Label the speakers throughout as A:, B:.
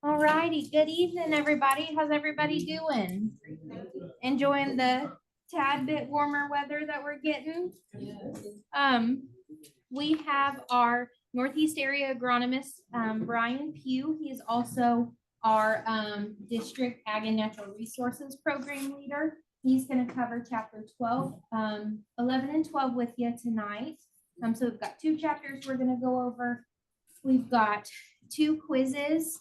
A: All righty. Good evening, everybody. How's everybody doing? Enjoying the tad bit warmer weather that we're getting? Um, we have our Northeast area agronomist, Brian Pugh. He is also our district ag and natural resources program leader. He's going to cover chapter 12, 11 and 12 with you tonight. So we've got two chapters we're going to go over. We've got two quizzes.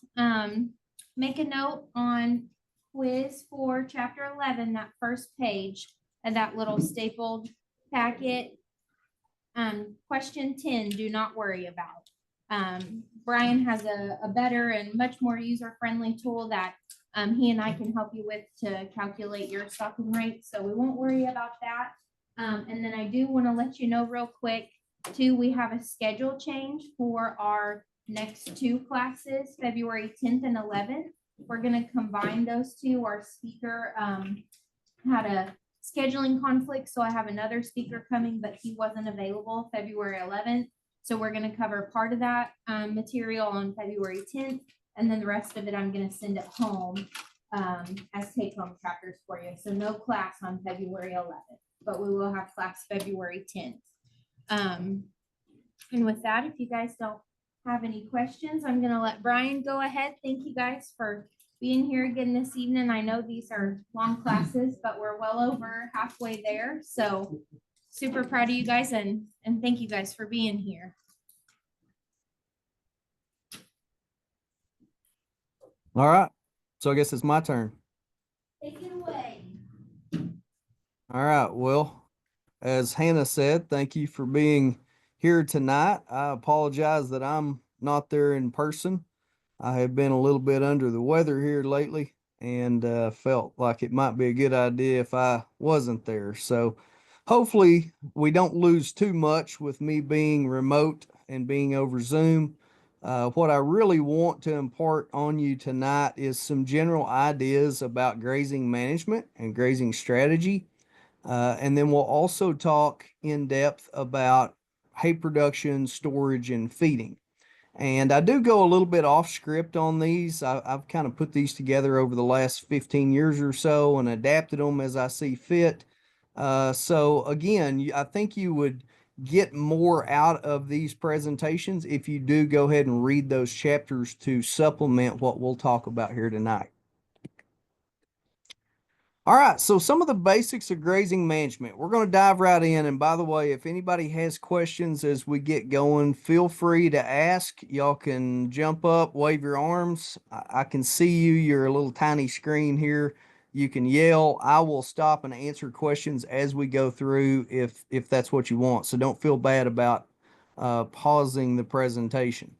A: Make a note on quiz for chapter 11, that first page of that little stapled packet. Question 10, do not worry about. Brian has a better and much more user-friendly tool that he and I can help you with to calculate your stocking rate. So we won't worry about that. And then I do want to let you know real quick too, we have a schedule change for our next two classes, February 10th and 11th. We're going to combine those two. Our speaker had a scheduling conflict, so I have another speaker coming, but he wasn't available February 11th. So we're going to cover part of that material on February 10th, and then the rest of it I'm going to send it home as take-home chapters for you. So no class on February 11th, but we will have class February 10th. And with that, if you guys don't have any questions, I'm going to let Brian go ahead. Thank you guys for being here again this evening. I know these are long classes, but we're well over halfway there. So super proud of you guys and thank you guys for being here.
B: All right. So I guess it's my turn.
A: Take it away.
B: All right. Well, as Hannah said, thank you for being here tonight. I apologize that I'm not there in person. I have been a little bit under the weather here lately and felt like it might be a good idea if I wasn't there. So hopefully we don't lose too much with me being remote and being over Zoom. What I really want to impart on you tonight is some general ideas about grazing management and grazing strategy. And then we'll also talk in depth about hay production, storage, and feeding. And I do go a little bit off script on these. I've kind of put these together over the last 15 years or so and adapted them as I see fit. So again, I think you would get more out of these presentations if you do go ahead and read those chapters to supplement what we'll talk about here tonight. All right, so some of the basics of grazing management. We're going to dive right in. And by the way, if anybody has questions as we get going, feel free to ask. Y'all can jump up, wave your arms. I can see you. You're a little tiny screen here. You can yell. I will stop and answer questions as we go through if that's what you want. So don't feel bad about pausing the presentation.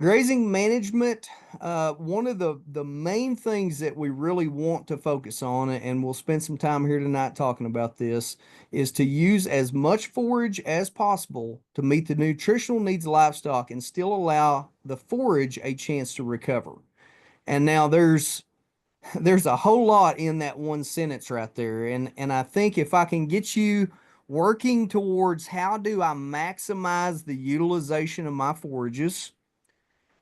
B: Grazing management, one of the main things that we really want to focus on, and we'll spend some time here tonight talking about this, is to use as much forage as possible to meet the nutritional needs of livestock and still allow the forage a chance to recover. And now there's a whole lot in that one sentence right there. And I think if I can get you working towards how do I maximize the utilization of my forages,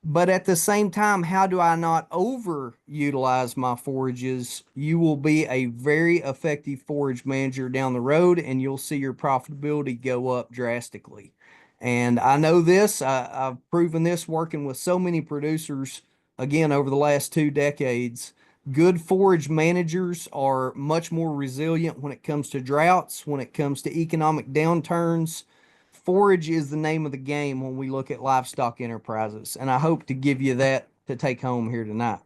B: but at the same time, how do I not overutilize my forages? You will be a very effective forage manager down the road, and you'll see your profitability go up drastically. And I know this, I've proven this working with so many producers, again, over the last 2 decades. Good forage managers are much more resilient when it comes to droughts, when it comes to economic downturns. Forage is the name of the game when we look at livestock enterprises, and I hope to give you that to take home here tonight.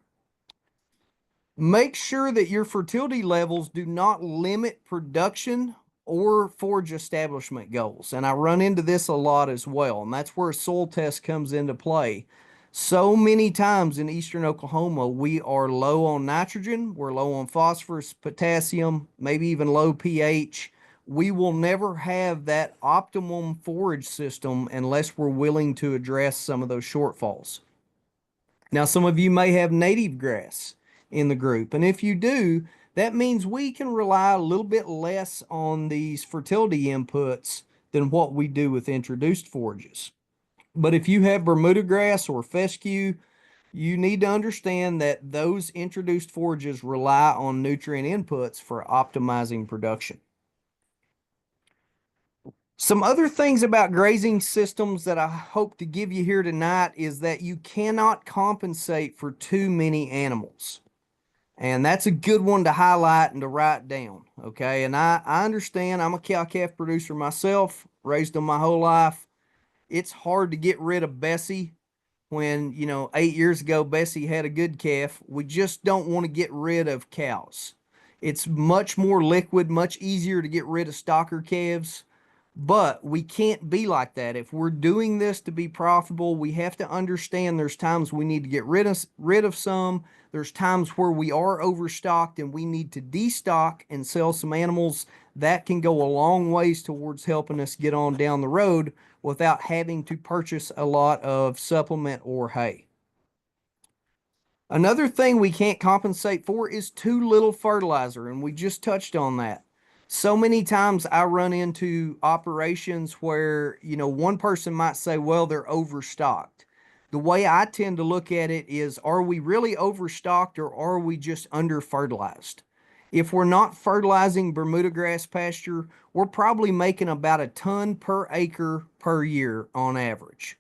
B: Make sure that your fertility levels do not limit production or forage establishment goals. And I run into this a lot as well, and that's where soil test comes into play. So many times in eastern Oklahoma, we are low on nitrogen, we're low on phosphorus, potassium, maybe even low pH. We will never have that optimum forage system unless we're willing to address some of those shortfalls. Now, some of you may have native grass in the group, and if you do, that means we can rely a little bit less on these fertility inputs than what we do with introduced forages. But if you have Bermuda grass or fescue, you need to understand that those introduced forages rely on nutrient inputs for optimizing production. Some other things about grazing systems that I hope to give you here tonight is that you cannot compensate for too many animals. And that's a good one to highlight and to write down. Okay. And I understand I'm a cow-calf producer myself, raised them my whole life. It's hard to get rid of Bessie when, 8 years ago, Bessie had a good calf. We just don't want to get rid of cows. It's much more liquid, much easier to get rid of stocker calves. But we can't be like that. If we're doing this to be profitable, we have to understand there's times we need to get rid of some. There's times where we are overstocked and we need to destock and sell some animals. That can go a long ways towards helping us get on down the road without having to purchase a lot of supplement or hay. Another thing we can't compensate for is too little fertilizer, and we just touched on that. So many times I run into operations where, one person might say, well, they're overstocked. The way I tend to look at it is, are we really overstocked or are we just under fertilized? If we're not fertilizing Bermuda grass pasture, we're probably making about a ton per acre per year on average.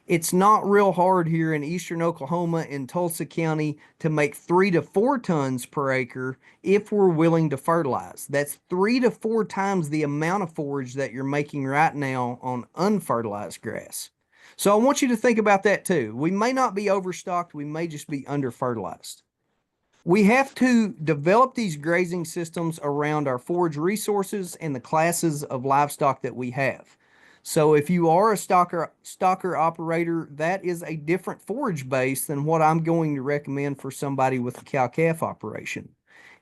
B: It's not real hard here in eastern Oklahoma in Tulsa County to make 3 to 4 tons per acre if we're willing to fertilize. That's 3 to 4 times the amount of forage that you're making right now on unfertilized grass. So I want you to think about that too. We may not be overstocked, we may just be under fertilized. We have to develop these grazing systems around our forage resources and the classes of livestock that we have. So if you are a stocker operator, that is a different forage base than what I'm going to recommend for somebody with a cow-calf operation.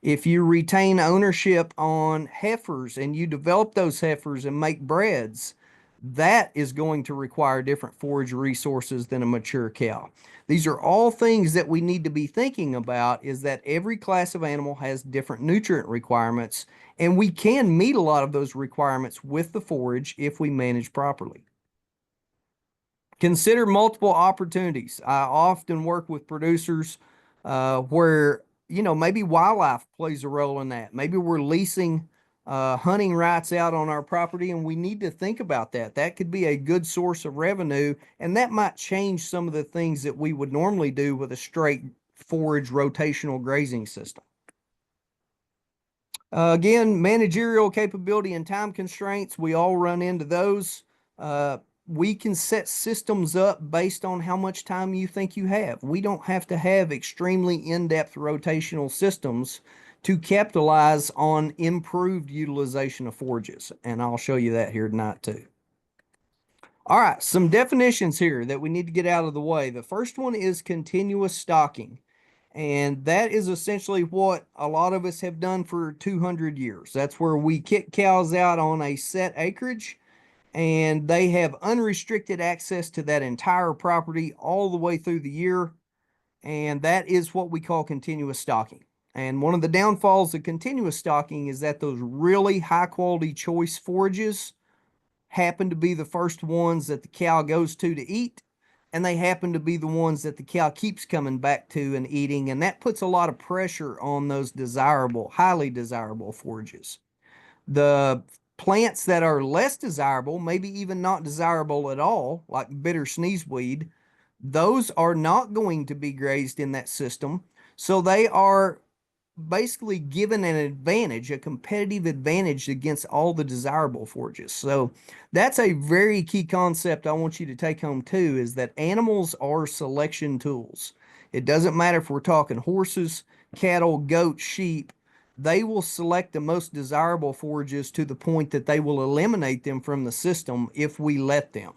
B: If you retain ownership on heifers and you develop those heifers and make breds, that is going to require different forage resources than a mature cow. These are all things that we need to be thinking about, is that every class of animal has different nutrient requirements, and we can meet a lot of those requirements with the forage if we manage properly. Consider multiple opportunities. I often work with producers where, maybe wildlife plays a role in that. Maybe we're leasing hunting rights out on our property, and we need to think about that. That could be a good source of revenue, and that might change some of the things that we would normally do with a straight forage rotational grazing system. Again, managerial capability and time constraints, we all run into those. We can set systems up based on how much time you think you have. We don't have to have extremely in-depth rotational systems to capitalize on improved utilization of forages. And I'll show you that here tonight too. All right, some definitions here that we need to get out of the way. The first one is continuous stocking. And that is essentially what a lot of us have done for 200 years. That's where we kick cows out on a set acreage, and they have unrestricted access to that entire property all the way through the year. And that is what we call continuous stocking. And one of the downfalls of continuous stocking is that those really high quality choice forages happen to be the first ones that the cow goes to eat, and they happen to be the ones that the cow keeps coming back to and eating, and that puts a lot of pressure on those desirable, highly desirable forages. The plants that are less desirable, maybe even not desirable at all, like bitter sneezeweed, those are not going to be grazed in that system, so they are basically given an advantage, a competitive advantage against all the desirable forages. So that's a very key concept I want you to take home too, is that animals are selection tools. It doesn't matter if we're talking horses, cattle, goats, sheep, they will select the most desirable forages to the point that they will eliminate them from the system if we let them.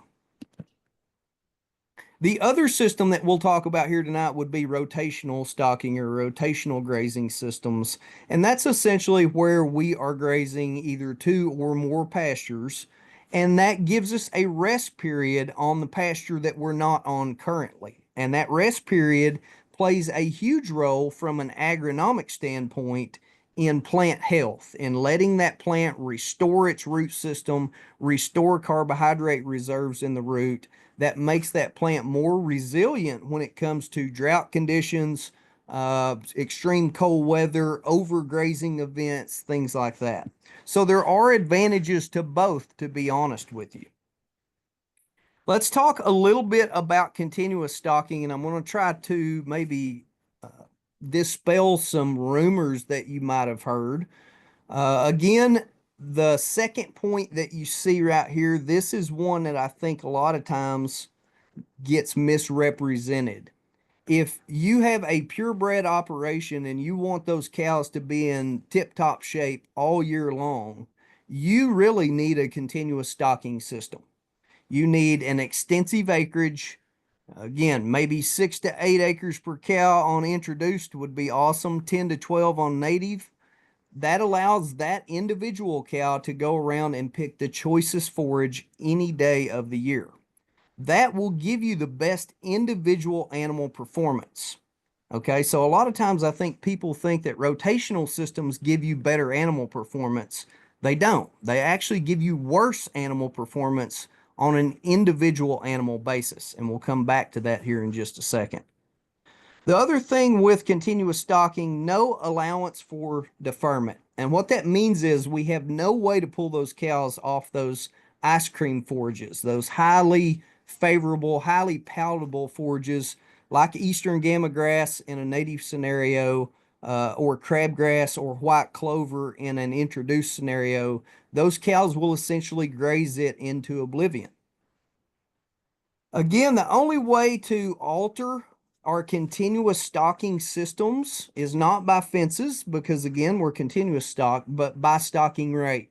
B: The other system that we'll talk about here tonight would be rotational stocking or rotational grazing systems. And that's essentially where we are grazing either 2 or more pastures. And that gives us a rest period on the pasture that we're not on currently. And that rest period plays a huge role from an agronomic standpoint in plant health and letting that plant restore its root system, restore carbohydrate reserves in the root. That makes that plant more resilient when it comes to drought conditions, extreme cold weather, overgrazing events, things like that. So there are advantages to both, to be honest with you. Let's talk a little bit about continuous stocking, and I'm going to try to maybe dispel some rumors that you might have heard. Again, the second point that you see right here, this is one that I think a lot of times gets misrepresented. If you have a purebred operation and you want those cows to be in tip-top shape all year long, you really need a continuous stocking system. You need an extensive acreage. Again, maybe 6 to 8 acres per cow on introduced would be awesome. 10 to 12 on native. That allows that individual cow to go around and pick the choicest forage any day of the year. That will give you the best individual animal performance. Okay, so a lot of times I think people think that rotational systems give you better animal performance. They don't. They actually give you worse animal performance on an individual animal basis. And we'll come back to that here in just a second. The other thing with continuous stocking, no allowance for deferment. And what that means is we have no way to pull those cows off those ice cream forages, those highly favorable, highly palatable forages like eastern gamma grass in a native scenario, or crabgrass or white clover in an introduced scenario. Those cows will essentially graze it into oblivion. Again, the only way to alter our continuous stocking systems is not by fences, because again, we're continuous stock, but by stocking rate.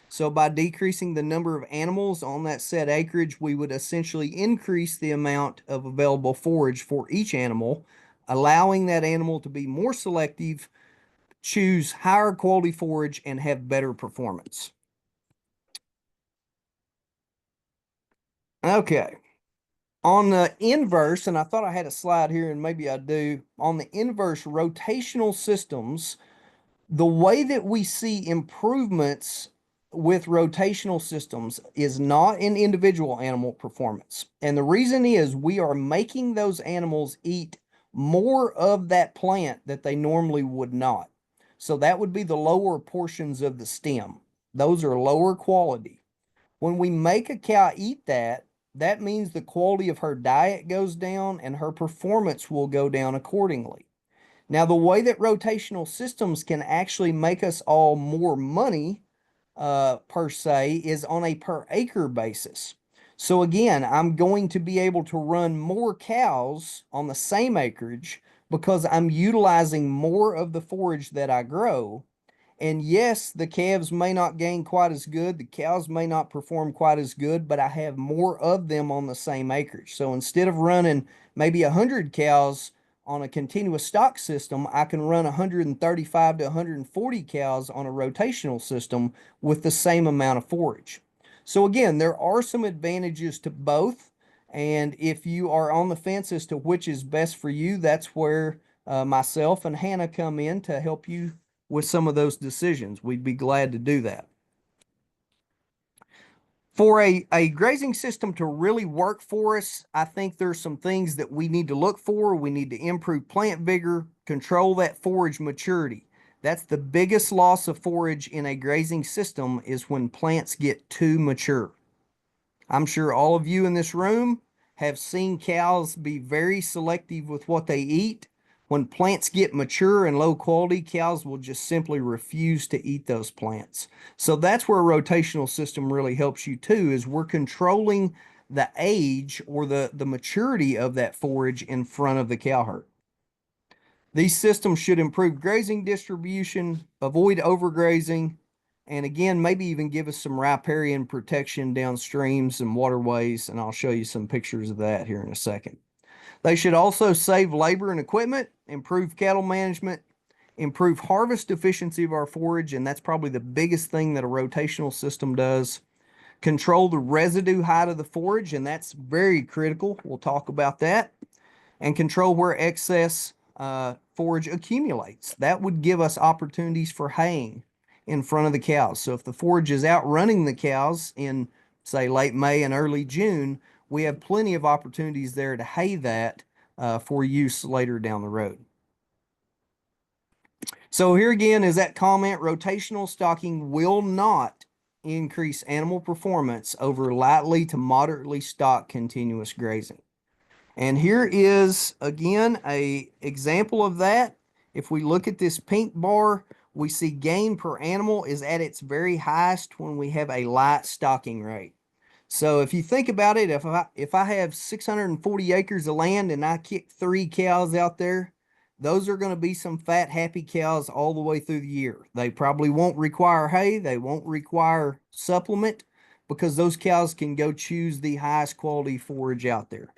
B: So by decreasing the number of animals on that set acreage, we would essentially increase the amount of available forage for each animal, allowing that animal to be more selective, choose higher quality forage, and have better performance. Okay. On the inverse, and I thought I had a slide here, and maybe I do, on the inverse rotational systems, the way that we see improvements with rotational systems is not in individual animal performance. And the reason is we are making those animals eat more of that plant that they normally would not. So that would be the lower portions of the stem. Those are lower quality. When we make a cow eat that, that means the quality of her diet goes down and her performance will go down accordingly. Now, the way that rotational systems can actually make us all more money, per se, is on a per acre basis. So again, I'm going to be able to run more cows on the same acreage because I'm utilizing more of the forage that I grow. And yes, the calves may not gain quite as good, the cows may not perform quite as good, but I have more of them on the same acreage. So instead of running maybe 100 cows on a continuous stock system, I can run 135 to 140 cows on a rotational system with the same amount of forage. So again, there are some advantages to both. And if you are on the fence as to which is best for you, that's where myself and Hannah come in to help you with some of those decisions. We'd be glad to do that. For a grazing system to really work for us, I think there's some things that we need to look for. We need to improve plant vigor, control that forage maturity. That's the biggest loss of forage in a grazing system, is when plants get too mature. I'm sure all of you in this room have seen cows be very selective with what they eat. When plants get mature and low quality, cows will just simply refuse to eat those plants. So that's where a rotational system really helps you too, is we're controlling the age or the maturity of that forage in front of the cow herd. These systems should improve grazing distribution, avoid overgrazing, and again, maybe even give us some riparian protection downstreams and waterways, and I'll show you some pictures of that here in a second. They should also save labor and equipment, improve cattle management, improve harvest efficiency of our forage, and that's probably the biggest thing that a rotational system does. Control the residue height of the forage, and that's very critical. We'll talk about that. And control where excess forage accumulates. That would give us opportunities for haying in front of the cows. So if the forage is outrunning the cows in, say, late May and early June, we have plenty of opportunities there to hay that for use later down the road. So here again is that comment: rotational stocking will not increase animal performance over lightly to moderately stocked continuous grazing. And here is again a example of that. If we look at this pink bar, we see gain per animal is at its very highest when we have a light stocking rate. So if you think about it, if I have 640 acres of land and I kick 3 cows out there, those are going to be some fat, happy cows all the way through the year. They probably won't require hay. They won't require supplement because those cows can go choose the highest quality forage out there.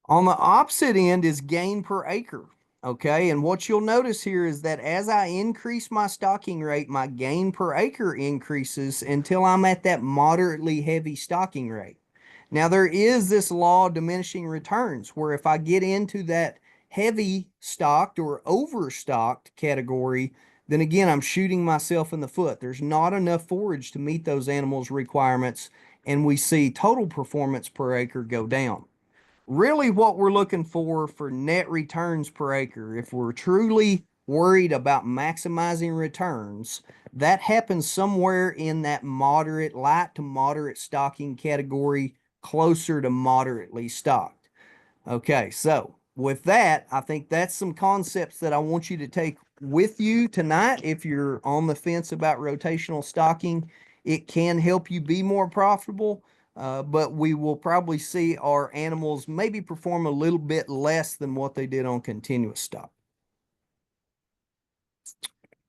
B: On the opposite end is gain per acre. Okay, and what you'll notice here is that as I increase my stocking rate, my gain per acre increases until I'm at that moderately heavy stocking rate. Now, there is this law of diminishing returns where if I get into that heavy stocked or overstocked category, then again, I'm shooting myself in the foot. There's not enough forage to meet those animals' requirements, and we see total performance per acre go down. Really what we're looking for net returns per acre, if we're truly worried about maximizing returns, that happens somewhere in that moderate, light to moderate stocking category, closer to moderately stocked. Okay, so with that, I think that's some concepts that I want you to take with you tonight. If you're on the fence about rotational stocking, it can help you be more profitable. But we will probably see our animals maybe perform a little bit less than what they did on continuous stock.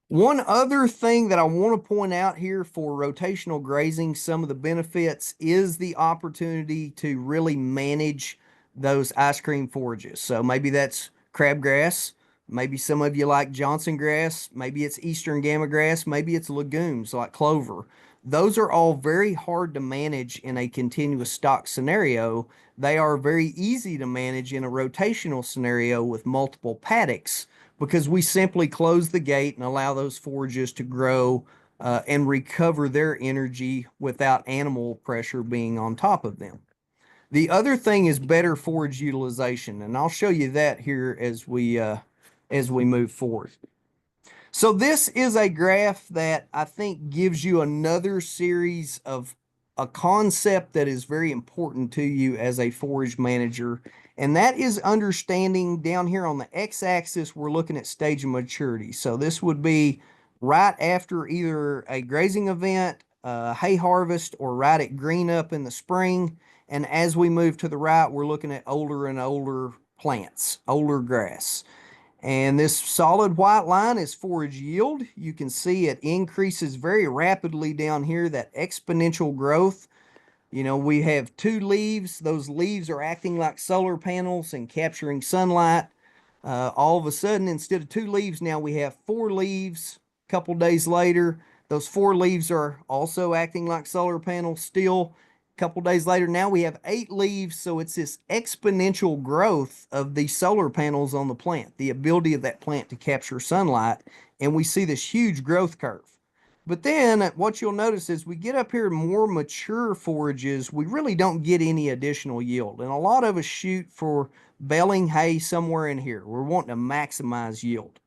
B: One other thing that I want to point out here for rotational grazing, some of the benefits is the opportunity to really manage those ice cream forages. So maybe that's crabgrass, maybe some of you like Johnson grass, maybe it's eastern gamma grass, maybe it's legumes like clover. Those are all very hard to manage in a continuous stock scenario. They are very easy to manage in a rotational scenario with multiple paddocks because we simply close the gate and allow those forages to grow and recover their energy without animal pressure being on top of them. The other thing is better forage utilization, and I'll show you that here as we move forward. So this is a graph that I think gives you another series of a concept that is very important to you as a forage manager, and that is understanding down here on the x-axis, we're looking at stage of maturity. So this would be right after either a grazing event, hay harvest, or right at green up in the spring. And as we move to the right, we're looking at older and older plants, older grass. And this solid white line is forage yield. You can see it increases very rapidly down here, that exponential growth. You know, we have 2 leaves. Those leaves are acting like solar panels and capturing sunlight. All of a sudden, instead of 2 leaves, now we have 4 leaves. A couple days later, those 4 leaves are also acting like solar panels still. Couple days later, now we have 8 leaves. So it's this exponential growth of these solar panels on the plant, the ability of that plant to capture sunlight. And we see this huge growth curve. But then what you'll notice is we get up here more mature forages, we really don't get any additional yield. And a lot of us shoot for baling hay somewhere in here. We're wanting to maximize yield.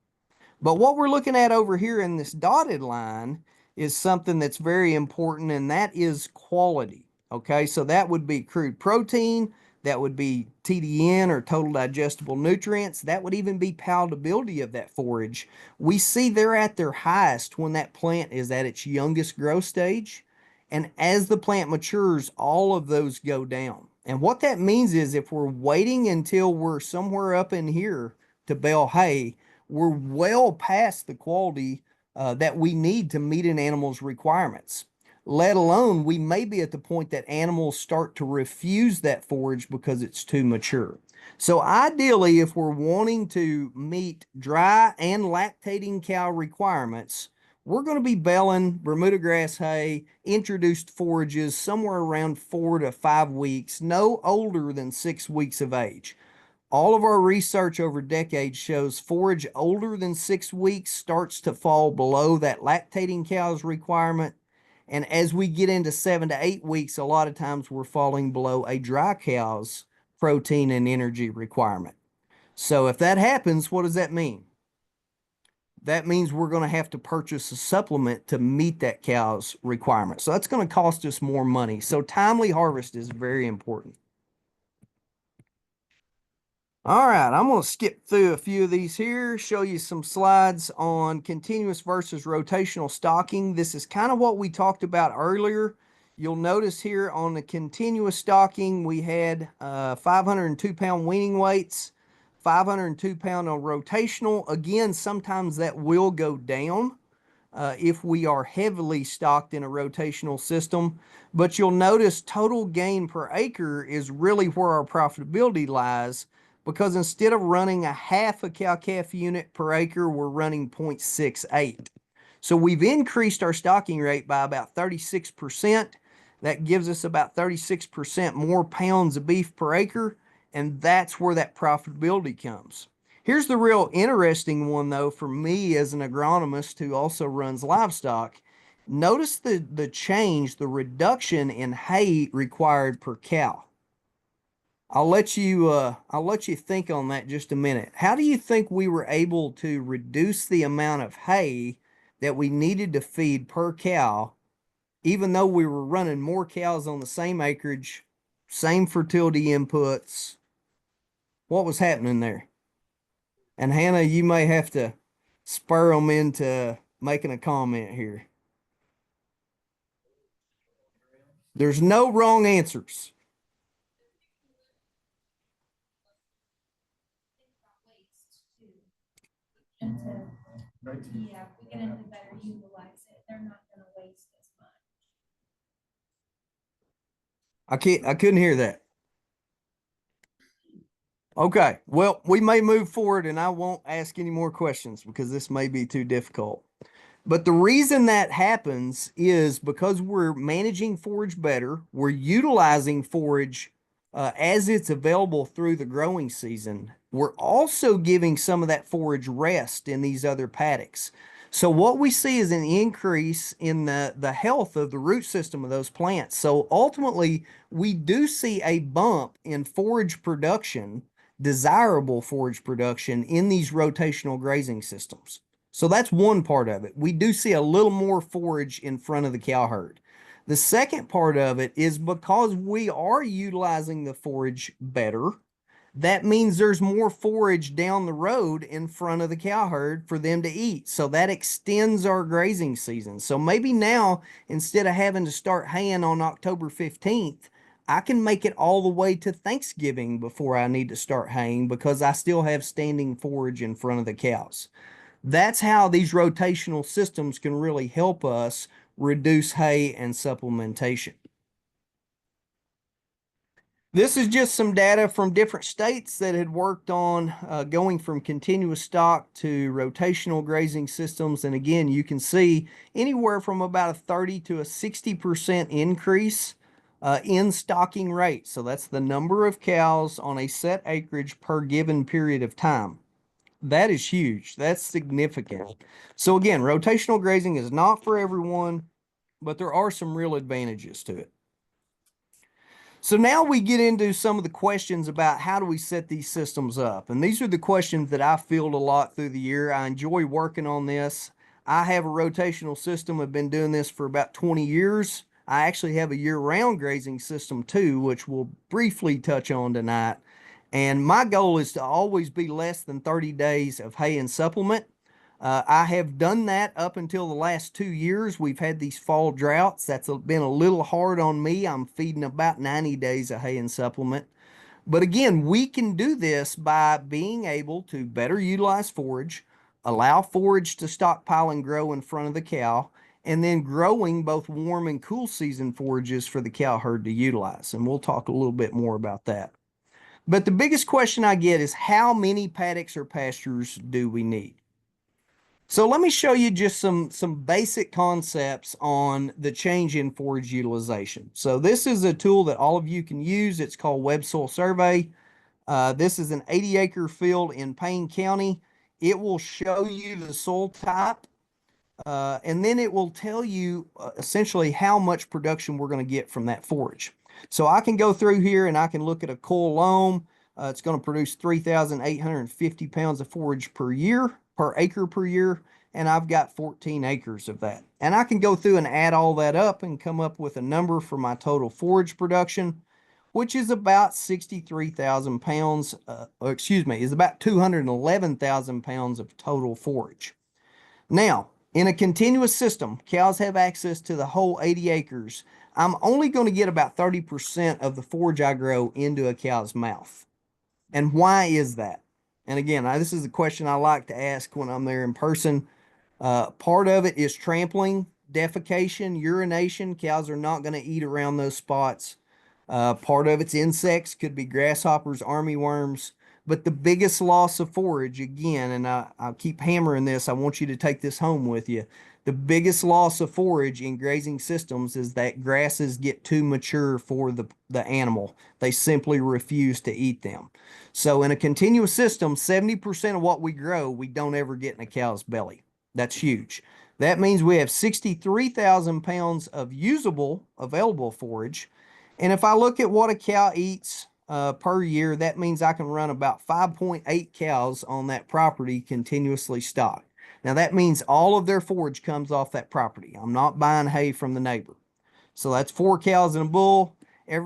B: But what we're looking at over here in this dotted line is something that's very important, and that is quality. Okay, so that would be crude protein, that would be TDN or total digestible nutrients, that would even be palatability of that forage. We see they're at their highest when that plant is at its youngest growth stage. And as the plant matures, all of those go down. And what that means is if we're waiting until we're somewhere up in here to bale hay, we're well past the quality that we need to meet an animal's requirements. Let alone, we may be at the point that animals start to refuse that forage because it's too mature. So ideally, if we're wanting to meet dry and lactating cow requirements, we're going to be baling Bermuda grass hay, introduced forages somewhere around 4 to 5 weeks, no older than 6 weeks of age. All of our research over decades shows forage older than 6 weeks starts to fall below that lactating cow's requirement. And as we get into 7 to 8 weeks, a lot of times we're falling below a dry cow's protein and energy requirement. So if that happens, what does that mean? That means we're going to have to purchase a supplement to meet that cow's requirement. So that's going to cost us more money. So timely harvest is very important. All right, I'm going to skip through a few of these here, show you some slides on continuous versus rotational stocking. This is kind of what we talked about earlier. You'll notice here on the continuous stocking, we had 502-pound weaning weights, 502-pound on rotational. Again, sometimes that will go down if we are heavily stocked in a rotational system. But you'll notice total gain per acre is really where our profitability lies, because instead of running a half a cow-calf unit per acre, we're running 0.68. So we've increased our stocking rate by about 36%. That gives us about 36% more pounds of beef per acre, and that's where that profitability comes. Here's the real interesting one, though, for me as an agronomist who also runs livestock. Notice the change, the reduction in hay required per cow. I'll let you think on that just a minute. How do you think we were able to reduce the amount of hay that we needed to feed per cow, even though we were running more cows on the same acreage, same fertility inputs? What was happening there? And Hannah, you may have to spur them into making a comment here. There's no wrong answers.
A: Yeah, if we get them to better utilize it, they're not gonna waste as much.
B: I couldn't hear that. Okay, well, we may move forward and I won't ask any more questions because this may be too difficult. But the reason that happens is because we're managing forage better, we're utilizing forage as it's available through the growing season. We're also giving some of that forage rest in these other paddocks. So what we see is an increase in the health of the root system of those plants. So ultimately, we do see a bump in forage production, desirable forage production in these rotational grazing systems. So that's one part of it. We do see a little more forage in front of the cow herd. The second part of it is because we are utilizing the forage better, that means there's more forage down the road in front of the cow herd for them to eat. So that extends our grazing season. So maybe now, instead of having to start haying on October 15th, I can make it all the way to Thanksgiving before I need to start haying because I still have standing forage in front of the cows. That's how these rotational systems can really help us reduce hay and supplementation. This is just some data from different states that had worked on going from continuous stock to rotational grazing systems. And again, you can see anywhere from about a 30 to a 60% increase in stocking rate. So that's the number of cows on a set acreage per given period of time. That is huge. That's significant. So again, rotational grazing is not for everyone, but there are some real advantages to it. So now we get into some of the questions about how do we set these systems up. And these are the questions that I field a lot through the year. I enjoy working on this. I have a rotational system. I've been doing this for about 20 years. I actually have a year-round grazing system too, which we'll briefly touch on tonight. And my goal is to always be less than 30 days of hay and supplement. I have done that up until the last 2 years. We've had these fall droughts. That's been a little hard on me. I'm feeding about 90 days of hay and supplement. But again, we can do this by being able to better utilize forage, allow forage to stockpile and grow in front of the cow, and then growing both warm and cool season forages for the cow herd to utilize. And we'll talk a little bit more about that. But the biggest question I get is how many paddocks or pastures do we need? So let me show you just some basic concepts on the change in forage utilization. So this is a tool that all of you can use. It's called Web Soil Survey. This is an 80-acre field in Payne County. It will show you the soil type, and then it will tell you essentially how much production we're going to get from that forage. So I can go through here and I can look at a coil loam. It's going to produce 3,850 pounds of forage per year, per acre per year, and I've got 14 acres of that. And I can go through and add all that up and come up with a number for my total forage production, which is about 63,000 pounds, is about 211,000 pounds of total forage. Now, in a continuous system, cows have access to the whole 80 acres. I'm only going to get about 30% of the forage I grow into a cow's mouth. And why is that? And again, this is a question I like to ask when I'm there in person. Part of it is trampling, defecation, urination. Cows are not going to eat around those spots. Part of it's insects, could be grasshoppers, armyworms. But the biggest loss of forage, again, and I'll keep hammering this, I want you to take this home with you. The biggest loss of forage in grazing systems is that grasses get too mature for the animal. They simply refuse to eat them. So in a continuous system, 70% of what we grow, we don't ever get in a cow's belly. That's huge. That means we have 63,000 pounds of usable, available forage. And if I look at what a cow eats per year, that means I can run about 5.8 cows on that property continuously stocked. Now that means all of their forage comes off that property. I'm not buying hay from the neighbor. So that's 4 cows and a bull.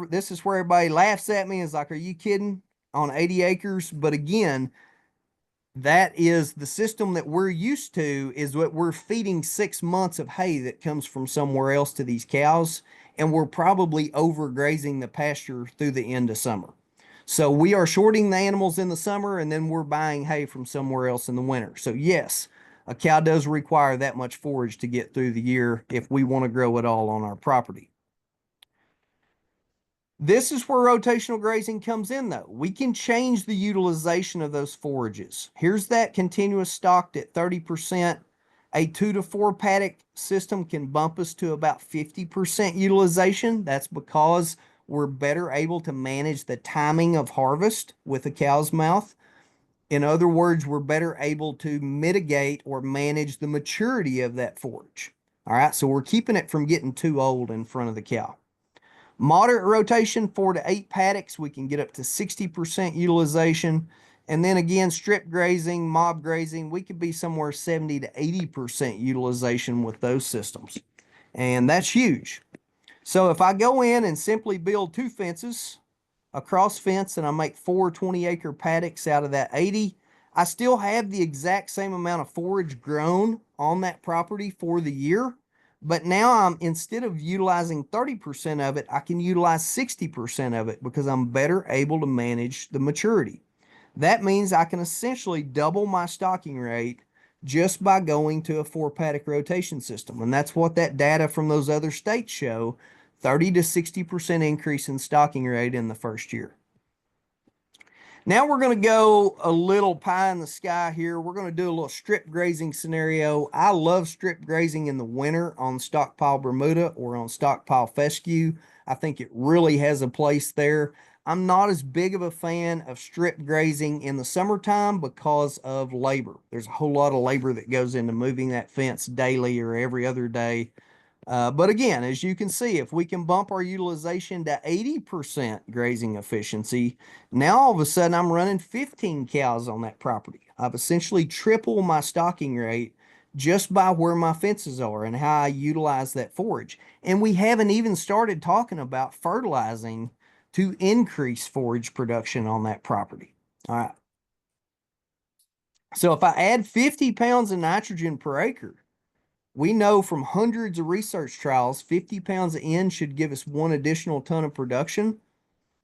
B: This is where everybody laughs at me. It's like, are you kidding? On 80 acres? But again, that is the system that we're used to, is what we're feeding 6 months of hay that comes from somewhere else to these cows. And we're probably overgrazing the pasture through the end of summer. So we are shorting the animals in the summer, and then we're buying hay from somewhere else in the winter. So yes, a cow does require that much forage to get through the year if we want to grow it all on our property. This is where rotational grazing comes in, though. We can change the utilization of those forages. Here's that continuous stocked at 30%. A 2 to 4 paddock system can bump us to about 50% utilization. That's because we're better able to manage the timing of harvest with a cow's mouth. In other words, we're better able to mitigate or manage the maturity of that forage. All right, so we're keeping it from getting too old in front of the cow. Moderate rotation, 4 to 8 paddocks, we can get up to 60% utilization. And then again, strip grazing, mob grazing, we could be somewhere 70 to 80% utilization with those systems. And that's huge. So if I go in and simply build 2 fences, a cross fence, and I make 4 20-acre paddocks out of that 80, I still have the exact same amount of forage grown on that property for the year. But now instead of utilizing 30% of it, I can utilize 60% of it because I'm better able to manage the maturity. That means I can essentially double my stocking rate just by going to a 4 paddock rotation system. And that's what that data from those other states show, 30 to 60% increase in stocking rate in the first year. Now we're going to go a little pie in the sky here. We're going to do a little strip grazing scenario. I love strip grazing in the winter on stockpile Bermuda or on stockpile fescue. I think it really has a place there. I'm not as big of a fan of strip grazing in the summertime because of labor. There's a whole lot of labor that goes into moving that fence daily or every other day. But again, as you can see, if we can bump our utilization to 80% grazing efficiency, now all of a sudden I'm running 15 cows on that property. I've essentially tripled my stocking rate just by where my fences are and how I utilize that forage. And we haven't even started talking about fertilizing to increase forage production on that property. All right. So if I add 50 pounds of nitrogen per acre, we know from hundreds of research trials, 50 pounds of N should give us 1 additional ton of production.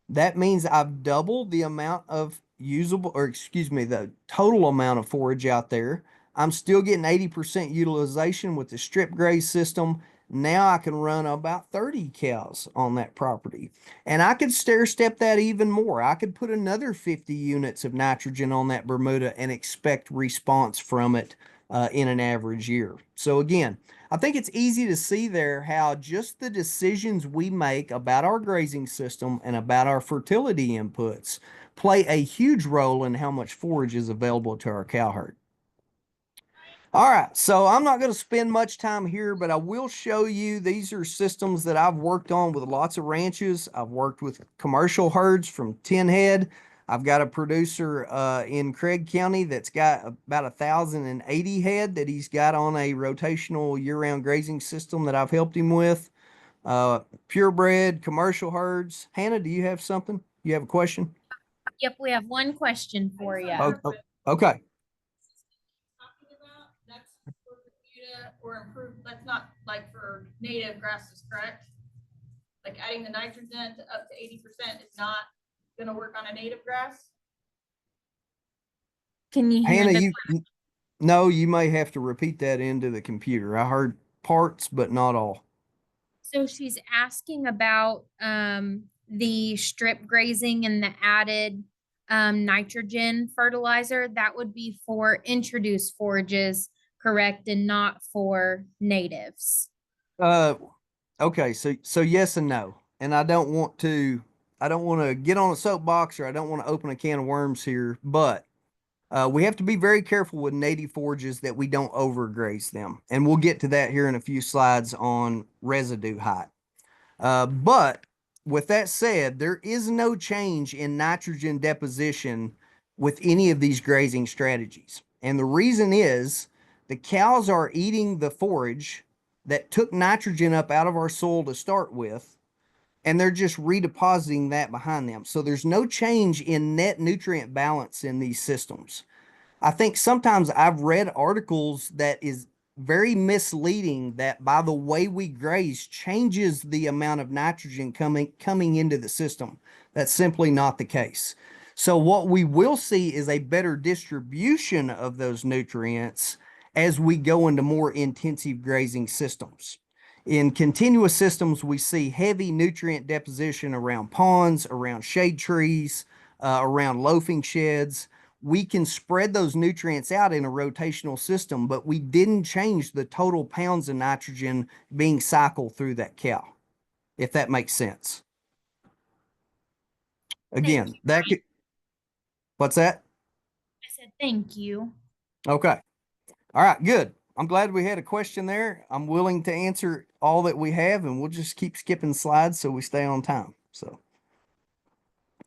B: That means I've doubled the amount of the total amount of forage out there. I'm still getting 80% utilization with the strip graze system. Now I can run about 30 cows on that property. And I could stair step that even more. I could put another 50 units of nitrogen on that Bermuda and expect response from it in an average year. So again, I think it's easy to see there how just the decisions we make about our grazing system and about our fertility inputs play a huge role in how much forage is available to our cow herd. All right, so I'm not going to spend much time here, but I will show you these are systems that I've worked on with lots of ranches. I've worked with commercial herds from 10 head. I've got a producer in Craig County that's got about 1,080 head that he's got on a rotational year-round grazing system that I've helped him with. Purebred commercial herds. Hannah, do you have something? You have a question?
A: Yep, we have one question for you.
B: Okay.
C: That's for Bermuda or improved, that's not like for native grasses, correct? Like adding the nitrogen to up to 80% is not gonna work on a native grass?
A: Can you hear
B: Hannah,
A: the
B: no, you may have to repeat that into the computer. I heard parts, but not all.
A: So she's asking about the strip grazing and the added nitrogen fertilizer. That would be for introduced forages, correct, and not for natives.
B: Uh, okay, so yes and no. And I don't want to get on a soapbox or I don't want to open a can of worms here, but we have to be very careful with native forages that we don't overgraze them. And we'll get to that here in a few slides on residue height. But with that said, there is no change in nitrogen deposition with any of these grazing strategies. And the reason is the cows are eating the forage that took nitrogen up out of our soil to start with, and they're just redepositing that behind them. So there's no change in net nutrient balance in these systems. I think sometimes I've read articles that is very misleading that by the way we graze changes the amount of nitrogen coming into the system. That's simply not the case. So what we will see is a better distribution of those nutrients as we go into more intensive grazing systems. In continuous systems, we see heavy nutrient deposition around ponds, around shade trees, around loafing sheds. We can spread those nutrients out in a rotational system, but we didn't change the total pounds of nitrogen being cycled through that cow, if that makes sense. Again, that could, what's that?
A: I said thank you.
B: Okay. All right, good. I'm glad we had a question there. I'm willing to answer all that we have, and we'll just keep skipping slides so we stay on time. So.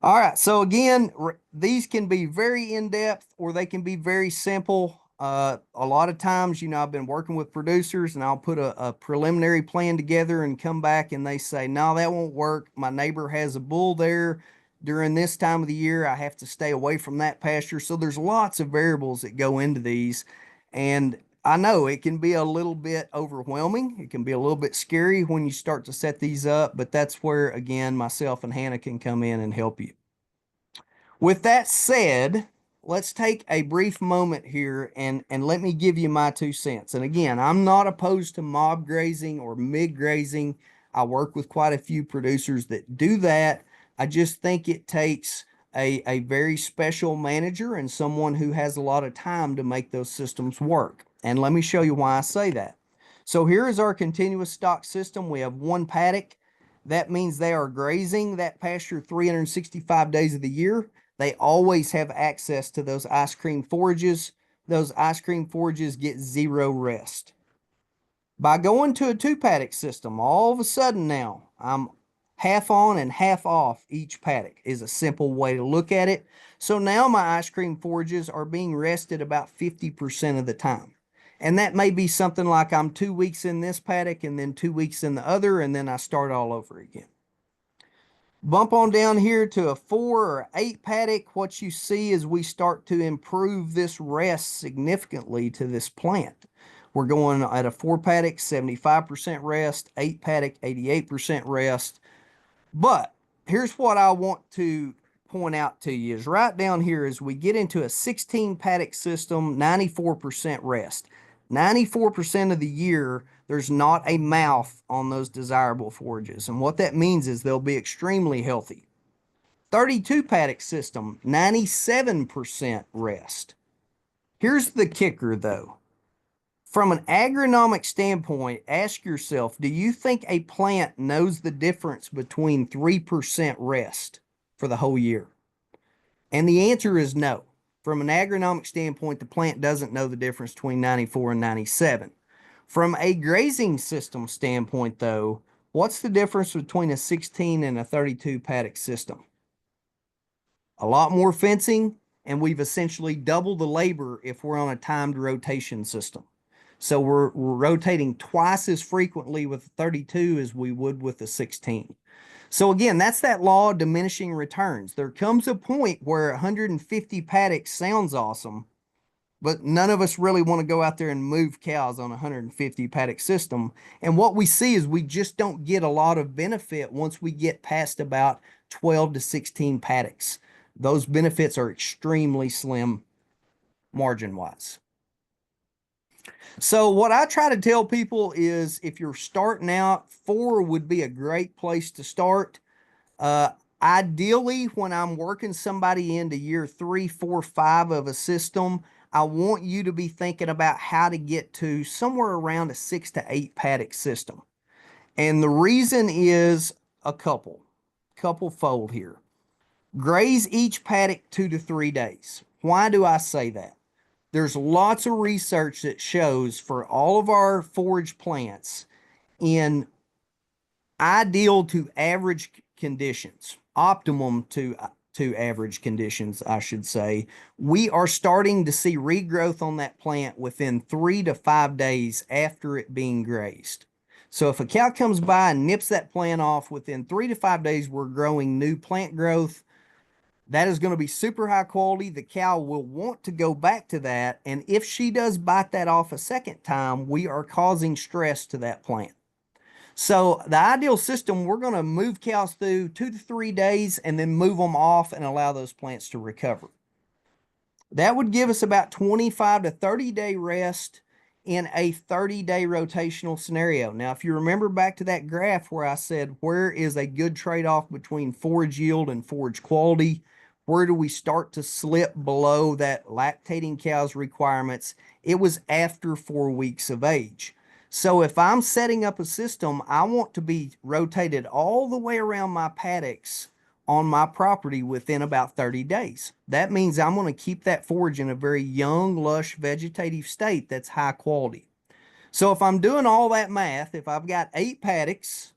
B: All right, so again, these can be very in-depth or they can be very simple. A lot of times, I've been working with producers and I'll put a preliminary plan together and come back and they say, no, that won't work. My neighbor has a bull there during this time of the year. I have to stay away from that pasture. So there's lots of variables that go into these. And I know it can be a little bit overwhelming. It can be a little bit scary when you start to set these up, but that's where, again, myself and Hannah can come in and help you. With that said, let's take a brief moment here and let me give you my 2 cents. And again, I'm not opposed to mob grazing or mid grazing. I work with quite a few producers that do that. I just think it takes a very special manager and someone who has a lot of time to make those systems work. And let me show you why I say that. So here is our continuous stock system. We have 1 paddock. That means they are grazing that pasture 365 days of the year. They always have access to those ice cream forages. Those ice cream forages get 0 rest. By going to a 2 paddock system, all of a sudden now I'm half on and half off each paddock is a simple way to look at it. So now my ice cream forages are being rested about 50% of the time. And that may be something like I'm 2 weeks in this paddock and then 2 weeks in the other, and then I start all over again. Bump on down here to a 4 or 8 paddock. What you see is we start to improve this rest significantly to this plant. We're going at a 4 paddock, 75% rest, 8 paddock, 88% rest. But here's what I want to point out to you is right down here as we get into a 16 paddock system, 94% rest. 94% of the year, there's not a mouth on those desirable forages. And what that means is they'll be extremely healthy. 32 paddock system, 97% rest. Here's the kicker though. From an agronomic standpoint, ask yourself, do you think a plant knows the difference between 3% rest for the whole year? And the answer is no. From an agronomic standpoint, the plant doesn't know the difference between 94 and 97. From a grazing system standpoint, though, what's the difference between a 16 and a 32 paddock system? A lot more fencing, and we've essentially doubled the labor if we're on a timed rotation system. So we're rotating twice as frequently with the 32 as we would with the 16. So again, that's that law of diminishing returns. There comes a point where 150 paddocks sounds awesome, but none of us really want to go out there and move cows on a 150 paddock system. And what we see is we just don't get a lot of benefit once we get past about 12 to 16 paddocks. Those benefits are extremely slim margin-wise. So what I try to tell people is if you're starting out, 4 would be a great place to start. Ideally, when I'm working somebody into year 3, 4, 5 of a system, I want you to be thinking about how to get to somewhere around a 6 to 8 paddock system. And the reason is a couple fold here. Graze each paddock 2 to 3 days. Why do I say that? There's lots of research that shows for all of our forage plants in ideal to average conditions, optimum to average conditions, I should say, we are starting to see regrowth on that plant within 3 to 5 days after it being grazed. So if a cow comes by and nips that plant off, within 3 to 5 days, we're growing new plant growth. That is going to be super high quality. The cow will want to go back to that. And if she does bite that off a second time, we are causing stress to that plant. So the ideal system, we're going to move cows through 2 to 3 days and then move them off and allow those plants to recover. That would give us about 25 to 30 day rest in a 30-day rotational scenario. Now, if you remember back to that graph where I said, where is a good trade-off between forage yield and forage quality? Where do we start to slip below that lactating cow's requirements? It was after 4 weeks of age. So if I'm setting up a system, I want to be rotated all the way around my paddocks on my property within about 30 days. That means I'm going to keep that forage in a very young, lush, vegetative state that's high quality. So if I'm doing all that math, if I've got 8 paddocks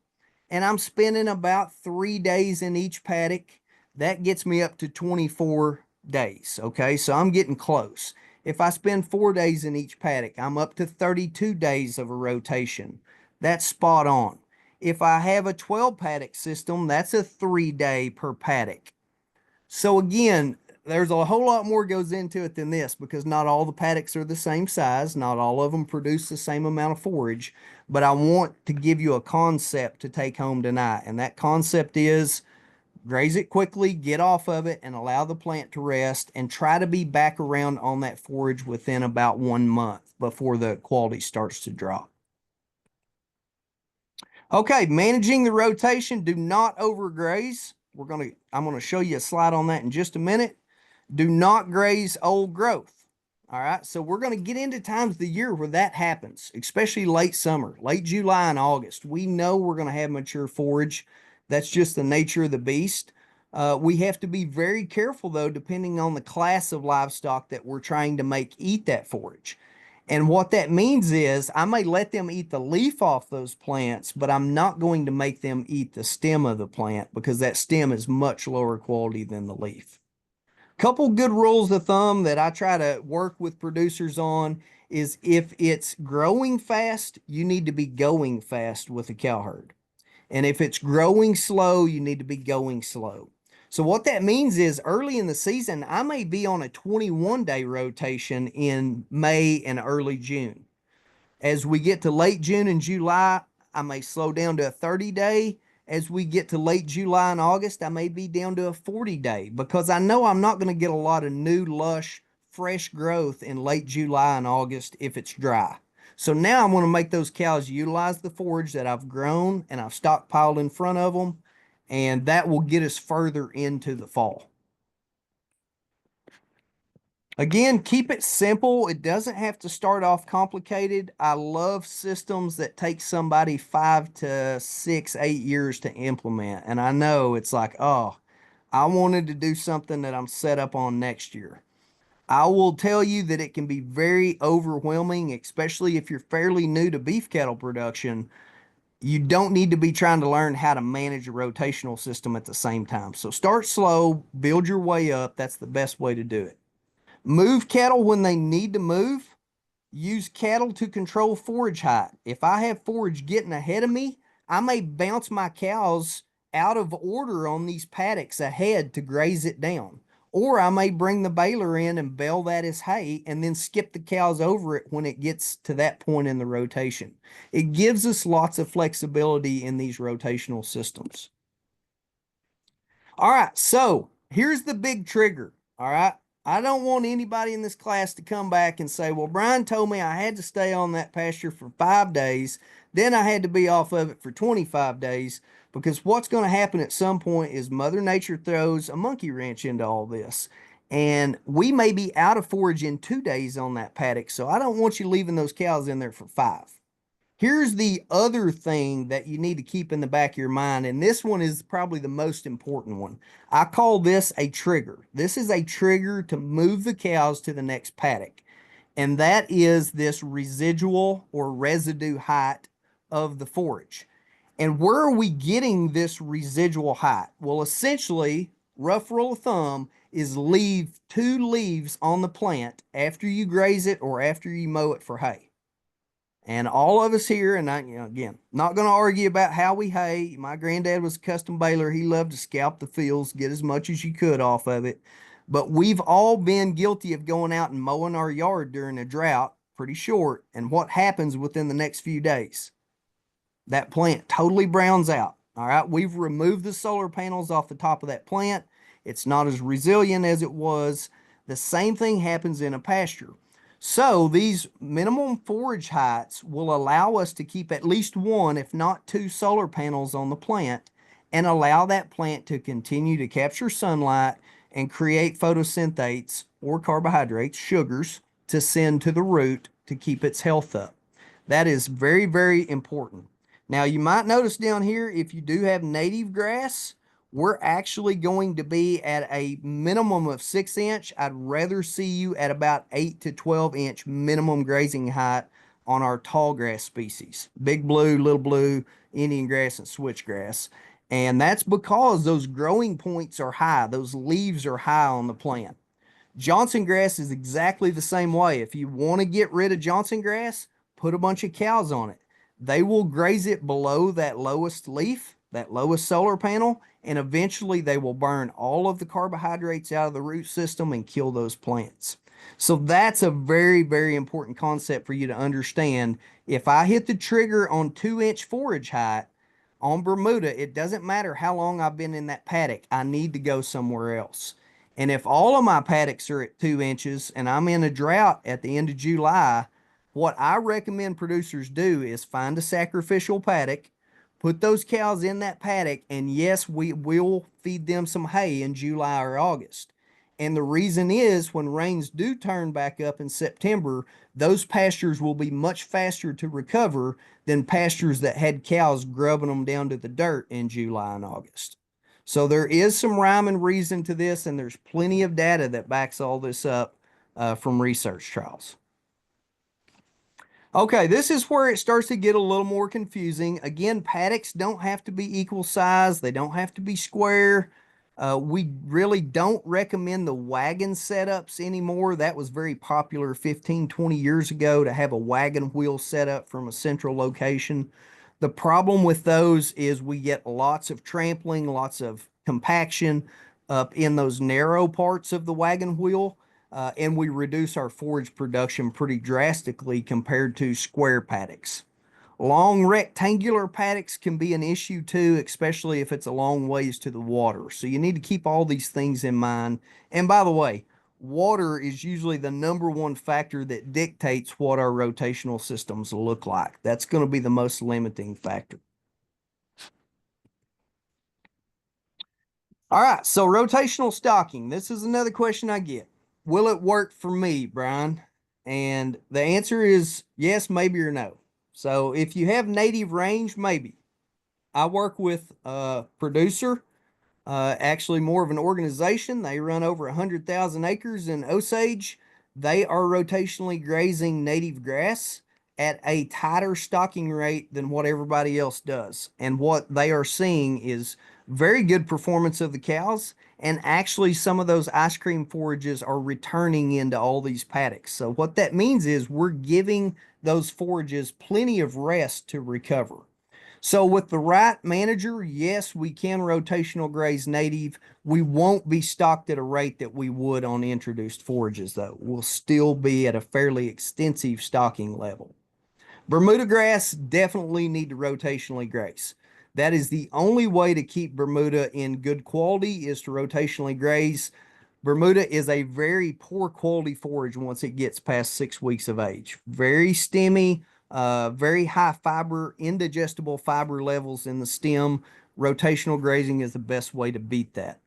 B: and I'm spending about 3 days in each paddock, that gets me up to 24 days. Okay, so I'm getting close. If I spend 4 days in each paddock, I'm up to 32 days of a rotation. That's spot on. If I have a 12 paddock system, that's a 3-day per paddock. So again, there's a whole lot more goes into it than this because not all the paddocks are the same size. Not all of them produce the same amount of forage, but I want to give you a concept to take home tonight. And that concept is graze it quickly, get off of it, and allow the plant to rest, and try to be back around on that forage within about 1 month before the quality starts to drop. Okay, managing the rotation, do not overgraze. I'm gonna show you a slide on that in just a minute. Do not graze old growth. All right, so we're gonna get into times of the year where that happens, especially late summer, late July and August. We know we're gonna have mature forage. That's just the nature of the beast. We have to be very careful though, depending on the class of livestock that we're trying to make eat that forage. And what that means is I may let them eat the leaf off those plants, but I'm not going to make them eat the stem of the plant because that stem is much lower quality than the leaf. Couple good rules of thumb that I try to work with producers on is if it's growing fast, you need to be going fast with a cow herd. And if it's growing slow, you need to be going slow. So what that means is early in the season, I may be on a 21-day rotation in May and early June. As we get to late June and July, I may slow down to a 30-day. As we get to late July and August, I may be down to a 40-day because I know I'm not going to get a lot of new, lush, fresh growth in late July and August if it's dry. So now I'm going to make those cows utilize the forage that I've grown and I've stockpiled in front of them, and that will get us further into the fall. Again, keep it simple. It doesn't have to start off complicated. I love systems that take somebody 5 to 6, 8 years to implement. And I know it's like, oh, I wanted to do something that I'm set up on next year. I will tell you that it can be very overwhelming, especially if you're fairly new to beef cattle production. You don't need to be trying to learn how to manage a rotational system at the same time. So start slow, build your way up. That's the best way to do it. Move cattle when they need to move. Use cattle to control forage height. If I have forage getting ahead of me, I may bounce my cows out of order on these paddocks ahead to graze it down. Or I may bring the baler in and bale that as hay and then skip the cows over it when it gets to that point in the rotation. It gives us lots of flexibility in these rotational systems. All right, so here's the big trigger. All right. I don't want anybody in this class to come back and say, well, Brian told me I had to stay on that pasture for 5 days. Then I had to be off of it for 25 days, because what's going to happen at some point is Mother Nature throws a monkey wrench into all this. And we may be out of forage in 2 days on that paddock. So I don't want you leaving those cows in there for 5. Here's the other thing that you need to keep in the back of your mind, and this one is probably the most important one. I call this a trigger. This is a trigger to move the cows to the next paddock, and that is this residual or residue height of the forage. And where are we getting this residual height? Well, essentially, rough rule of thumb is leave 2 leaves on the plant after you graze it or after you mow it for hay. And all of us here, and I, again, not going to argue about how we hay. My granddad was a custom baler. He loved to scalp the fields, get as much as you could off of it. But we've all been guilty of going out and mowing our yard during a drought, pretty short. And what happens within the next few days? That plant totally browns out. All right. We've removed the solar panels off the top of that plant. It's not as resilient as it was. The same thing happens in a pasture. So these minimum forage heights will allow us to keep at least 1, if not 2 solar panels on the plant, and allow that plant to continue to capture sunlight and create photosynthates or carbohydrates, sugars, to send to the root to keep its health up. That is very, very important. Now you might notice down here, if you do have native grass, we're actually going to be at a minimum of 6 inch. I'd rather see you at about 8 to 12 inch minimum grazing height on our tall grass species. Big blue, little blue, Indian grass, and switchgrass. And that's because those growing points are high. Those leaves are high on the plant. Johnson grass is exactly the same way. If you want to get rid of Johnson grass, put a bunch of cows on it. They will graze it below that lowest leaf, that lowest solar panel, and eventually they will burn all of the carbohydrates out of the root system and kill those plants. So that's a very, very important concept for you to understand. If I hit the trigger on 2 inch forage height on Bermuda, it doesn't matter how long I've been in that paddock. I need to go somewhere else. And if all of my paddocks are at 2 inches and I'm in a drought at the end of July, what I recommend producers do is find a sacrificial paddock, put those cows in that paddock, and yes, we will feed them some hay in July or August. And the reason is when rains do turn back up in September, those pastures will be much faster to recover than pastures that had cows grubbing them down to the dirt in July and August. So there is some rhyme and reason to this, and there's plenty of data that backs all this up from research trials. Okay, this is where it starts to get a little more confusing. Again, paddocks don't have to be equal size. They don't have to be square. We really don't recommend the wagon setups anymore. That was very popular 15, 20 years ago to have a wagon wheel setup from a central location. The problem with those is we get lots of trampling, lots of compaction up in those narrow parts of the wagon wheel. And we reduce our forage production pretty drastically compared to square paddocks. Long rectangular paddocks can be an issue too, especially if it's a long ways to the water. So you need to keep all these things in mind. And by the way, water is usually the #1 factor that dictates what our rotational systems look like. That's going to be the most limiting factor. All right, so rotational stocking. This is another question I get. will it work for me, Brian? And the answer is yes, maybe, or no. So if you have native range, maybe. I work with a producer, actually more of an organization. They run over 100,000 acres in Osage. They are rotationally grazing native grass at a tighter stocking rate than what everybody else does. And what they are seeing is very good performance of the cows. And actually, some of those ice cream forages are returning into all these paddocks. So, what that means is we're giving those forages plenty of rest to recover. So with the right manager, yes, we can rotational graze native. We won't be stocked at a rate that we would on introduced forages, though. We'll still be at a fairly extensive stocking level. Bermuda grass definitely need to rotationally graze. That is the only way to keep Bermuda in good quality is to rotationally graze. Bermuda is a very poor quality forage once it gets past 6 weeks of age. Very stemmy, very high fiber, indigestible fiber levels in the stem. Rotational grazing is the best way to beat that.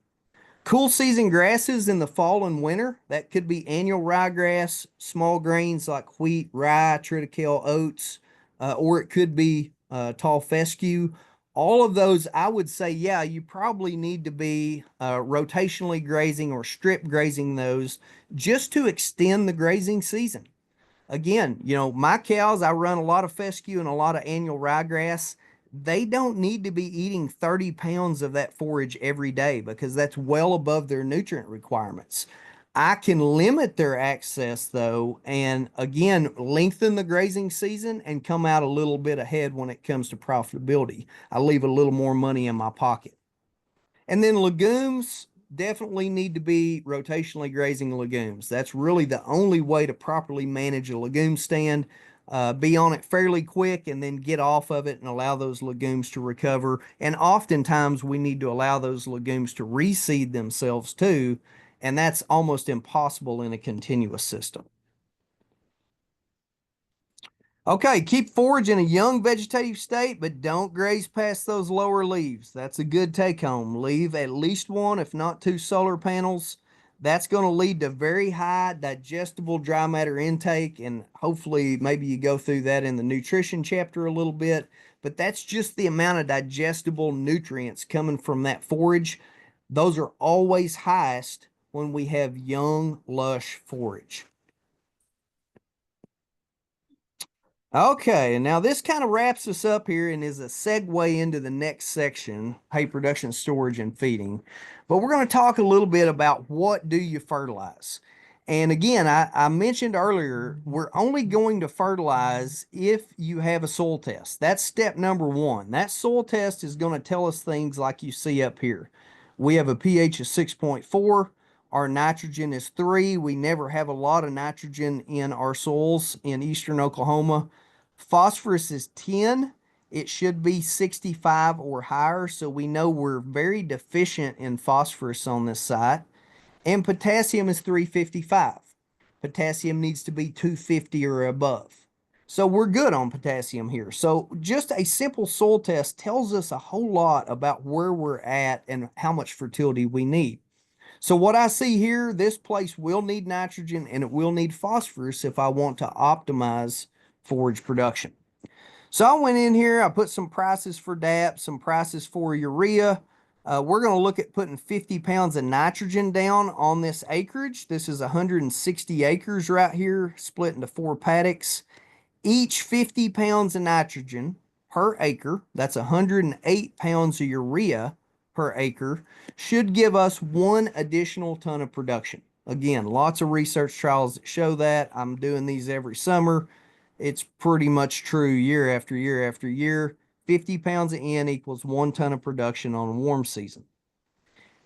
B: Cool season grasses in the fall and winter, that could be annual ryegrass, small grains like wheat, rye, triticale, oats, or it could be tall fescue. All of those, I would say, yeah, you probably need to be rotationally grazing or strip grazing those just to extend the grazing season. Again, my cows, I run a lot of fescue and a lot of annual ryegrass. They don't need to be eating 30 pounds of that forage every day because that's well above their nutrient requirements. I can limit their access though, and again, lengthen the grazing season and come out a little bit ahead when it comes to profitability. I leave a little more money in my pocket. And then legumes definitely need to be rotationally grazing legumes. That's really the only way to properly manage a legume stand. Be on it fairly quick and then get off of it and allow those legumes to recover. And oftentimes we need to allow those legumes to reseed themselves too. And that's almost impossible in a continuous system. Okay, keep forage in a young vegetative state, but don't graze past those lower leaves. That's a good take home. Leave at least one, if not two solar panels. That's going to lead to very high digestible dry matter intake, and hopefully maybe you go through that in the nutrition chapter a little bit, but that's just the amount of digestible nutrients coming from that forage. Those are always highest when we have young, lush forage. Okay, and now this kind of wraps us up here and is a segue into the next section, hay production, storage, and feeding. But we're going to talk a little bit about what do you fertilize. And again, I mentioned earlier, we're only going to fertilize if you have a soil test. That's step number one. That soil test is going to tell us things like you see up here. We have a pH of 6.4. Our nitrogen is 3. We never have a lot of nitrogen in our soils in eastern Oklahoma. Phosphorus is 10. It should be 65 or higher, so we know we're very deficient in phosphorus on this site. And potassium is 355. Potassium needs to be 250 or above. So we're good on potassium here. So just a simple soil test tells us a whole lot about where we're at and how much fertility we need. So what I see here, this place will need nitrogen and it will need phosphorus if I want to optimize forage production. So I went in here, I put some prices for DAP, some prices for urea. We're going to look at putting 50 pounds of nitrogen down on this acreage. This is 160 acres right here, split into 4 paddocks. Each 50 pounds of nitrogen per acre, that's 108 pounds of urea per acre, should give us 1 additional ton of production. Again, lots of research trials that show that. I'm doing these every summer. It's pretty much true year after year after year. 50 pounds of N equals 1 ton of production on a warm season.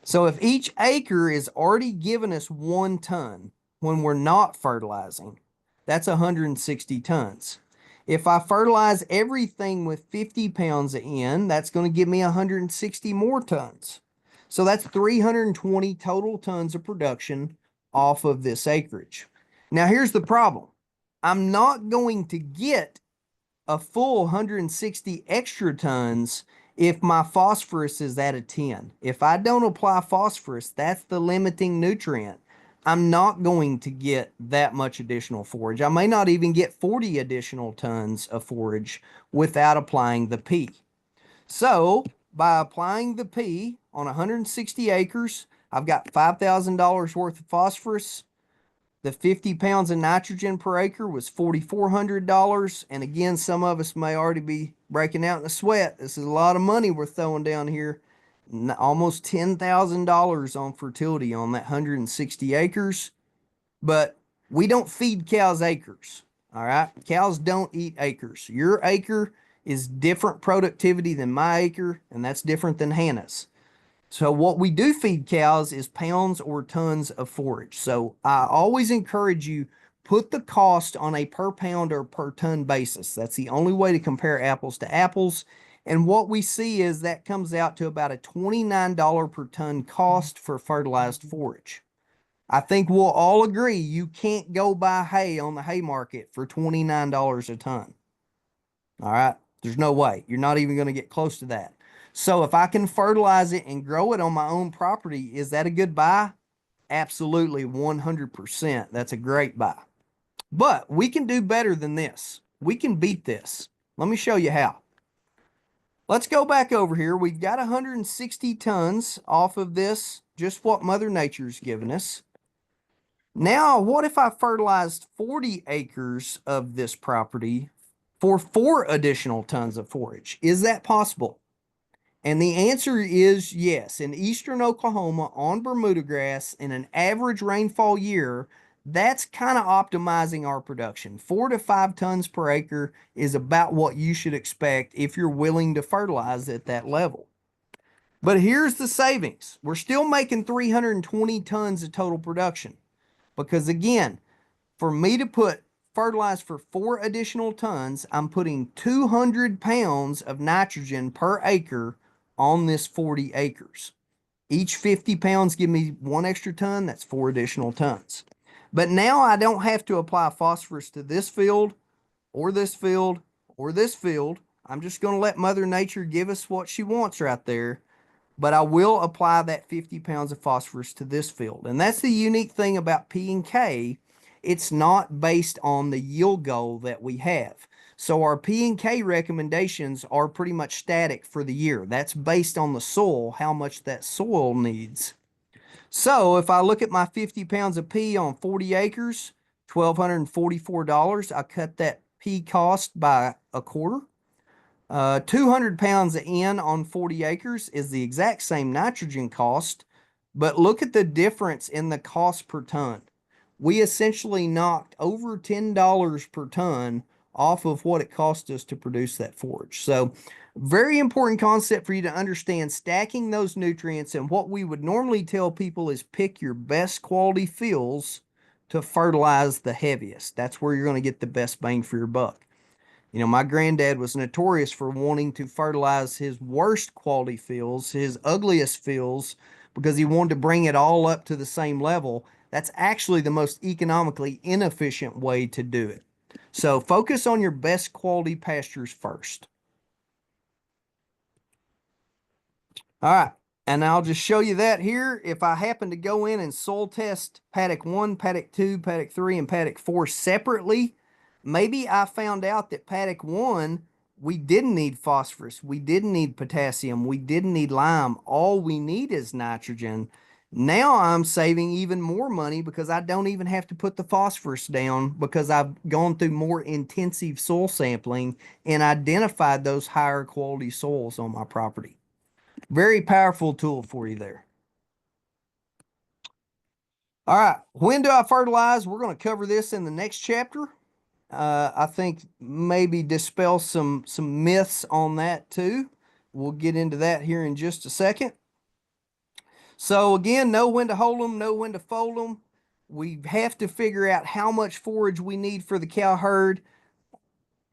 B: So if each acre is already giving us 1 ton when we're not fertilizing, that's 160 tons. If I fertilize everything with 50 pounds of N, that's going to give me 160 more tons. So that's 320 total tons of production off of this acreage. Now here's the problem. I'm not going to get a full 160 extra tons if my phosphorus is at a 10. If I don't apply phosphorus, that's the limiting nutrient. I'm not going to get that much additional forage. I may not even get 40 additional tons of forage without applying the P. So by applying the P on 160 acres, I've got $5,000 worth of phosphorus. The 50 pounds of nitrogen per acre was $4,400. And again, some of us may already be breaking out in a sweat. This is a lot of money we're throwing down here. Almost $10,000 on fertility on that 160 acres. But we don't feed cows acres. All right. Cows don't eat acres. Your acre is different productivity than my acre, and that's different than Hannah's. So what we do feed cows is pounds or tons of forage. So I always encourage you, put the cost on a per pound or per ton basis. That's the only way to compare apples to apples. And what we see is that comes out to about a $29 per ton cost for fertilized forage. I think we'll all agree you can't go buy hay on the hay market for $29 a ton. All right. There's no way. You're not even going to get close to that. So if I can fertilize it and grow it on my own property, is that a good buy? Absolutely, 100%. That's a great buy. But we can do better than this. We can beat this. Let me show you how. Let's go back over here. We've got 160 tons off of this, just what Mother Nature's given us. Now, what if I fertilized 40 acres of this property for 4 additional tons of forage? Is that possible? And the answer is yes. In eastern Oklahoma on Bermuda grass in an average rainfall year, that's kind of optimizing our production. 4 to 5 tons per acre is about what you should expect if you're willing to fertilize at that level. But here's the savings. We're still making 320 tons of total production. Because again, for me to put fertilize for 4 additional tons, I'm putting 200 pounds of nitrogen per acre on this 40 acres. Each 50 pounds give me 1 extra ton. That's 4 additional tons. But now I don't have to apply phosphorus to this field or this field or this field. I'm just going to let Mother Nature give us what she wants right there. But I will apply that 50 pounds of phosphorus to this field. And that's the unique thing about P and K. It's not based on the yield goal that we have. So our P and K recommendations are pretty much static for the year. That's based on the soil, how much that soil needs. So if I look at my 50 pounds of P on 40 acres, $1,244, I cut that P cost by a quarter. 200 pounds of N on 40 acres is the exact same nitrogen cost, but look at the difference in the cost per ton. We essentially knocked over $10 per ton off of what it cost us to produce that forage. So very important concept for you to understand, stacking those nutrients. And what we would normally tell people is pick your best quality fields to fertilize the heaviest. That's where you're going to get the best bang for your buck. You know, my granddad was notorious for wanting to fertilize his worst quality fields, his ugliest fields, because he wanted to bring it all up to the same level. That's actually the most economically inefficient way to do it. So focus on your best quality pastures first. All right. And I'll just show you that here. If I happen to go in and soil test paddock 1, paddock 2, paddock 3, and paddock 4 separately, maybe I found out that paddock 1, we didn't need phosphorus. We didn't need potassium. We didn't need lime. All we need is nitrogen. Now I'm saving even more money because I don't even have to put the phosphorus down because I've gone through more intensive soil sampling and identified those higher quality soils on my property. Very powerful tool for you there. All right. When do I fertilize? We're going to cover this in the next chapter. I think maybe dispel some myths on that too. We'll get into that here in just a second. So again, know when to hold them, know when to fold them. We have to figure out how much forage we need for the cow herd.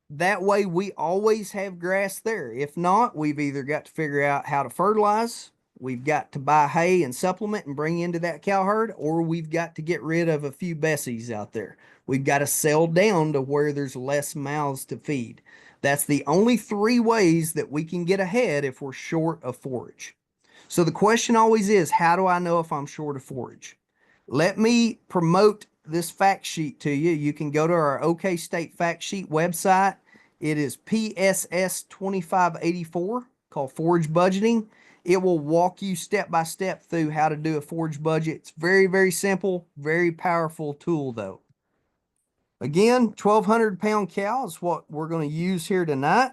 B: That way we always have grass there. If not, we've either got to figure out how to fertilize, we've got to buy hay and supplement and bring into that cow herd, or we've got to get rid of a few Bessies out there. We've got to sell down to where there's less mouths to feed. That's the only 3 ways that we can get ahead if we're short of forage. So the question always is, how do I know if I'm short of forage? Let me promote this fact sheet to you. You can go to our OK State fact sheet website. It is PSS 2584, called Forage Budgeting. It will walk you step by step through how to do a forage budget. It's very, very simple, very powerful tool though. Again, 1,200-pound cow is what we're going to use here tonight.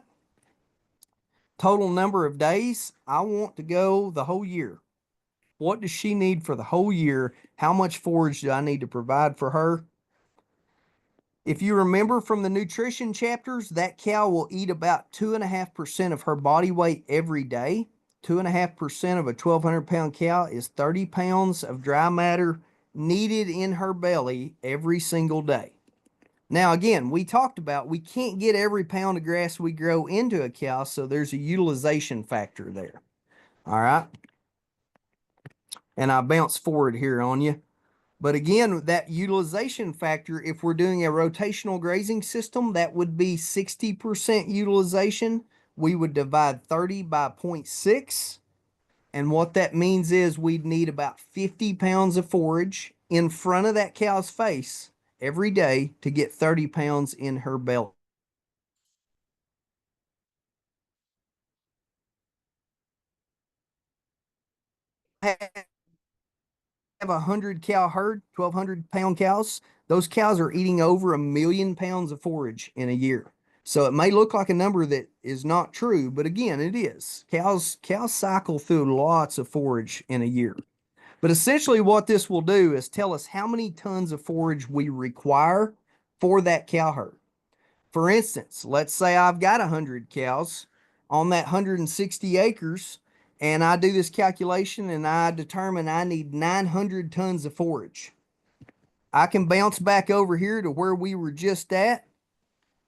B: Total number of days, I want to go the whole year. What does she need for the whole year? How much forage do I need to provide for her? If you remember from the nutrition chapters, that cow will eat about 2.5% of her body weight every day. 2.5% of a 1,200-pound cow is 30 pounds of dry matter needed in her belly every single day. Now, again, we talked about we can't get every pound of grass we grow into a cow, so there's a utilization factor there. All right. And I bounce forward here on you. But again, that utilization factor, if we're doing a rotational grazing system, that would be 60% utilization. We would divide 30 by 0.6. And what that means is we'd need about 50 pounds of forage in front of that cow's face every day to get 30 pounds in her belly. Have 100 cow herd, 1,200-pound cows. Those cows are eating over 1,000,000 pounds of forage in a year. So it may look like a number that is not true, but again, it is. Cows cycle through lots of forage in a year. But essentially what this will do is tell us how many tons of forage we require for that cow herd. For instance, let's say I've got 100 cows on that 160 acres, and I do this calculation and I determine I need 900 tons of forage. I can bounce back over here to where we were just at,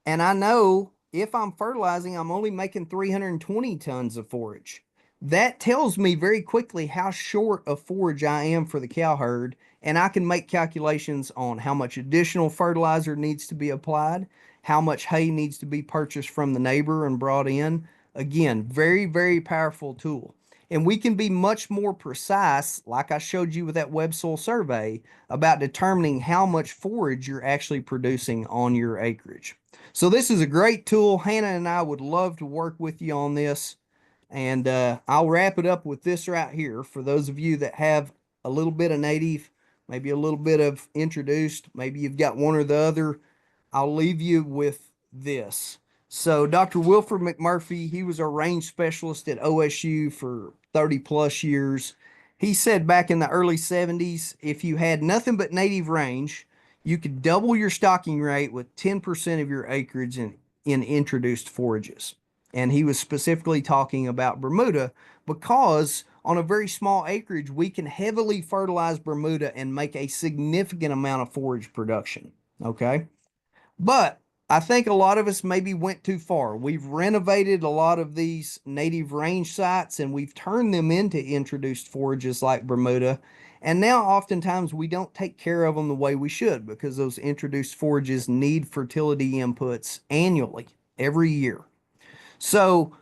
B: and I know if I'm fertilizing, I'm only making 320 tons of forage. That tells me very quickly how short of forage I am for the cow herd, and I can make calculations on how much additional fertilizer needs to be applied, how much hay needs to be purchased from the neighbor and brought in. Again, very, very powerful tool. And we can be much more precise, like I showed you with that web soil survey, about determining how much forage you're actually producing on your acreage. So this is a great tool. Hannah and I would love to work with you on this. And I'll wrap it up with this right here. For those of you that have a little bit of native, maybe a little bit of introduced, maybe you've got one or the other, I'll leave you with this. So Dr. Wilford McMurphy, he was a range specialist at OSU for 30 plus years. He said back in the early 70s, if you had nothing but native range, you could double your stocking rate with 10% of your acreage in introduced forages. And he was specifically talking about Bermuda because on a very small acreage, we can heavily fertilize Bermuda and make a significant amount of forage production. Okay. But I think a lot of us maybe went too far. We've renovated a lot of these native range sites and we've turned them into introduced forages like Bermuda. And now oftentimes we don't take care of them the way we should because those introduced forages need fertility inputs annually, every year. So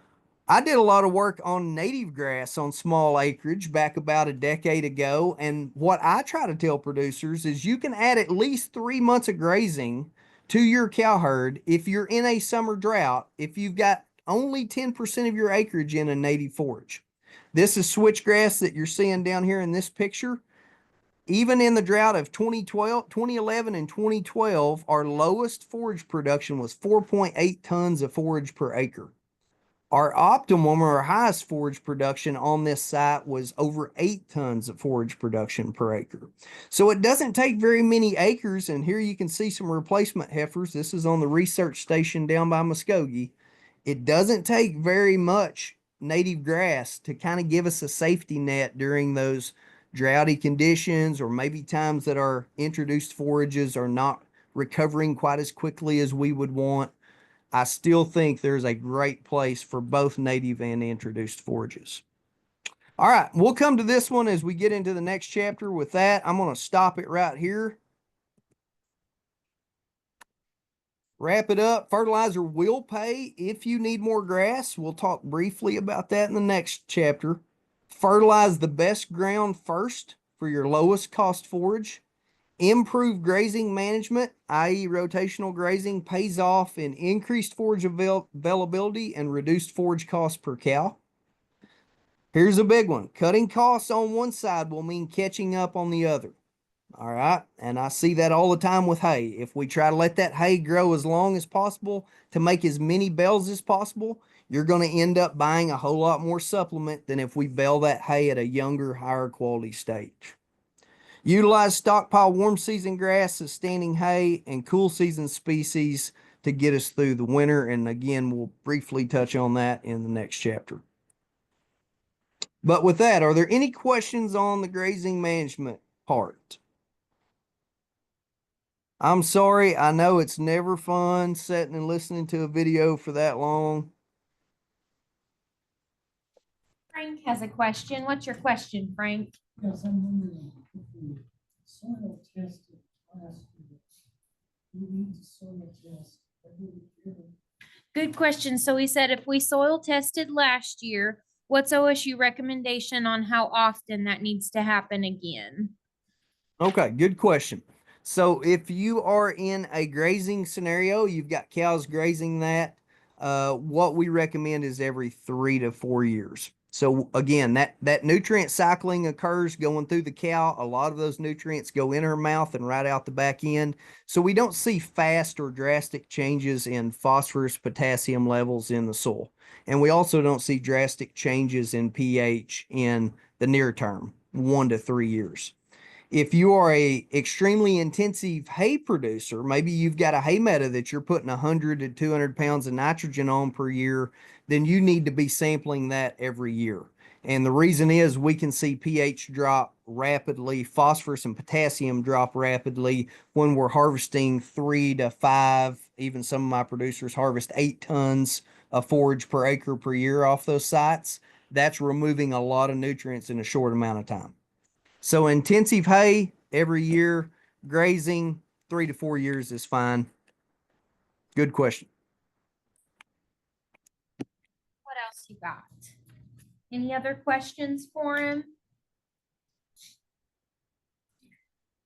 B: I did a lot of work on native grass on small acreage back about a decade ago. And what I try to tell producers is you can add at least 3 months of grazing to your cow herd if you're in a summer drought, if you've got only 10% of your acreage in a native forage. This is switchgrass that you're seeing down here in this picture. Even in the drought of 2011 and 2012, our lowest forage production was 4.8 tons of forage per acre. Our optimum or our highest forage production on this site was over 8 tons of forage production per acre. So it doesn't take very many acres. And here you can see some replacement heifers. This is on the research station down by Muskogee. It doesn't take very much native grass to kind of give us a safety net during those droughty conditions, or maybe times that our introduced forages are not recovering quite as quickly as we would want. I still think there's a great place for both native and introduced forages. All right, we'll come to this one as we get into the next chapter. With that, I'm going to stop it right here. Wrap it up. Fertilizer will pay if you need more grass. We'll talk briefly about that in the next chapter. Fertilize the best ground first. for your lowest cost forage. Improved grazing management, i.e. rotational grazing, pays off in increased forage availability and reduced forage costs per cow. Here's a big one. Cutting costs on one side will mean catching up on the other. All right. And I see that all the time with hay. If we try to let that hay grow as long as possible to make as many bales as possible, you're going to end up buying a whole lot more supplement than if we bale that hay at a younger, higher quality stage. Utilize stockpile warm season grass as standing hay and cool season species to get us through the winter. And again, we'll briefly touch on that in the next chapter. But with that, are there any questions on the grazing management part? I'm sorry. I know it's never fun sitting and listening to a video for that long.
A: Frank has a question. What's your question, Frank?
D: Yes, I'm wondering if we soil tested last year, we need to soil test every year.
A: Good question. So he said if we soil tested last year, what's OSU recommendation on how often that needs to happen again?
B: Okay, good question. So if you are in a grazing scenario, you've got cows grazing that, what we recommend is every 3 to 4 years. So again, that nutrient cycling occurs going through the cow. A lot of those nutrients go in her mouth and right out the back end. So we don't see fast or drastic changes in phosphorus, potassium levels in the soil. And we also don't see drastic changes in pH in the near term, 1 to 3 years. If you are a extremely intensive hay producer, maybe you've got a hay meadow that you're putting 100 to 200 pounds of nitrogen on per year, then you need to be sampling that every year. And the reason is we can see pH drop rapidly, phosphorus and potassium drop rapidly when we're harvesting 3 to 5, even some of my producers harvest 8 tons of forage per acre per year off those sites. That's removing a lot of nutrients in a short amount of time. So intensive hay every year, grazing 3 to 4 years is fine. Good question.
A: What else you got? Any other questions for him?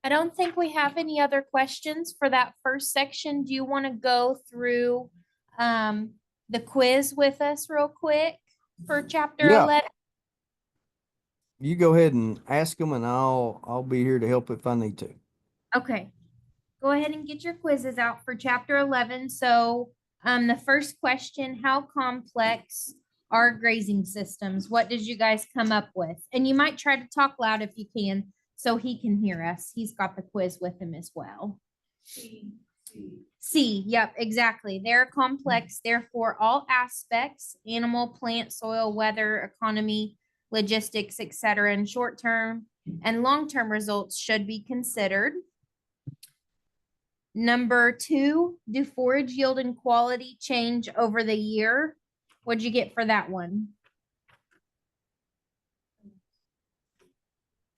A: I don't think we have any other questions for that first section. Do you want to go through the quiz with us real quick for chapter
B: Yeah.
A: 11?
B: You go ahead and ask them and I'll be here to help if I need to.
A: Okay. Go ahead and get your quizzes out for chapter 11. So the first question, how complex are grazing systems? What did you guys come up with? And you might try to talk loud if you can, so he can hear us. He's got the quiz with him as well. C, yep, exactly. They're complex, therefore all aspects, animal, plant, soil, weather, economy, logistics, etc., and short-term and long-term results should be considered. Number 2, do forage yield and quality change over the year? What'd you get for that one?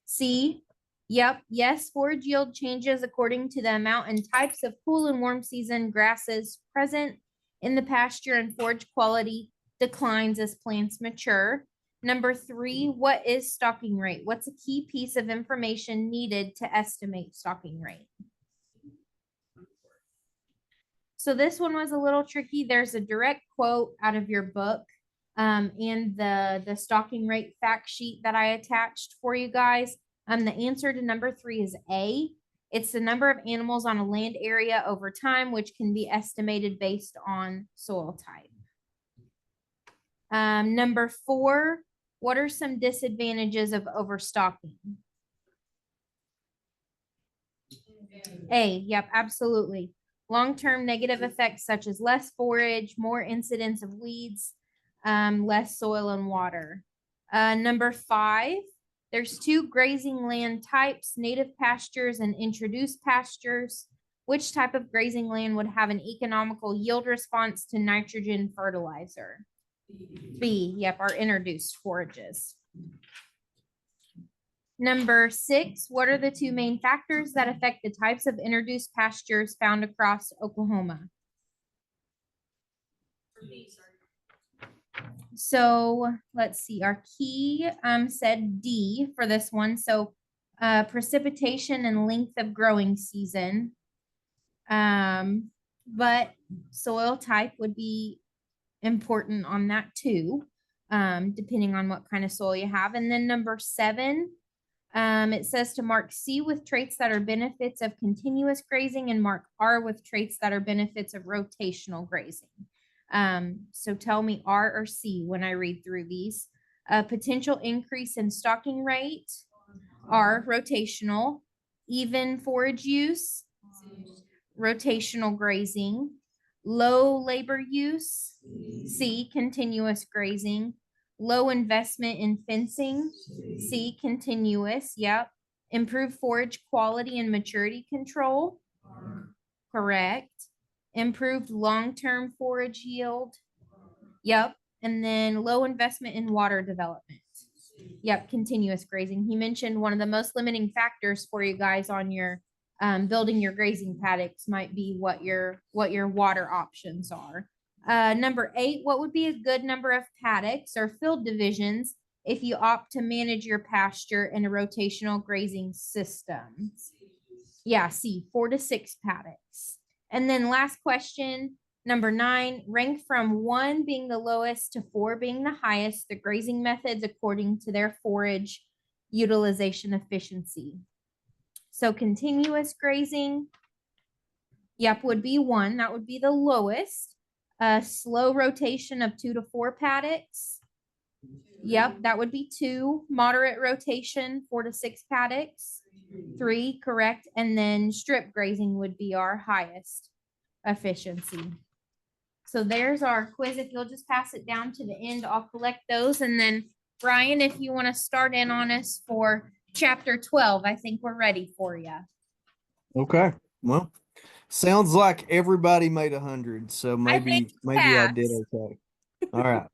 A: C, yep, yes, forage yield changes according to the amount and types of cool and warm season grasses present in the pasture, and forage quality declines as plants mature. Number 3, what is stocking rate? What's a key piece of information needed to estimate stocking rate? So this one was a little tricky. There's a direct quote out of your book and the stocking rate fact sheet that I attached for you guys. The answer to number 3 is A. It's the number of animals on a land area over time, which can be estimated based on soil type. Number 4, what are some disadvantages of overstocking? A, yep, absolutely. Long-term negative effects such as less forage, more incidence of weeds, less soil and water. Number 5, there's 2 grazing land types, native pastures and introduced pastures. Which type of grazing land would have an economical yield response to nitrogen fertilizer? B, yep, our introduced forages. Number 6, what are the 2 main factors that affect the types of introduced pastures found across Oklahoma? So let's see, our key said D for this one. So precipitation and length of growing season. But soil type would be important on that too, depending on what kind of soil you have. And then number 7, it says to mark C with traits that are benefits of continuous grazing and mark R with traits that are benefits of rotational grazing. So tell me R or C when I read through these. Potential increase in stocking rate, R, rotational. Even forage use, rotational grazing. Low labor use, C, continuous grazing. Low investment in fencing, C, continuous, yep. Improved forage quality and maturity control, correct. Improved long-term forage yield, yep. And then low investment in water development. Yep, continuous grazing. He mentioned one of the most limiting factors for you guys on your building your grazing paddocks might be what your water options are. Number 8, what would be a good number of paddocks or field divisions if you opt to manage your pasture in a rotational grazing system? Yeah, C, 4 to 6 paddocks. And then last question, number 9, rank from 1 being the lowest to 4 being the highest, the grazing methods according to their forage utilization efficiency. So continuous grazing, yep, would be 1. That would be the lowest. Slow rotation of 2 to 4 paddocks. Yep, that would be 2. Moderate rotation, 4 to 6 paddocks. 3, correct. And then strip grazing would be our highest efficiency. So there's our quiz. If you'll just pass it down to the end, I'll collect those. And then Brian, if you want to start in on us for chapter 12, I think we're ready for you.
B: Okay. Well, sounds like everybody made 100, so maybe I did okay. All right.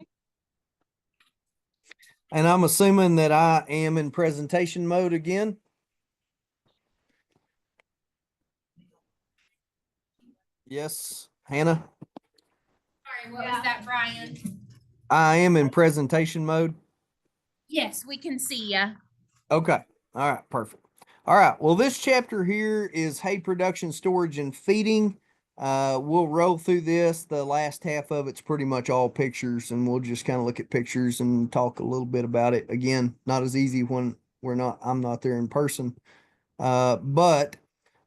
B: And I'm assuming that I am in presentation mode again. Yes, Hannah?
A: Sorry, what was that, Brian?
B: I am in presentation mode.
A: Yes, we can see you.
B: Okay. All right. Perfect. All right. Well, this chapter here is hay production, storage, and feeding. We'll roll through this. The last half of it's pretty much all pictures, and we'll just kind of look at pictures and talk a little bit about it. Again, not as easy when I'm not there in person. But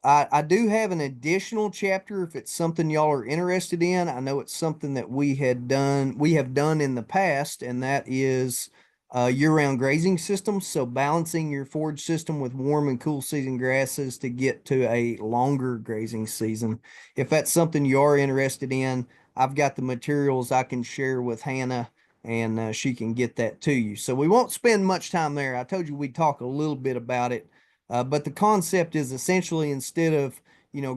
B: I do have an additional chapter if it's something y'all are interested in. I know it's something that we have done in the past, and that is year-round grazing systems. So balancing your forage system with warm and cool season grasses to get to a longer grazing season. If that's something you are interested in, I've got the materials I can share with Hannah, and she can get that to you. So we won't spend much time there. I told you we'd talk a little bit about it. But the concept is essentially instead of,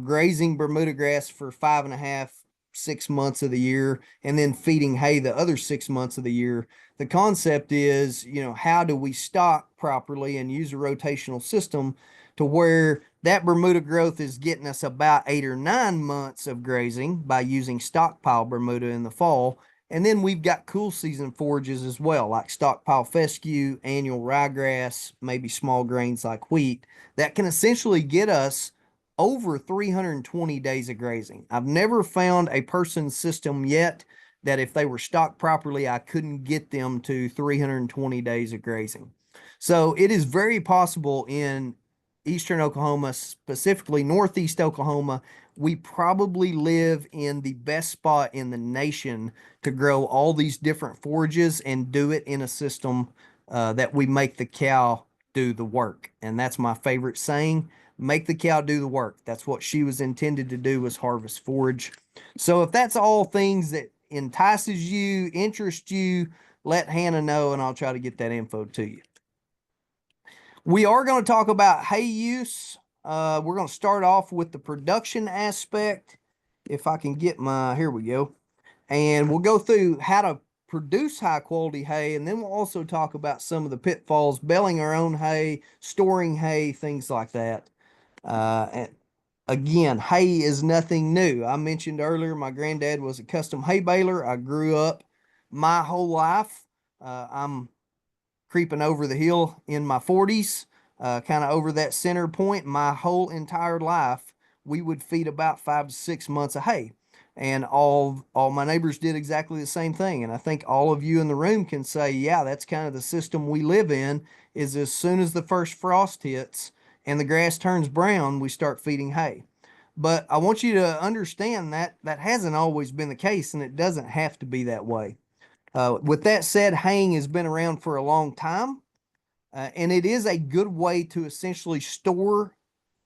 B: grazing Bermuda grass for 5.5, 6 months of the year and then feeding hay the other 6 months of the year, the concept is, how do we stock properly and use a rotational system to where that Bermuda growth is getting us about 8 or 9 months of grazing by using stockpile Bermuda in the fall. And then we've got cool season forages as well, like stockpile fescue, annual ryegrass, maybe small grains like wheat, that can essentially get us over 320 days of grazing. I've never found a person's system yet that if they were stocked properly, I couldn't get them to 320 days of grazing. So it is very possible in eastern Oklahoma, specifically northeast Oklahoma, we probably live in the best spot in the nation to grow all these different forages and do it in a system that we make the cow do the work. And that's my favorite saying, make the cow do the work. That's what she was intended to do, was harvest forage. So if that's all things that entices you, interest you, let Hannah know and I'll try to get that info to you. We are going to talk about hay use. We're going to start off with the production aspect. If I can get here we go. And we'll go through how to produce high quality hay. And then we'll also talk about some of the pitfalls, baling our own hay, storing hay, things like that. And again, hay is nothing new. I mentioned earlier, my granddad was a custom hay baler. I grew up my whole life. I'm creeping over the hill in my 40s. kind of over that center point. My whole entire life, we would feed about 5 to 6 months of hay. And all my neighbors did exactly the same thing. And I think all of you in the room can say, yeah, that's kind of the system we live in, is as soon as the first frost hits and the grass turns brown, we start feeding hay. But I want you to understand that that hasn't always been the case, and it doesn't have to be that way. With that said, haying has been around for a long time, and it is a good way to essentially store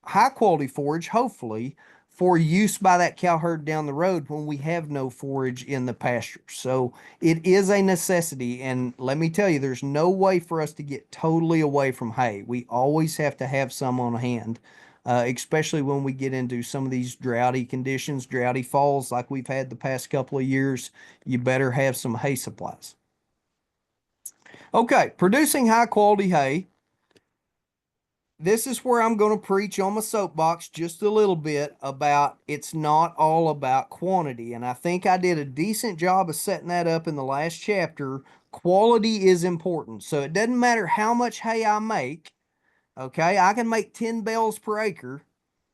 B: high quality forage, hopefully, for use by that cow herd down the road when we have no forage in the pasture. So it is a necessity. And let me tell you, there's no way for us to get totally away from hay. We always have to have some on hand, especially when we get into some of these droughty conditions, droughty falls like we've had the past couple of years. You better have some hay supplies. Okay, producing high quality hay. This is where I'm going to preach on my soapbox just a little bit about it's not all about quantity. And I think I did a decent job of setting that up in the last chapter. Quality is important. So it doesn't matter how much hay I make. Okay, I can make 10 bales per acre,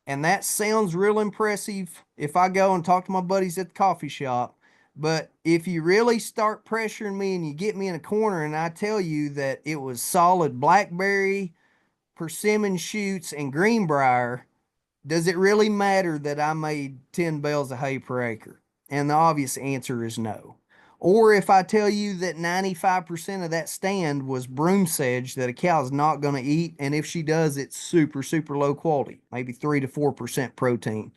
B: and that sounds real impressive if I go and talk to my buddies at the coffee shop. But if you really start pressuring me and you get me in a corner and I tell you that it was solid blackberry, persimmon shoots, and greenbrier, does it really matter that I made 10 bales of hay per acre? And the obvious answer is no. Or if I tell you that 95% of that stand was broom sedge that a cow's not going to eat, and if she does, it's super, super low quality, maybe 3 to 4% protein.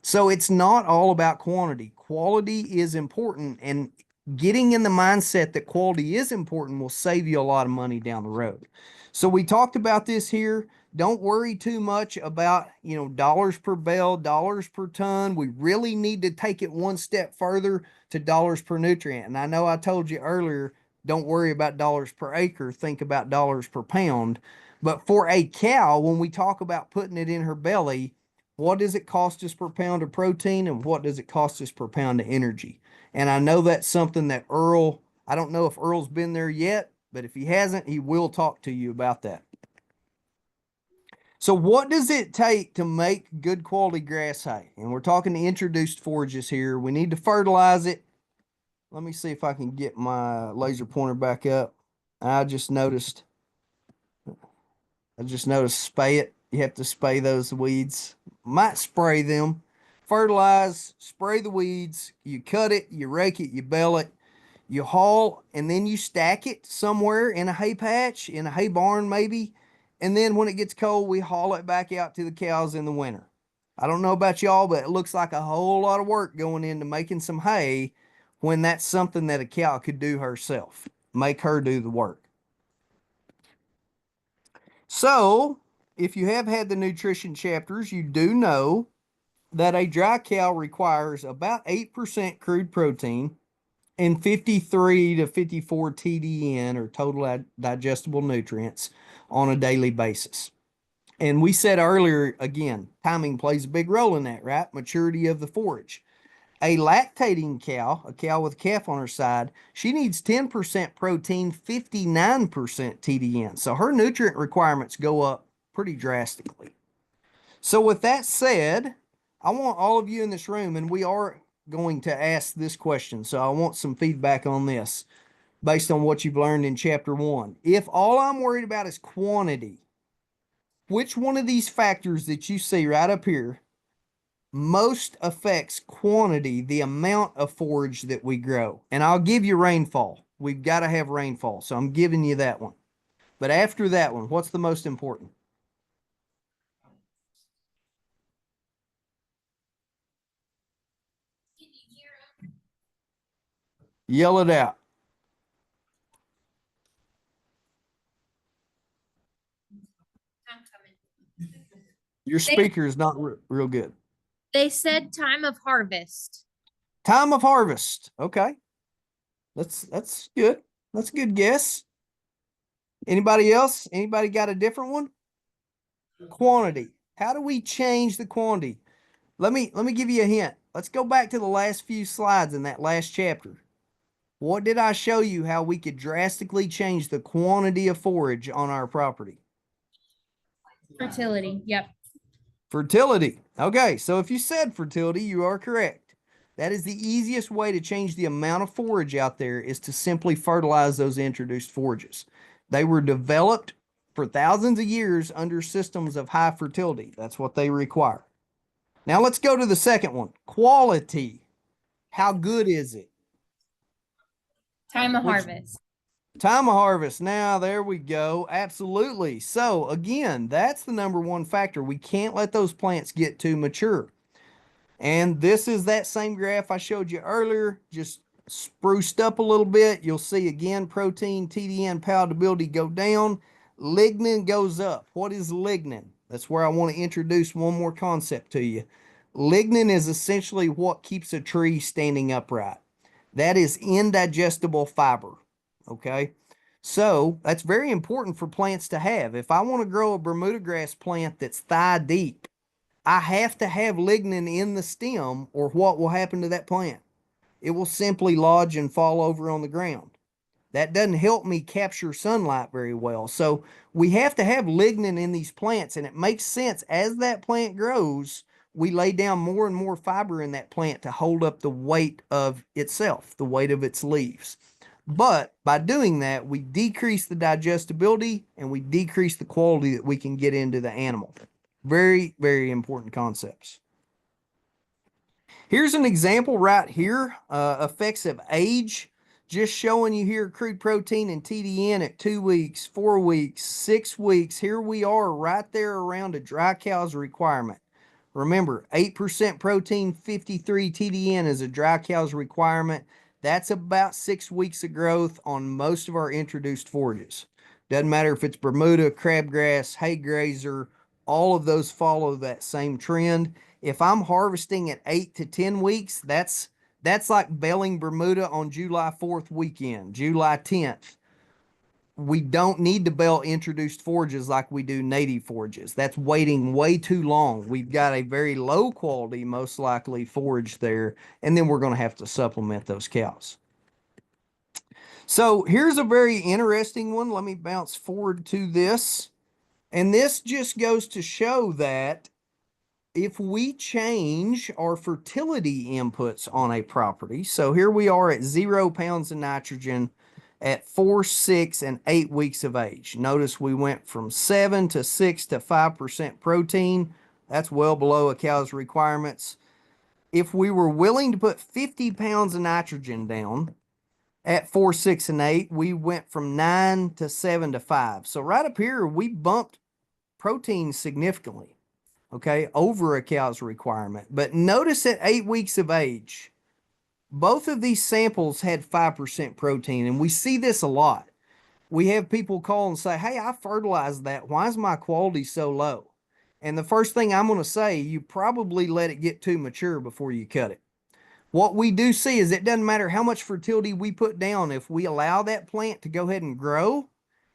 B: So it's not all about quantity. Quality is important, and getting in the mindset that quality is important will save you a lot of money down the road. So we talked about this here. Don't worry too much about, dollars per bale, dollars per ton. We really need to take it one step further to dollars per nutrient. And I know I told you earlier, don't worry about dollars per acre, think about dollars per pound. But for a cow, when we talk about putting it in her belly, what does it cost us per pound of protein and what does it cost us per pound of energy? And I know that's something that I don't know if Earl's been there yet, but if he hasn't, he will talk to you about that. So what does it take to make good quality grass hay? And we're talking the introduced forages here. We need to fertilize it. Let me see if I can get my laser pointer back up. I just noticed spay it. You have to spay those weeds. Might spray them. Fertilize, spray the weeds. You cut it, you rake it, you bale it. You haul, and then you stack it somewhere in a hay patch, in a hay barn maybe. And then when it gets cold, we haul it back out to the cows in the winter. I don't know about y'all, but it looks like a whole lot of work going into making some hay when that's something that a cow could do herself. Make her do the work. So, if you have had the nutrition chapters, you do know that a dry cow requires about 8% crude protein and 53 to 54 TDN, or total digestible nutrients, on a daily basis. And we said earlier, again, timing plays a big role in that, right? Maturity of the forage. A lactating cow, a cow with a calf on her side, she needs 10% protein, 59% TDN. So her nutrient requirements go up pretty drastically. So with that said, I want all of you in this room, and we are going to ask this question. So I want some feedback on this based on what you've learned in chapter 1. If all I'm worried about is quantity, which one of these factors that you see right up here most affects quantity, the amount of forage that we grow? And I'll give you rainfall. We've got to have rainfall. So I'm giving you that one. But after that one, what's the most important? Yell it out. Your speaker is not real good.
A: They said time of harvest.
B: Time of harvest. Okay. That's good. That's a good guess. Anybody else? Anybody got a different one? Quantity. How do we change the quantity? Let me give you a hint. Let's go back to the last few slides in that last chapter. What did I show you how we could drastically change the quantity of forage on our property?
A: Fertility, yep.
B: Fertility. Okay, so if you said fertility, you are correct. That is the easiest way to change the amount of forage out there is to simply fertilize those introduced forages. They were developed for thousands of years under systems of high fertility. That's what they require. Now let's go to the second one. Quality. How good is it?
A: Time of
B: Which-
A: harvest.
B: Time of harvest. Now, there we go. Absolutely. So, again, that's the number one factor. We can't let those plants get too mature. And this is that same graph I showed you earlier, just spruced up a little bit. You'll see again protein, TDN, palatability go down. Lignin goes up. What is lignin? That's where I want to introduce one more concept to you. Lignin is essentially what keeps a tree standing upright. That is indigestible fiber. Okay. So that's very important for plants to have. If I want to grow a Bermuda grass plant that's thigh deep, I have to have lignin in the stem, or what will happen to that plant? It will simply lodge and fall over on the ground. That doesn't help me capture sunlight very well. So we have to have lignin in these plants, and it makes sense as that plant grows, we lay down more and more fiber in that plant to hold up the weight of itself, the weight of its leaves. But by doing that, we decrease the digestibility and we decrease the quality that we can get into the animal. Very, very important concepts. Here's an example right here, effects of age, just showing you here crude protein and TDN at 2 weeks, 4 weeks, 6 weeks. Here we are right there around a dry cow's requirement. Remember, 8% protein, 53 TDN is a dry cow's requirement. That's about 6 weeks of growth on most of our introduced forages. Doesn't matter if it's Bermuda, crabgrass, hay grazer, all of those follow that same trend. If I'm harvesting at 8 to 10 weeks, that's like baling Bermuda on July 4th weekend, July 10th. We don't need to bale introduced forages like we do native forages. That's waiting way too long. We've got a very low quality, most likely, forage there, and then we're going to have to supplement those cows. So here's a very interesting one. Let me bounce forward to this. And this just goes to show that if we change our fertility inputs on a property, so here we are at 0 pounds of nitrogen at 4, 6, and 8 weeks of age. Notice we went from 7 to 6 to 5% protein. That's well below a cow's requirements. If we were willing to put 50 pounds of nitrogen down at 4, 6, and 8, we went from 9 to 7 to 5. So right up here, we bumped protein significantly, okay, over a cow's requirement. But notice at 8 weeks of age, both of these samples had 5% protein, and we see this a lot. We have people call and say, hey, I fertilized that. Why is my quality so low? And the first thing I'm going to say, you probably let it get too mature before you cut it. What we do see is it doesn't matter how much fertility we put down. If we allow that plant to go ahead and grow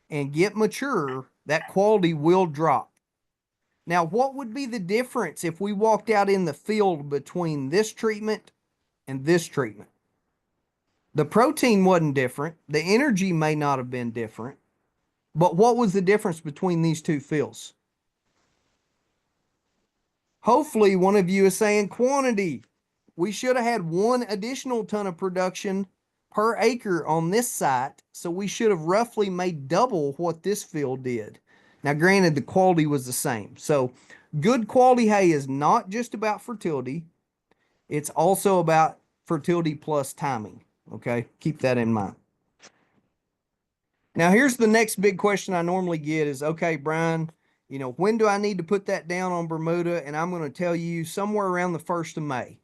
B: and get mature, that quality will drop. Now, what would be the difference if we walked out in the field between this treatment and this treatment? The protein wasn't different. The energy may not have been different. But what was the difference between these two fields? Hopefully, one of you is saying quantity. We should have had 1 additional ton of production per acre on this site, so we should have roughly made double what this field did. Now, granted, the quality was the same. So good quality hay is not just about fertility. It's also about fertility plus timing. Okay, keep that in mind. Now, here's the next big question I normally get is, okay, Brian, when do I need to put that down on Bermuda? And I'm going to tell you somewhere around the 1st of May.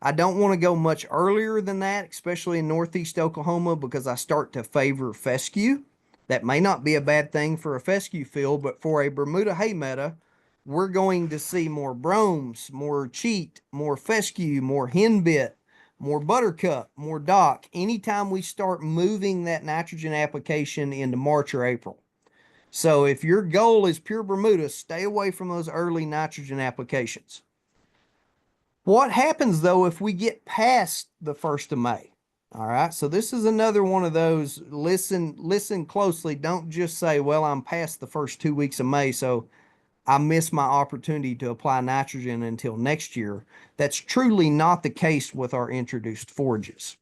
B: I don't want to go much earlier than that, especially in Northeast Oklahoma, because I start to favor fescue. That may not be a bad thing for a fescue field, but for a Bermuda hay meadow, we're going to see more bromes, more cheat, more fescue, more henbit, more buttercup, more dock, anytime we start moving that nitrogen application into March or April. So if your goal is pure Bermuda, stay away from those early nitrogen applications. What happens though if we get past the 1st of May? All right, so this is another one of those, listen closely. Don't just say, well, I'm past the first 2 weeks of May, so I miss my opportunity to apply nitrogen until next year. That's truly not the case with our introduced forages.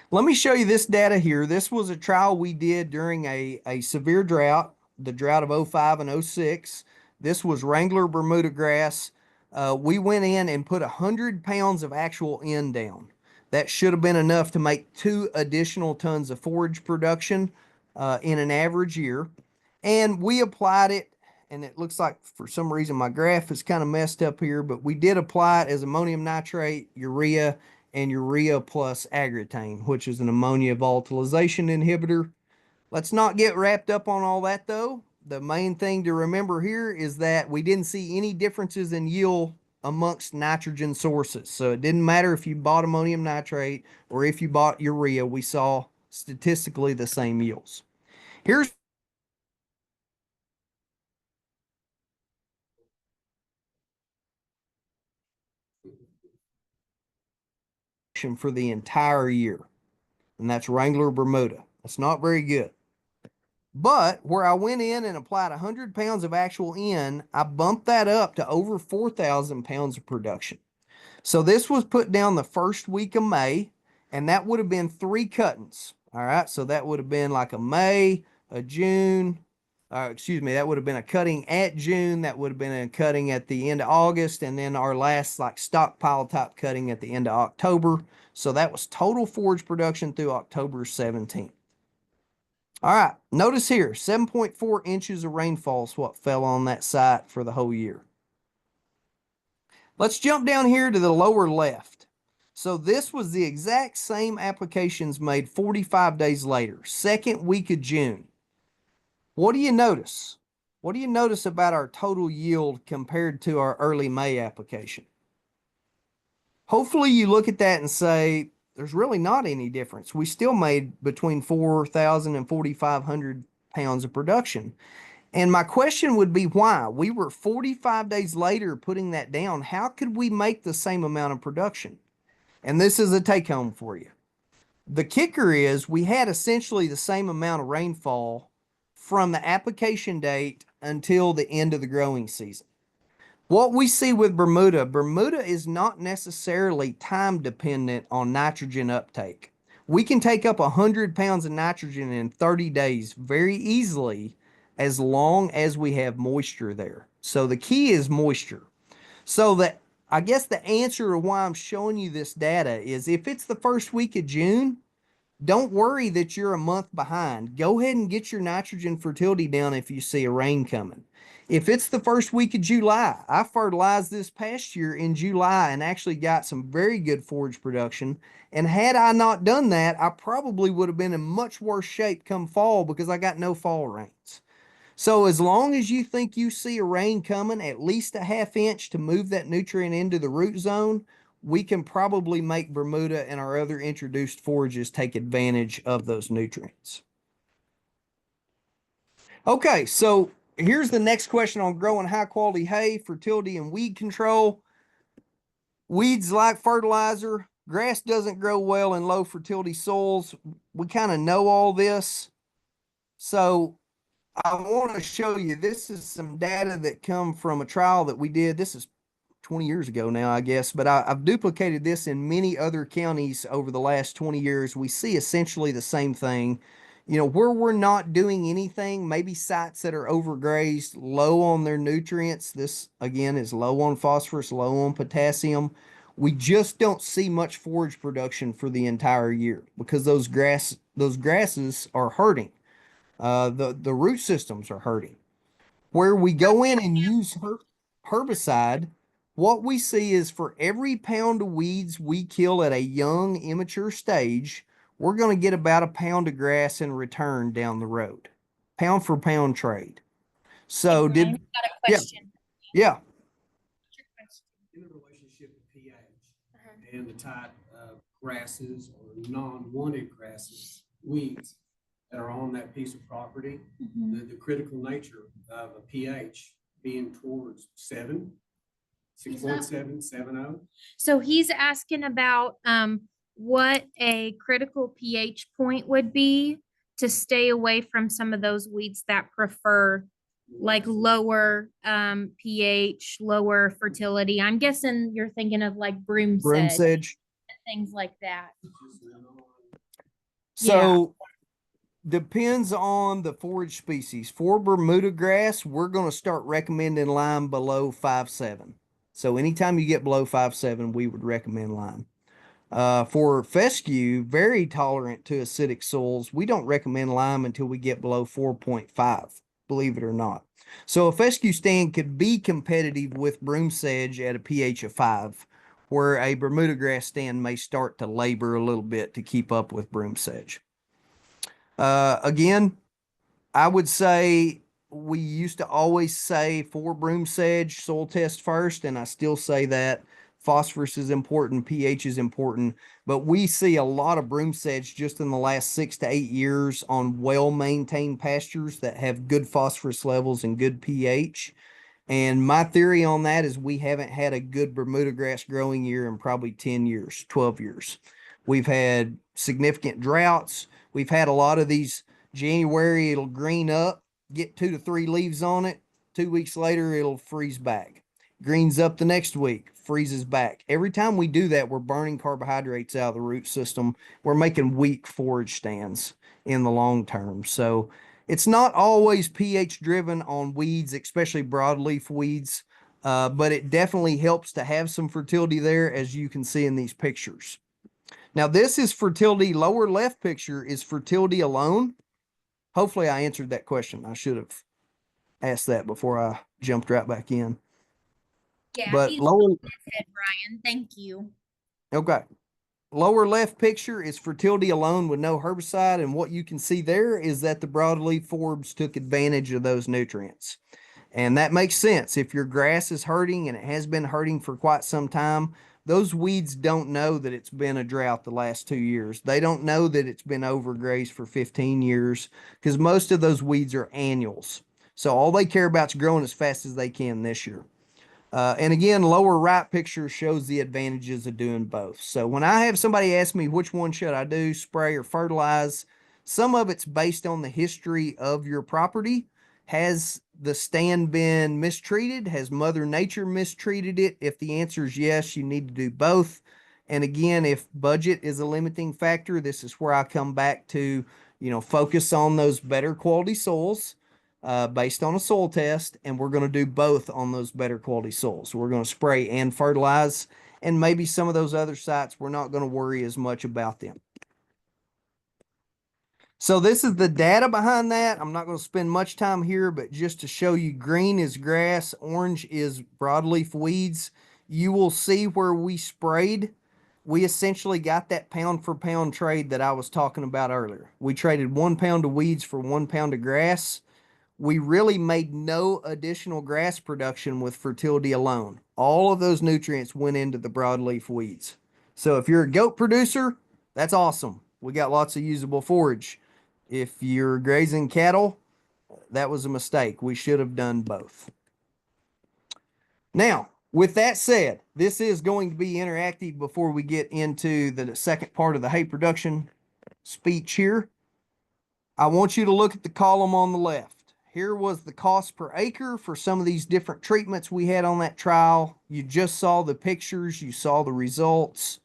B: Let me show you this data here. This was a trial we did during a severe drought, the drought of 05 and 06. This was Wrangler Bermuda grass. We went in and put 100 pounds of actual N down. That should have been enough to make 2 additional tons of forage production in an average year. And we applied it, and it looks like for some reason my graph is kind of messed up here, but we did apply it as ammonium nitrate, urea, and urea plus agritane, which is an ammonia volatilization inhibitor. Let's not get wrapped up on all that though. The main thing to remember here is that we didn't see any differences in yield amongst nitrogen sources. So it didn't matter if you bought ammonium nitrate or if you bought urea, we saw statistically the same yields. Here's for the entire year, and that's Wrangler Bermuda. That's not very good. But where I went in and applied 100 pounds of actual N, I bumped that up to over 4,000 pounds of production. So this was put down the first week of May, and that would have been 3 cuttings. All right, so that would have been like a May, a June, that would have been a cutting at June, that would have been a cutting at the end of August, and then our last like stockpile type cutting at the end of October. So that was total forage production through October 17th. All right, notice here, 7.4 inches of rainfall is what fell on that site for the whole year. Let's jump down here to the lower left. So this was the exact same applications made 45 days later, second week of June. What do you notice? What do you notice about our total yield compared to our early May application? Hopefully you look at that and say, there's really not any difference. We still made between 4,000 and 4,500 pounds of production. And my question would be why? We were 45 days later putting that down. How could we make the same amount of production? And this is a take home for you. The kicker is we had essentially the same amount of rainfall from the application date until the end of the growing season. What we see with Bermuda, Bermuda is not necessarily time dependent on nitrogen uptake. We can take up 100 pounds of nitrogen in 30 days very easily as long as we have moisture there. So the key is moisture. So that I guess the answer to why I'm showing you this data is if it's the first week of June, don't worry that you're a month behind. Go ahead and get your nitrogen fertility down if you see a rain coming. If it's the first week of July, I fertilized this past year in July and actually got some very good forage production. And had I not done that, I probably would have been in much worse shape come fall because I got no fall rains. So as long as you think you see a rain coming, at least a ½ inch to move that nutrient into the root zone, we can probably make Bermuda and our other introduced forages take advantage of those nutrients. Okay, so here's the next question on growing high quality hay, fertility, and weed control. Weeds like fertilizer. Grass doesn't grow well in low fertility soils. We kind of know all this. So I want to show you, this is some data that come from a trial that we did. This is 20 years ago now, I guess, but I've duplicated this in many other counties over the last 20 years. We see essentially the same thing. You know, where we're not doing anything, maybe sites that are overgrazed, low on their nutrients. This again is low on phosphorus, low on potassium. We just don't see much forage production for the entire year because those grasses are hurting. The root systems are hurting. Where we go in and use herbicide, what we see is for every pound of weeds we kill at a young, immature stage, we're going to get about a pound of grass in return down the road. Pound for pound trade. So
A: Hey, Brian, got a
B: yeah,
A: question.
B: yeah.
A: What's your question?
D: In the relationship to pH and the type of grasses or non-wanted grasses, weeds that are on that piece of property, the critical nature of a pH being towards 7, 6.7, 7.0.
A: So he's asking about what a critical pH point would be to stay away from some of those weeds that prefer like lower pH, lower fertility. I'm guessing you're thinking of like broom
B: Broom
A: sedge,
B: sedge.
A: things like that.
B: So depends on the forage species. For Bermuda grass, we're going to start recommending lime below 5.7. So anytime you get below 5.7, we would recommend lime. For fescue, very tolerant to acidic soils, we don't recommend lime until we get below 4.5, believe it or not. So a fescue stand could be competitive with broom sedge at a pH of 5, where a Bermuda grass stand may start to labor a little bit to keep up with broom sedge. Again, I would say we used to always say for broom sedge, soil test first, and I still say that. Phosphorus is important, pH is important, but we see a lot of broom sedge just in the last 6 to 8 years on well-maintained pastures that have good phosphorus levels and good pH. And my theory on that is we haven't had a good Bermuda grass growing year in probably 10 years, 12 years. We've had significant droughts. We've had a lot of these January, it'll green up, get 2 to 3 leaves on it. 2 weeks later, it'll freeze back. Greens up the next week, freezes back. Every time we do that, we're burning carbohydrates out of the root system. We're making weak forage stands in the long term. So it's not always pH driven on weeds, especially broadleaf weeds, but it definitely helps to have some fertility there, as you can see in these pictures. Now, this is fertility. Lower left picture is fertility alone. Hopefully I answered that question. I should have asked that before I jumped right back in.
A: Yeah,
B: But
A: you
B: lower,
A: said, Brian. Thank you.
B: okay. Lower left picture is fertility alone with no herbicide. And what you can see there is that the broadleaf forbs took advantage of those nutrients. And that makes sense. If your grass is hurting, and it has been hurting for quite some time, those weeds don't know that it's been a drought the last 2 years. They don't know that it's been overgrazed for 15 years, because most of those weeds are annuals. So all they care about is growing as fast as they can this year. And again, lower right picture shows the advantages of doing both. So when I have somebody ask me which one should I do, spray or fertilize, some of it's based on the history of your property. Has the stand been mistreated? Has Mother Nature mistreated it? If the answer is yes, you need to do both. And again, if budget is a limiting factor, this is where I come back to, focus on those better quality soils based on a soil test, and we're going to do both on those better quality soils. We're going to spray and fertilize, and maybe some of those other sites, we're not going to worry as much about them. So this is the data behind that. I'm not going to spend much time here, but just to show you, green is grass, orange is broadleaf weeds. You will see where we sprayed. We essentially got that pound for pound trade that I was talking about earlier. We traded 1 pound of weeds for 1 pound of grass. We really made no additional grass production with fertility alone. All of those nutrients went into the broadleaf weeds. So if you're a goat producer, that's awesome. We got lots of usable forage. If you're grazing cattle, that was a mistake. We should have done both. Now, with that said, this is going to be interactive before we get into the second part of the hay production speech here. I want you to look at the column on the left. Here was the cost per acre for some of these different treatments we had on that trial. You just saw the pictures, you saw the results.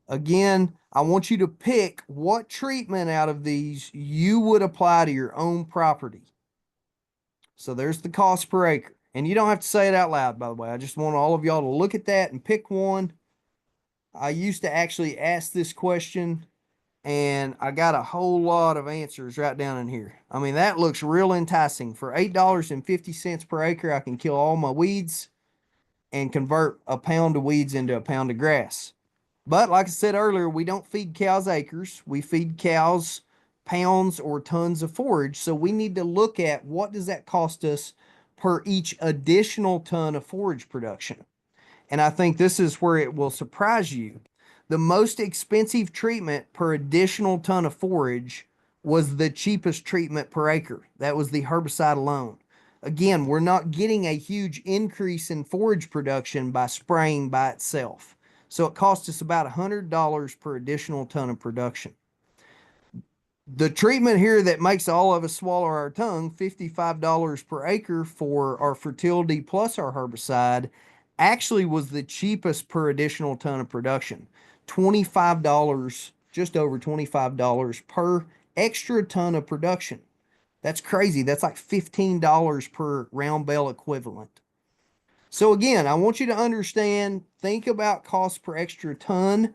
B: Again, I want you to pick what treatment out of these you would apply to your own property. So there's the cost per acre. And you don't have to say it out loud, by the way. I just want all of y'all to look at that and pick one. I used to actually ask this question, and I got a whole lot of answers right down in here. I mean, that looks real enticing. For $8.50 per acre, I can kill all my weeds and convert a pound of weeds into a pound of grass. But like I said earlier, we don't feed cows acres. We feed cows pounds or tons of forage. So we need to look at what does that cost us per each additional ton of forage production. And I think this is where it will surprise you. The most expensive treatment per additional ton of forage was the cheapest treatment per acre. That was the herbicide alone. Again, we're not getting a huge increase in forage production by spraying by itself. So it cost us about $100 per additional ton of production. The treatment here that makes all of us swallow our tongue, $55 per acre for our fertility plus our herbicide, actually was the cheapest per additional ton of production. $25, just over $25 per extra ton of production. That's crazy. That's like $15 per round bale equivalent. So again, I want you to understand, think about cost per extra ton,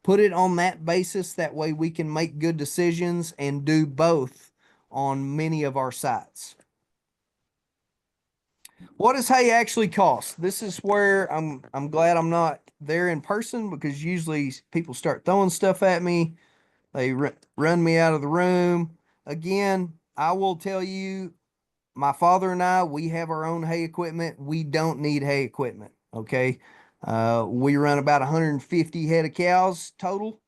B: put it on that basis. That way we can make good decisions and do both on many of our sites. What does hay actually cost? This is where I'm glad I'm not there in person, because usually people start throwing stuff at me. They run me out of the room. Again, I will tell you, my father and I, we have our own hay equipment. We don't need hay equipment. Okay. We run about 150 head of cows total,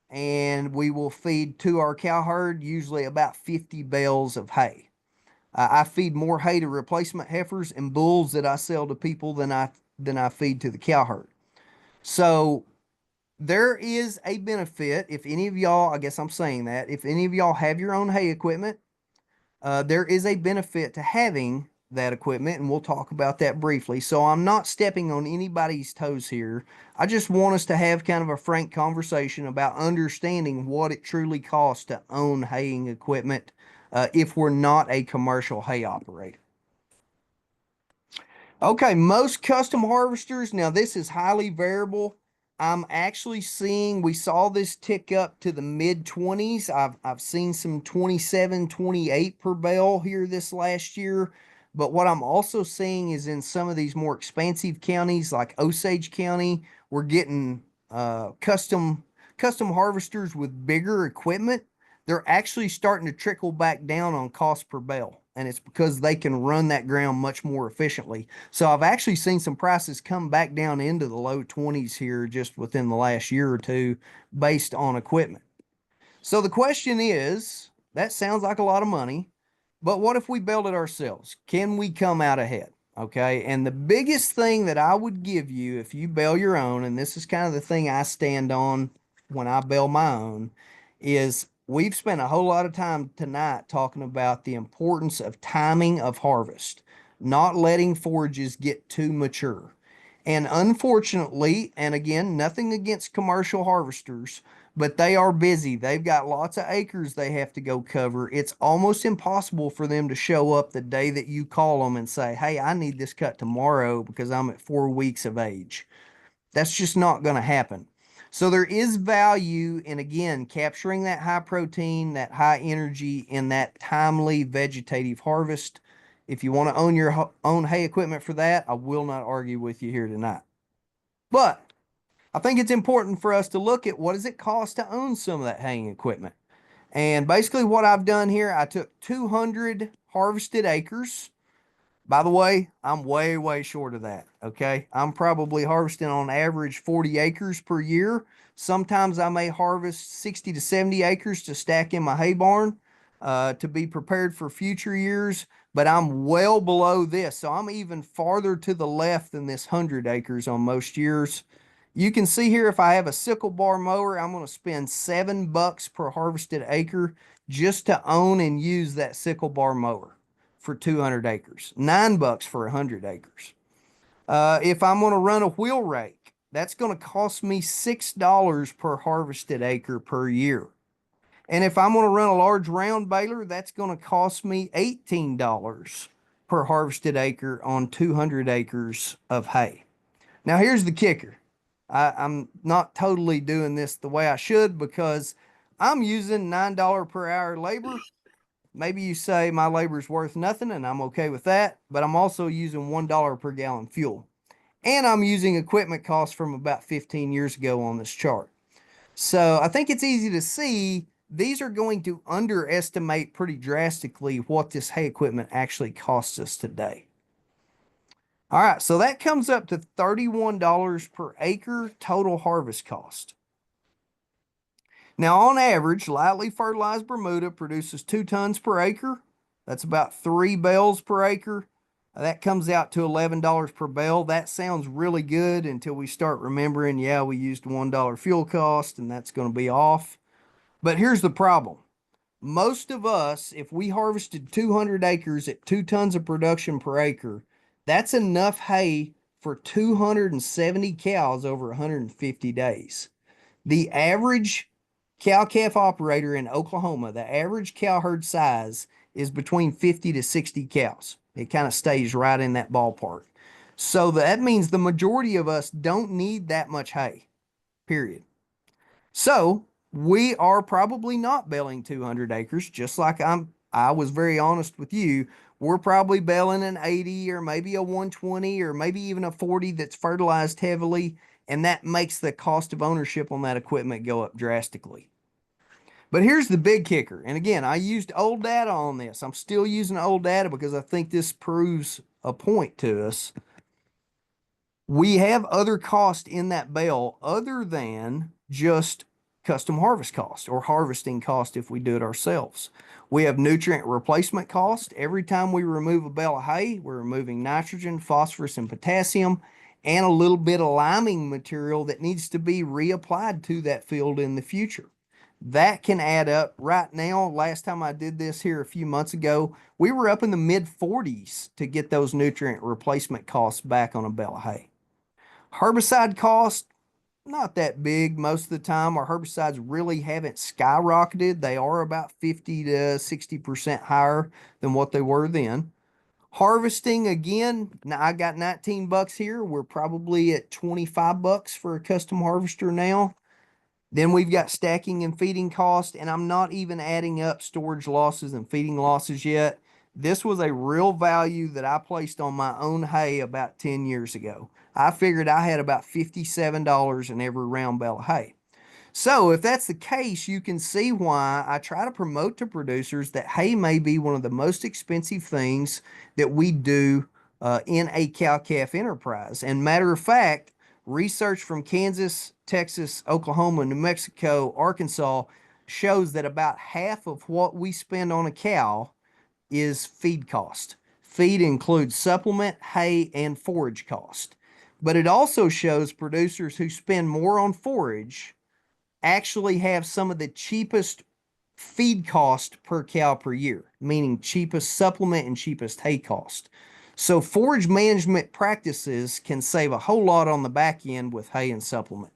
B: and we will feed to our cow herd usually about 50 bales of hay. I feed more hay to replacement heifers and bulls that I sell to people than I feed to the cow herd. So there is a benefit if any of y'all, I guess I'm saying that, if any of y'all have your own hay equipment, there is a benefit to having that equipment, and we'll talk about that briefly. So I'm not stepping on anybody's toes here. I just want us to have kind of a frank conversation about understanding what it truly costs to own haying equipment if we're not a commercial hay operator. Okay, most custom harvesters, now this is highly variable. I'm actually seeing, we saw this tick up to the mid 20s. I've seen some 27, 28 per bale here this last year. But what I'm also seeing is in some of these more expansive counties like Osage County, we're getting custom harvesters with bigger equipment. They're actually starting to trickle back down on cost per bale. And it's because they can run that ground much more efficiently. So I've actually seen some prices come back down into the low 20s here just within the last year or two based on equipment. So the question is, that sounds like a lot of money, but what if we build it ourselves? Can we come out ahead? Okay. And the biggest thing that I would give you if you bale your own, and this is kind of the thing I stand on when I bale my own, is we've spent a whole lot of time tonight talking about the importance of timing of harvest, not letting forages get too mature. And unfortunately, and again, nothing against commercial harvesters, but they are busy. They've got lots of acres they have to go cover. It's almost impossible for them to show up the day that you call them and say, hey, I need this cut tomorrow because I'm at 4 weeks of age. That's just not going to happen. So there is value in, again, capturing that high protein, that high energy in that timely vegetative harvest. If you want to own your own hay equipment for that, I will not argue with you here tonight. But I think it's important for us to look at what does it cost to own some of that haying equipment. And basically what I've done here, I took 200 harvested acres. By the way, I'm way, way short of that. Okay. I'm probably harvesting on average 40 acres per year. Sometimes I may harvest 60 to 70 acres to stack in my hay barn to be prepared for future years, but I'm well below this. So I'm even farther to the left than this 100 acres on most years. You can see here, if I have a sickle bar mower, I'm going to spend $7 per harvested acre just to own and use that sickle bar mower for 200 acres, $9 for 100 acres. If I'm going to run a wheel rake, that's going to cost me $6 per harvested acre per year. And if I'm going to run a large round baler, that's going to cost me $18 per harvested acre on 200 acres of hay. Now, here's the kicker. I'm not totally doing this the way I should because I'm using $9 per hour labor. Maybe you say my labor is worth nothing, and I'm okay with that, but I'm also using $1 per gallon fuel. And I'm using equipment costs from about 15 years ago on this chart. So I think it's easy to see these are going to underestimate pretty drastically what this hay equipment actually costs us today. All right, so that comes up to $31 per acre total harvest cost. Now, on average, lightly fertilized Bermuda produces 2 tons per acre. That's about 3 bales per acre. That comes out to $11 per bale. That sounds really good until we start remembering, yeah, we used $1 fuel cost, and that's going to be off. But here's the problem. most of us, if we harvested 200 acres at 2 tons of production per acre, that's enough hay for 270 cows over 150 days. The average cow-calf operator in Oklahoma, the average cow herd size is between 50 to 60 cows. It kind of stays right in that ballpark. So that means the majority of us don't need that much hay, period. So we are probably not baling 200 acres, just like I was very honest with you. We're probably baling an 80 or maybe a 120 or maybe even a 40 that's fertilized heavily, and that makes the cost of ownership on that equipment go up drastically. But here's the big kicker. And again, I used old data on this. I'm still using old data because I think this proves a point to us. We have other costs in that bale other than just custom harvest cost or harvesting cost if we do it ourselves. We have nutrient replacement cost. Every time we remove a bale of hay, we're removing nitrogen, phosphorus, and potassium, and a little bit of liming material that needs to be reapplied to that field in the future. That can add up. Right now, last time I did this here a few months ago, we were up in the mid 40s to get those nutrient replacement costs back on a bale of hay. Herbicide cost, not that big most of the time. Our herbicides really haven't skyrocketed. They are about 50 to 60% higher than what they were then. Harvesting, again, now I got 19 bucks here. We're probably at 25 bucks for a custom harvester now. Then we've got stacking and feeding cost, and I'm not even adding up storage losses and feeding losses yet. This was a real value that I placed on my own hay about 10 years ago. I figured I had about $57 in every round bale of hay. So if that's the case, you can see why I try to promote to producers that hay may be one of the most expensive things that we do in a cow-calf enterprise. And matter of fact, research from Kansas, Texas, Oklahoma, New Mexico, Arkansas shows that about half of what we spend on a cow is feed cost. Feed includes supplement, hay, and forage cost. But it also shows producers who spend more on forage actually have some of the cheapest feed cost per cow per year, meaning cheapest supplement and cheapest hay cost. So forage management practices can save a whole lot on the back end with hay and supplement.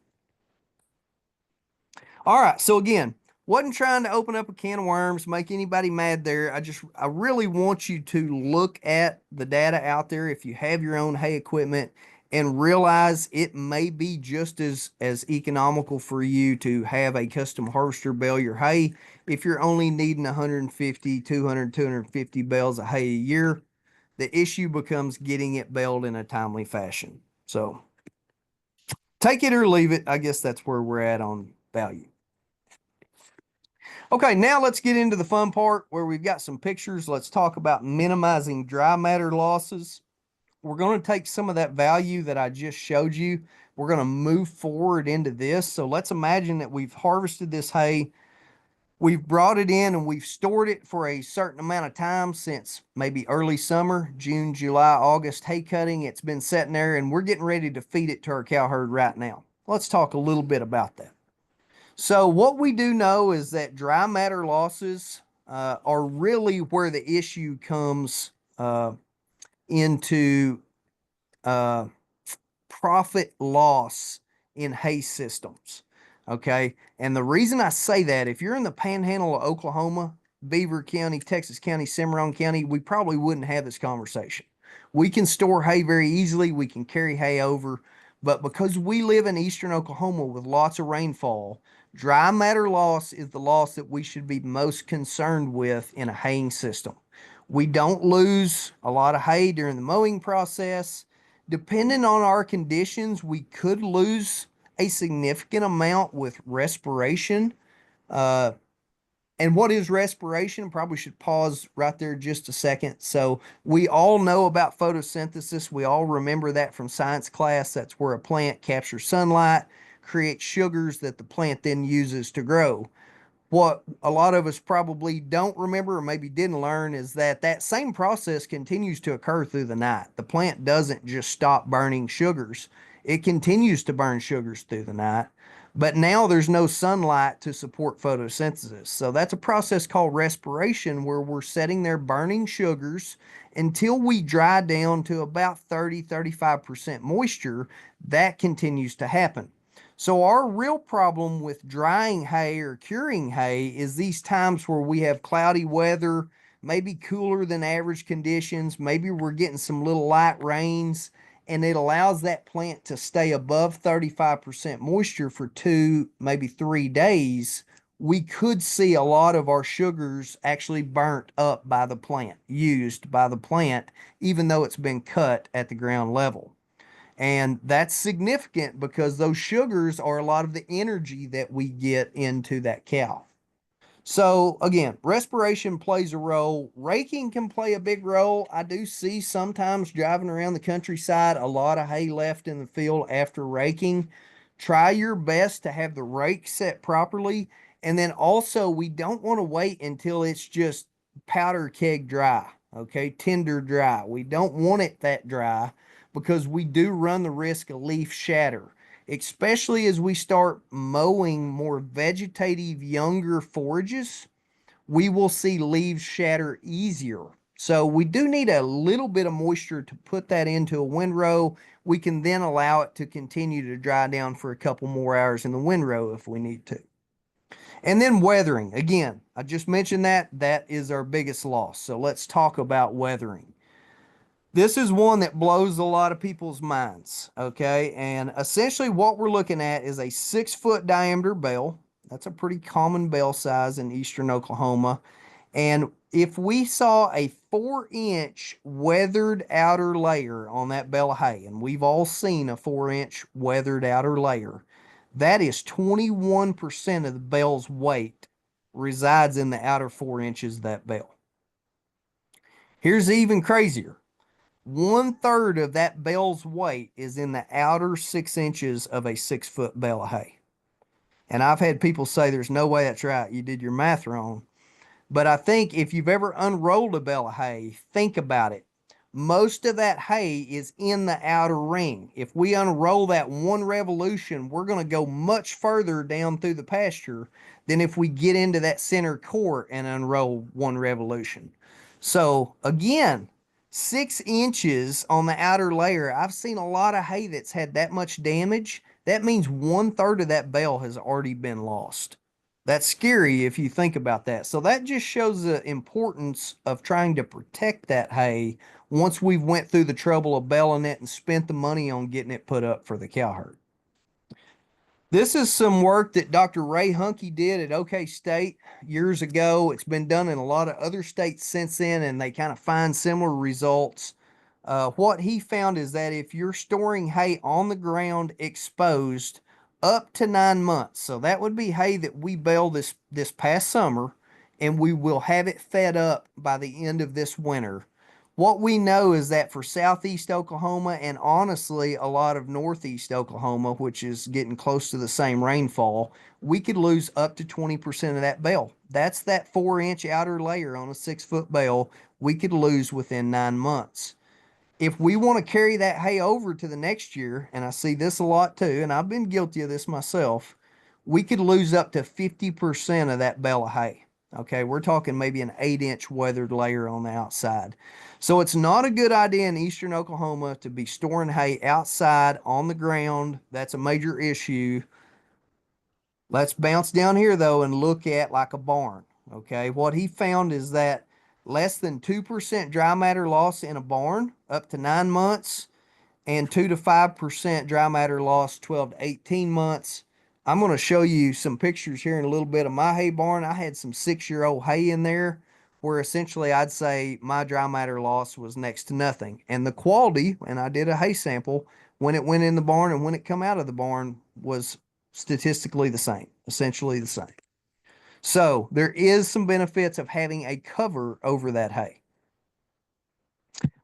B: All right, so again, wasn't trying to open up a can of worms, make anybody mad there. I really want you to look at the data out there if you have your own hay equipment and realize it may be just as economical for you to have a custom harvester bale your hay if you're only needing 150, 200, 250 bales of hay a year. The issue becomes getting it baled in a timely fashion. So take it or leave it. I guess that's where we're at on value. Okay, now let's get into the fun part where we've got some pictures. Let's talk about minimizing dry matter losses. We're going to take some of that value that I just showed you. We're going to move forward into this. So let's imagine that we've harvested this hay. We've brought it in and we've stored it for a certain amount of time since maybe early summer, June, July, August, hay cutting. It's been sitting there and we're getting ready to feed it to our cow herd right now. Let's talk a little bit about that. So what we do know is that dry matter losses are really where the issue comes into profit loss in hay systems. Okay. And the reason I say that, if you're in the panhandle of Oklahoma, Beaver County, Texas County, Cimarron County, we probably wouldn't have this conversation. We can store hay very easily. We can carry hay over. But because we live in eastern Oklahoma with lots of rainfall, dry matter loss is the loss that we should be most concerned with in a haying system. We don't lose a lot of hay during the mowing process. Depending on our conditions, we could lose a significant amount with respiration. And what is respiration? Probably should pause right there just a second. So we all know about photosynthesis. We all remember that from science class. That's where a plant captures sunlight, creates sugars that the plant then uses to grow. What a lot of us probably don't remember or maybe didn't learn is that that same process continues to occur through the night. The plant doesn't just stop burning sugars. It continues to burn sugars through the night. But now there's no sunlight to support photosynthesis. So that's a process called respiration where we're sitting there burning sugars until we dry down to about 35% moisture. That continues to happen. So our real problem with drying hay or curing hay is these times where we have cloudy weather, maybe cooler than average conditions, maybe we're getting some little light rains, and it allows that plant to stay above 35% moisture for 2, maybe 3 days. We could see a lot of our sugars actually burnt up by the plant, used by the plant, even though it's been cut at the ground level. And that's significant because those sugars are a lot of the energy that we get into that cow. So again, respiration plays a role. Raking can play a big role. I do see sometimes driving around the countryside, a lot of hay left in the field after raking. Try your best to have the rake set properly. And then also, we don't want to wait until it's just powder keg dry, okay, tinder dry. We don't want it that dry because we do run the risk of leaf shatter, especially as we start mowing more vegetative younger forages. We will see leaves shatter easier. So we do need a little bit of moisture to put that into a windrow. We can then allow it to continue to dry down for a couple more hours in the windrow if we need to. And then weathering. Again, I just mentioned that is our biggest loss. So let's talk about weathering. This is one that blows a lot of people's minds, okay? And essentially what we're looking at is a 6-foot diameter bale. That's a pretty common bale size in eastern Oklahoma. And if we saw a 4-inch weathered outer layer on that bale of hay, and we've all seen a 4-inch weathered outer layer, that is 21% of the bale's weight resides in the outer 4 inches of that bale. Here's even crazier. 1/3 of that bale's weight is in the outer 6 inches of a 6-foot bale of hay. And I've had people say there's no way that's right. You did your math wrong. But I think if you've ever unrolled a bale of hay, think about it. Most of that hay is in the outer ring. If we unroll that one revolution, we're going to go much further down through the pasture than if we get into that center court and unroll one revolution. So again, 6 inches on the outer layer. I've seen a lot of hay that's had that much damage. That means 1/3 of that bale has already been lost. That's scary if you think about that. So that just shows the importance of trying to protect that hay once we've went through the trouble of baling it and spent the money on getting it put up for the cow herd. This is some work that Dr. Ray Hunke did at OK State years ago. It's been done in a lot of other states since then, and they kind of find similar results. What he found is that if you're storing hay on the ground exposed up to 9 months, so that would be hay that we bale this past summer, and we will have it fed up by the end of this winter. What we know is that for southeast Oklahoma and honestly a lot of northeast Oklahoma, which is getting close to the same rainfall, we could lose up to 20% of that bale. That's that 4-inch outer layer on a 6-foot bale we could lose within 9 months. If we want to carry that hay over to the next year, and I see this a lot too, and I've been guilty of this myself, we could lose up to 50% of that bale of hay. Okay, we're talking maybe an 8-inch weathered layer on the outside. So it's not a good idea in eastern Oklahoma to be storing hay outside on the ground. That's a major issue. Let's bounce down here though and look at like a barn. Okay, what he found is that less than 2% dry matter loss in a barn up to 9 months, and 2 to 5% dry matter loss 12 to 18 months. I'm going to show you some pictures here in a little bit of my hay barn. I had some 6-year-old hay in there where essentially I'd say my dry matter loss was next to nothing. And the quality, and I did a hay sample, when it went in the barn and when it come out of the barn was statistically the same, essentially the same. So there is some benefits of having a cover over that hay.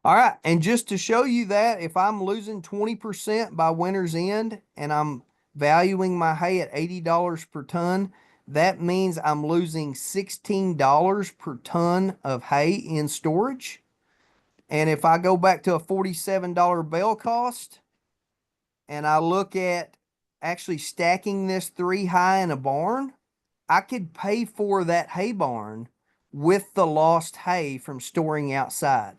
B: All right, and just to show you that if I'm losing 20% by winter's end and I'm valuing my hay at $80 per ton, that means I'm losing $16 per ton of hay in storage. And if I go back to a $47 bale cost and I look at actually stacking this 3 high in a barn, I could pay for that hay barn with the lost hay from storing outside.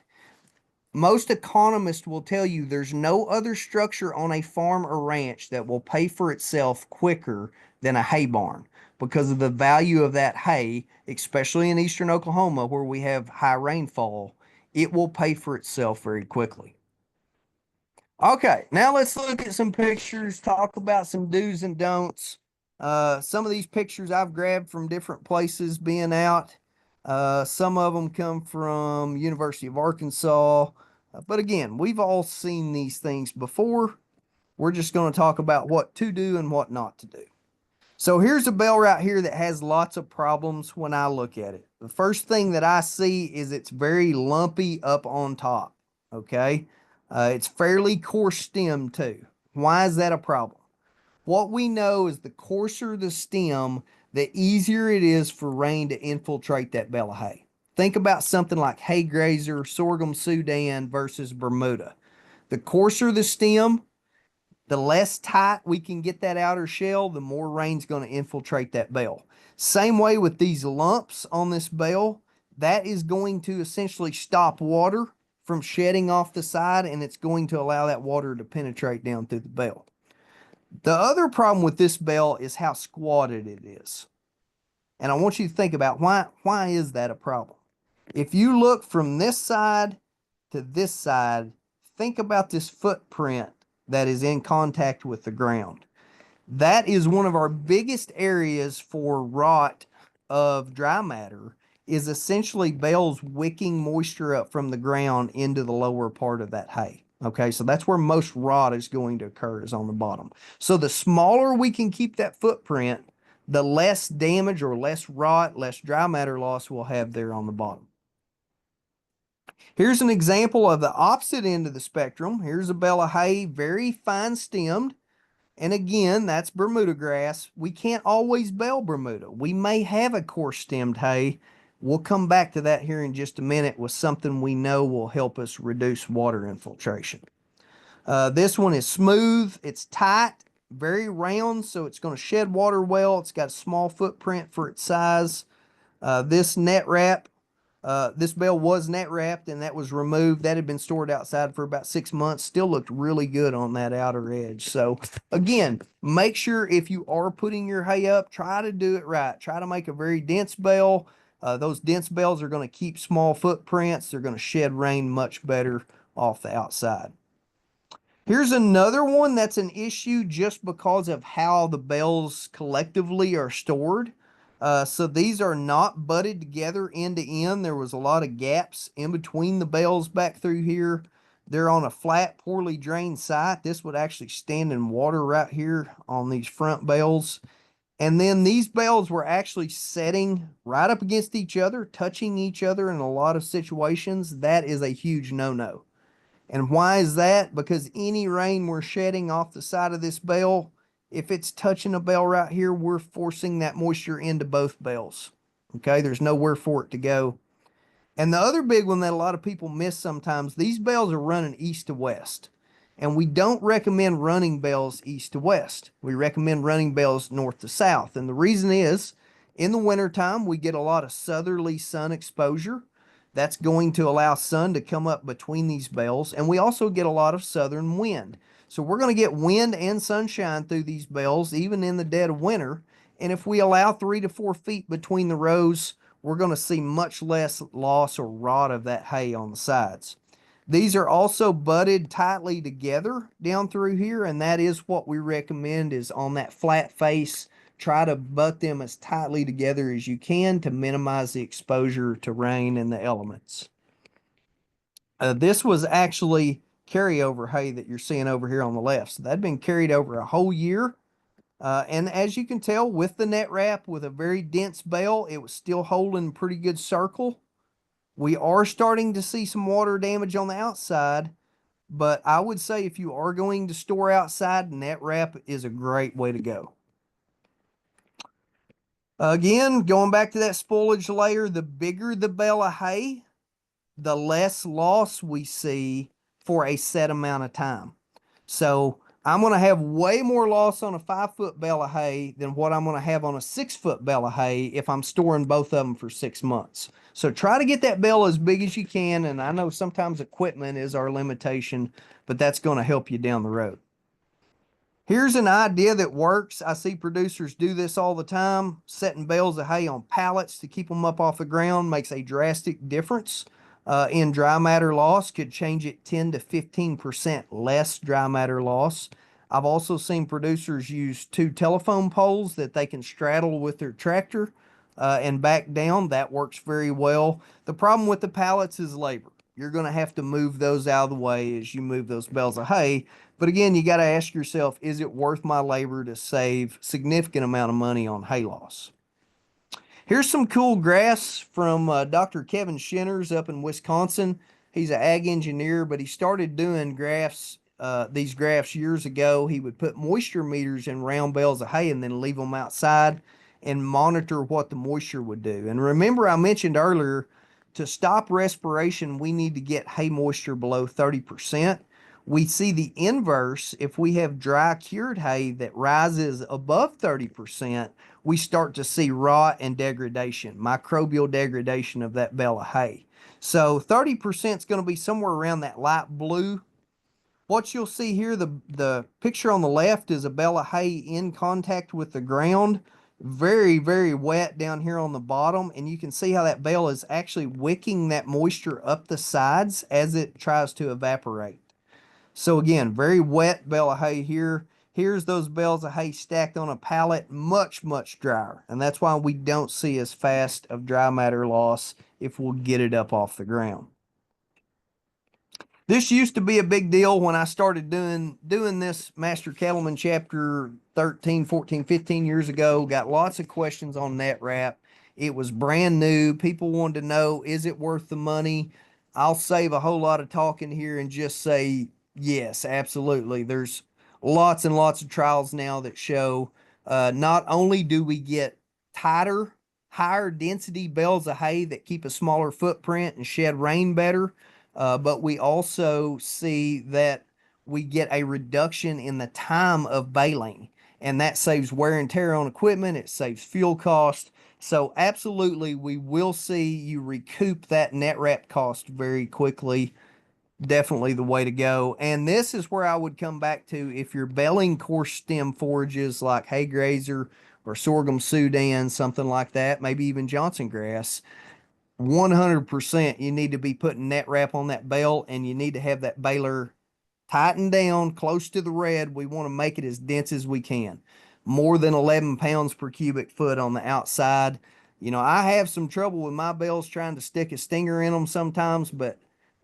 B: Most economists will tell you there's no other structure on a farm or ranch that will pay for itself quicker than a hay barn because of the value of that hay, especially in eastern Oklahoma where we have high rainfall. It will pay for itself very quickly. Okay, now let's look at some pictures, talk about some do's and don'ts. Some of these pictures I've grabbed from different places being out. Some of them come from University of Arkansas. But again, we've all seen these things before. We're just going to talk about what to do and what not to do. So here's a bale right here that has lots of problems when I look at it. The first thing that I see is it's very lumpy up on top. Okay. It's fairly coarse stem too. Why is that a problem? What we know is the coarser the stem, the easier it is for rain to infiltrate that bale of hay. Think about something like hay grazer, sorghum Sudan versus Bermuda. The coarser the stem, the less tight we can get that outer shell, the more rain's going to infiltrate that bale. Same way with these lumps on this bale, that is going to essentially stop water from shedding off the side, and it's going to allow that water to penetrate down through the bale. The other problem with this bale is how squatted it is. And I want you to think about why is that a problem? If you look from this side to this side, think about this footprint that is in contact with the ground. That is one of our biggest areas for rot of dry matter, is essentially bales wicking moisture up from the ground into the lower part of that hay. Okay, so that's where most rot is going to occur, is on the bottom. So the smaller we can keep that footprint, the less damage or less rot, less dry matter loss we'll have there on the bottom. Here's an example of the opposite end of the spectrum. Here's a bale of hay, very fine stemmed. And again, that's Bermuda grass. We can't always bale Bermuda. We may have a coarse stemmed hay. We'll come back to that here in just a minute with something we know will help us reduce water infiltration. This one is smooth. It's tight, very round, so it's going to shed water well. It's got a small footprint for its size. This net wrap, this bale was net wrapped and that was removed. That had been stored outside for about 6 months. Still looked really good on that outer edge. So again, make sure if you are putting your hay up, try to do it right. Try to make a very dense bale. Those dense bales are going to keep small footprints. They're going to shed rain much better off the outside. Here's another one that's an issue just because of how the bales collectively are stored. So these are not butted together end to end. There was a lot of gaps in between the bales back through here. They're on a flat, poorly drained site. This would actually stand in water right here on these front bales. And then these bales were actually setting right up against each other, touching each other in a lot of situations. That is a huge no-no. And why is that? Because any rain we're shedding off the side of this bale, if it's touching a bale right here, we're forcing that moisture into both bales. Okay, there's nowhere for it to go. And the other big one that a lot of people miss sometimes, these bales are running east to west. And we don't recommend running bales east to west. We recommend running bales north to south. And the reason is, in the wintertime, we get a lot of southerly sun exposure. That's going to allow sun to come up between these bales. And we also get a lot of southern wind. So we're going to get wind and sunshine through these bales, even in the dead of winter. And if we allow 3 to 4 feet between the rows, we're going to see much less loss or rot of that hay on the sides. These are also butted tightly together down through here, and that is what we recommend, is on that flat face, try to butt them as tightly together as you can to minimize the exposure to rain and the elements. This was actually carryover hay that you're seeing over here on the left. So that'd been carried over a whole year. And as you can tell, with the net wrap, with a very dense bale, it was still holding pretty good circle. We are starting to see some water damage on the outside, but I would say if you are going to store outside, net wrap is a great way to go. Again, going back to that spoilage layer, the bigger the bale of hay, the less loss we see for a set amount of time. So I'm going to have way more loss on a 5-foot bale of hay than what I'm going to have on a 6-foot bale of hay if I'm storing both of them for 6 months. So try to get that bale as big as you can. And I know sometimes equipment is our limitation, but that's going to help you down the road. Here's an idea that works. I see producers do this all the time. Setting bales of hay on pallets to keep them up off the ground makes a drastic difference in dry matter loss. Could change it 10 to 15% less dry matter loss. I've also seen producers use 2 telephone poles that they can straddle with their tractor and back down. That works very well. The problem with the pallets is labor. You're going to have to move those out of the way as you move those bales of hay. But again, you got to ask yourself, is it worth my labor to save significant amount of money on hay loss? Here's some cool graphs from Dr. Kevin Shinners up in Wisconsin. He's an ag engineer, but he started doing graphs, these graphs years ago. He would put moisture meters in round bales of hay and then leave them outside and monitor what the moisture would do. And remember, I mentioned earlier, to stop respiration, we need to get hay moisture below 30%. We see the inverse. If we have dry cured hay that rises above 30%, we start to see rot and degradation, microbial degradation of that bale of hay. So 30% is going to be somewhere around that light blue. What you'll see here, the picture on the left is a bale of hay in contact with the ground. Very, very wet down here on the bottom. And you can see how that bale is actually wicking that moisture up the sides as it tries to evaporate. So again, very wet bale of hay here. Here's those bales of hay stacked on a pallet, much, much drier. And that's why we don't see as fast of dry matter loss if we'll get it up off the ground. This used to be a big deal when I started doing this Master Cattleman chapter 13, 14, 15 years ago. Got lots of questions on net wrap. It was brand new. People wanted to know, is it worth the money? I'll save a whole lot of talking here and just say, yes, absolutely. There's lots and lots of trials now that show not only do we get tighter, higher density bales of hay that keep a smaller footprint and shed rain better, but we also see that we get a reduction in the time of baling, and that saves wear and tear on equipment. It saves fuel cost. So absolutely, we will see you recoup that net wrap cost very quickly. Definitely the way to go. And this is where I would come back to, if you're baling coarse stem forages like hay grazer or sorghum Sudan, something like that, maybe even Johnson grass, 100% you need to be putting net wrap on that bale, and you need to have that baler tightened down close to the red. We want to make it as dense as we can. More than 11 pounds per cubic foot on the outside. You know, I have some trouble with my bales trying to stick a stinger in them sometimes, but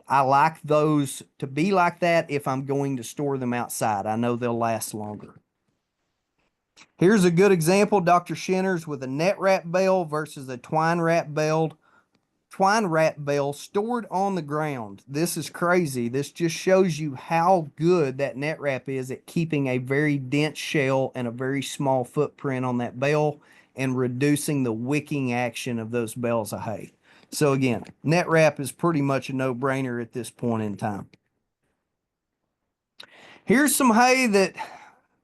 B: I like those to be like that if I'm going to store them outside. I know they'll last longer. Here's a good example, Dr. Shinners with a net wrap bale versus a twine wrap bale. Twine wrap bale stored on the ground. This is crazy. This just shows you how good that net wrap is at keeping a very dense shell and a very small footprint on that bale and reducing the wicking action of those bales of hay. So again, net wrap is pretty much a no-brainer at this point in time. Here's some hay that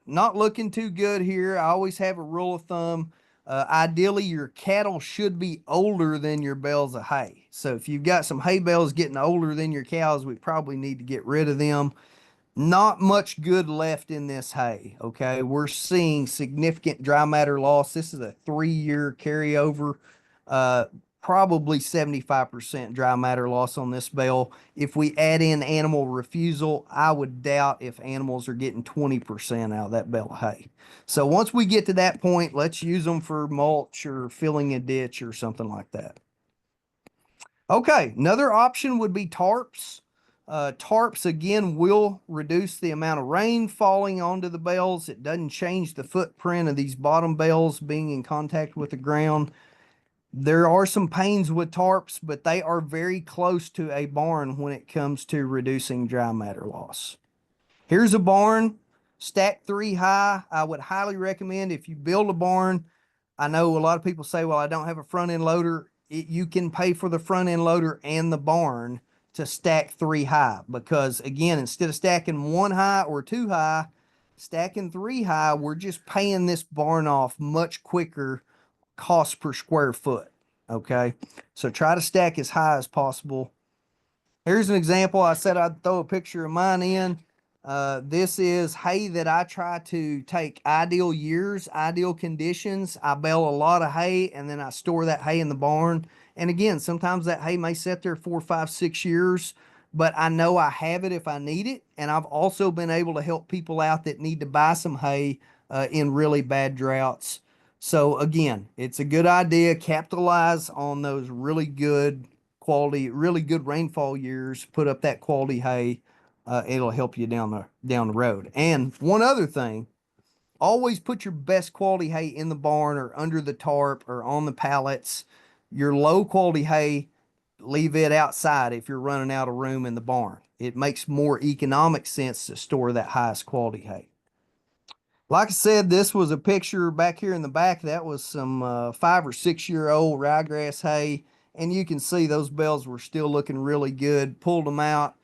B: not looking too good here. I always have a rule of thumb. Ideally, your cattle should be older than your bales of hay. So if you've got some hay bales getting older than your cows, we probably need to get rid of them. Not much good left in this hay, okay? We're seeing significant dry matter loss. This is a 3-year carryover, probably 75% dry matter loss on this bale. If we add in animal refusal, I would doubt if animals are getting 20% out of that bale of hay. So once we get to that point, let's use them for mulch or filling a ditch or something like that. Okay, another option would be tarps. Tarps, again, will reduce the amount of rain falling onto the bales. It doesn't change the footprint of these bottom bales being in contact with the ground. There are some pains with tarps, but they are very close to a barn when it comes to reducing dry matter loss. Here's a barn, stacked 3 high. I would highly recommend, if you build a barn, I know a lot of people say, well, I don't have a front end loader. You can pay for the front end loader and the barn to stack 3 high, because again, instead of stacking 1 high or 2 high, Stacking 3 high, we're just paying this barn off much quicker cost per square foot. Okay. So try to stack as high as possible. Here's an example. I said I'd throw a picture of mine in. This is hay that I try to take ideal years, ideal conditions. I bale a lot of hay and then I store that hay in the barn. And again, sometimes that hay may sit there 4, 5, 6 years, but I know I have it if I need it. And I've also been able to help people out that need to buy some hay in really bad droughts. So again, it's a good idea. Capitalize on those really good quality, really good rainfall years. Put up that quality hay. It'll help you down the road. And one other thing, always put your best quality hay in the barn or under the tarp or on the pallets. Your low quality hay, leave it outside if you're running out of room in the barn. It makes more economic sense to store that highest quality hay. Like I said, this was a picture back here in the back. That was some 5 or 6 year old ryegrass hay. And you can see those bales were still looking really good. Pulled them out,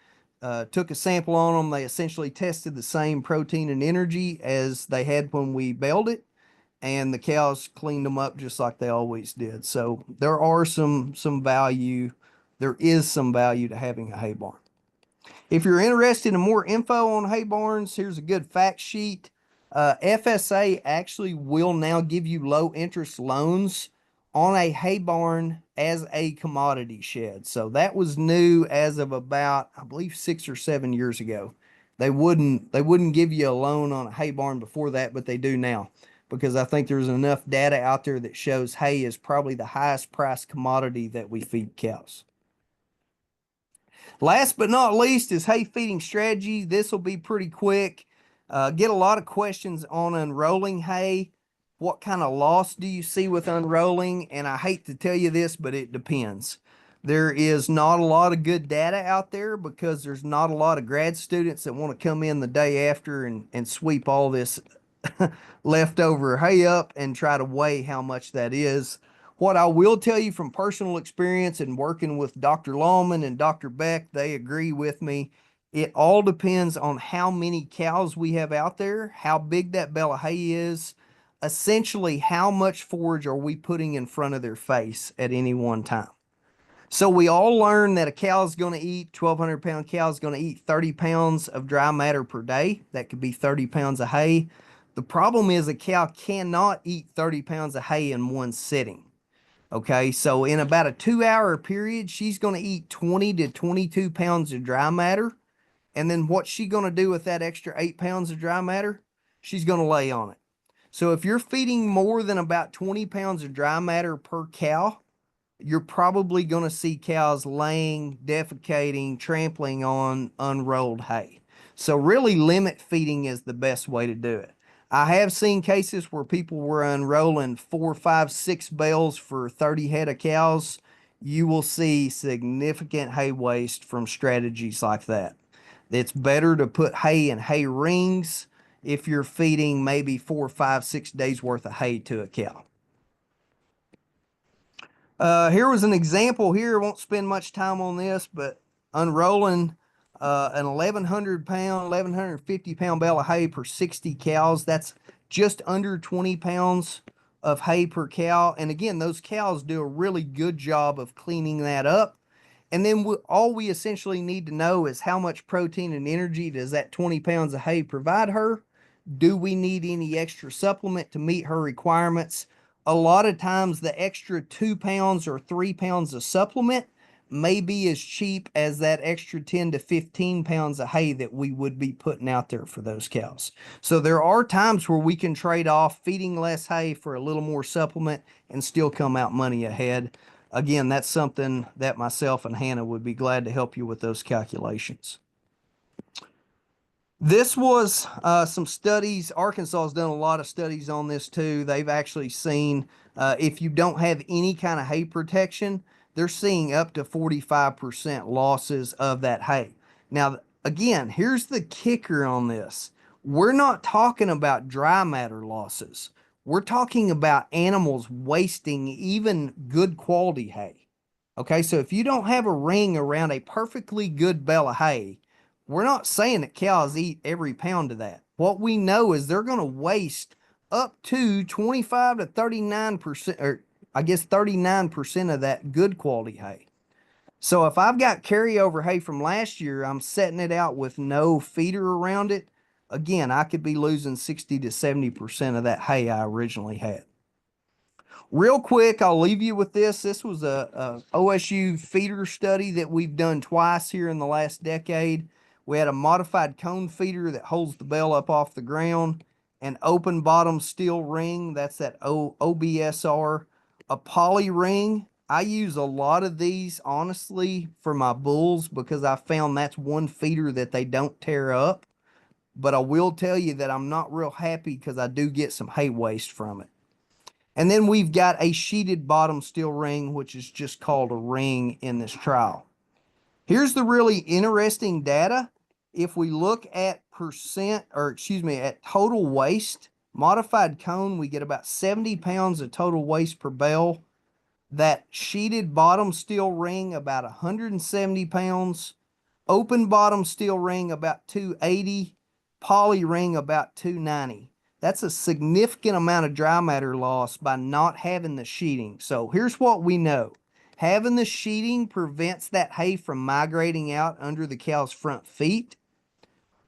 B: took a sample on them. They essentially tested the same protein and energy as they had when we baled it. And the cows cleaned them up just like they always did. So there are some value. There is some value to having a hay barn. If you're interested in more info on hay barns, here's a good fact sheet. FSA actually will now give you low interest loans on a hay barn as a commodity shed. So that was new as of about, I believe, 6 or 7 years ago. They wouldn't give you a loan on a hay barn before that, but they do now, because I think there's enough data out there that shows hay is probably the highest priced commodity that we feed cows. Last but not least is hay feeding strategy. This will be pretty quick. Get a lot of questions on unrolling hay. What kind of loss do you see with unrolling? And I hate to tell you this, but it depends. There is not a lot of good data out there because there's not a lot of grad students that want to come in the day after and sweep all this leftover hay up and try to weigh how much that is. What I will tell you from personal experience and working with Dr. Lawman and Dr. Beck, they agree with me. It all depends on how many cows we have out there, how big that bale of hay is, essentially how much forage are we putting in front of their face at any one time. So we all learn that a cow is going to eat, 1,200 pound cow is going to eat 30 pounds of dry matter per day. That could be 30 pounds of hay. The problem is a cow cannot eat 30 pounds of hay in one sitting. Okay, so in about a 2-hour period, she's going to eat 20 to 22 pounds of dry matter. And then what's she going to do with that extra 8 pounds of dry matter? She's going to lay on it. So if you're feeding more than about 20 pounds of dry matter per cow, you're probably going to see cows laying, defecating, trampling on unrolled hay. So really limit feeding is the best way to do it. I have seen cases where people were unrolling 4, 5, 6 bales for 30 head of cows. You will see significant hay waste from strategies like that. It's better to put hay in hay rings if you're feeding maybe 4, 5, 6 days worth of hay to a cow. Here was an example here. I won't spend much time on this, but unrolling an 1,100 pound, 1,150 pound bale of hay per 60 cows. That's just under 20 pounds of hay per cow. And again, those cows do a really good job of cleaning that up. And then all we essentially need to know is how much protein and energy does that 20 pounds of hay provide her? Do we need any extra supplement to meet her requirements? A lot of times the extra 2 pounds or 3 pounds of supplement may be as cheap as that extra 10 to 15 pounds of hay that we would be putting out there for those cows. So there are times where we can trade off feeding less hay for a little more supplement and still come out money ahead. Again, that's something that myself and Hannah would be glad to help you with those calculations. This was some studies. Arkansas has done a lot of studies on this too. They've actually seen if you don't have any kind of hay protection, they're seeing up to 45% losses of that hay. Now, again, here's the kicker on this. We're not talking about dry matter losses. We're talking about animals wasting even good quality hay. Okay, so if you don't have a ring around a perfectly good bale of hay, We're not saying that cows eat every pound of that. What we know is they're going to waste up to 25 to 39%, or I guess 39% of that good quality hay. So if I've got carryover hay from last year, I'm setting it out with no feeder around it. Again, I could be losing 60 to 70% of that hay I originally had. Real quick, I'll leave you with this. This was a OSU feeder study that we've done twice here in the last decade. We had a modified cone feeder that holds the bale up off the ground, an open bottom steel ring, that's that OBSR, a poly ring. I use a lot of these, honestly, for my bulls because I found that's one feeder that they don't tear up. But I will tell you that I'm not real happy because I do get some hay waste from it. And then we've got a sheeted bottom steel ring, which is just called a ring in this trial. Here's the really interesting data. If we look at at total waste, modified cone, we get about 70 pounds of total waste per bale. That sheeted bottom steel ring, about 170 pounds. Open bottom steel ring, about 280. Poly ring, about 290. That's a significant amount of dry matter loss by not having the sheeting. So here's what we know. Having the sheeting prevents that hay from migrating out under the cow's front feet.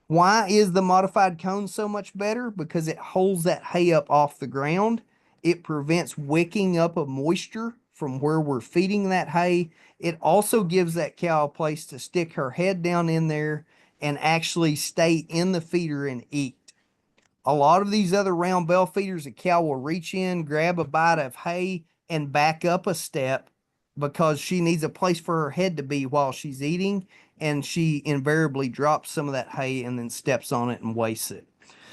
B: Why is the modified cone so much better? Because it holds that hay up off the ground. It prevents wicking up of moisture from where we're feeding that hay. It also gives that cow a place to stick her head down in there and actually stay in the feeder and eat. A lot of these other round bale feeders, a cow will reach in, grab a bite of hay, and back up a step because she needs a place for her head to be while she's eating, and she invariably drops some of that hay and then steps on it and wastes it.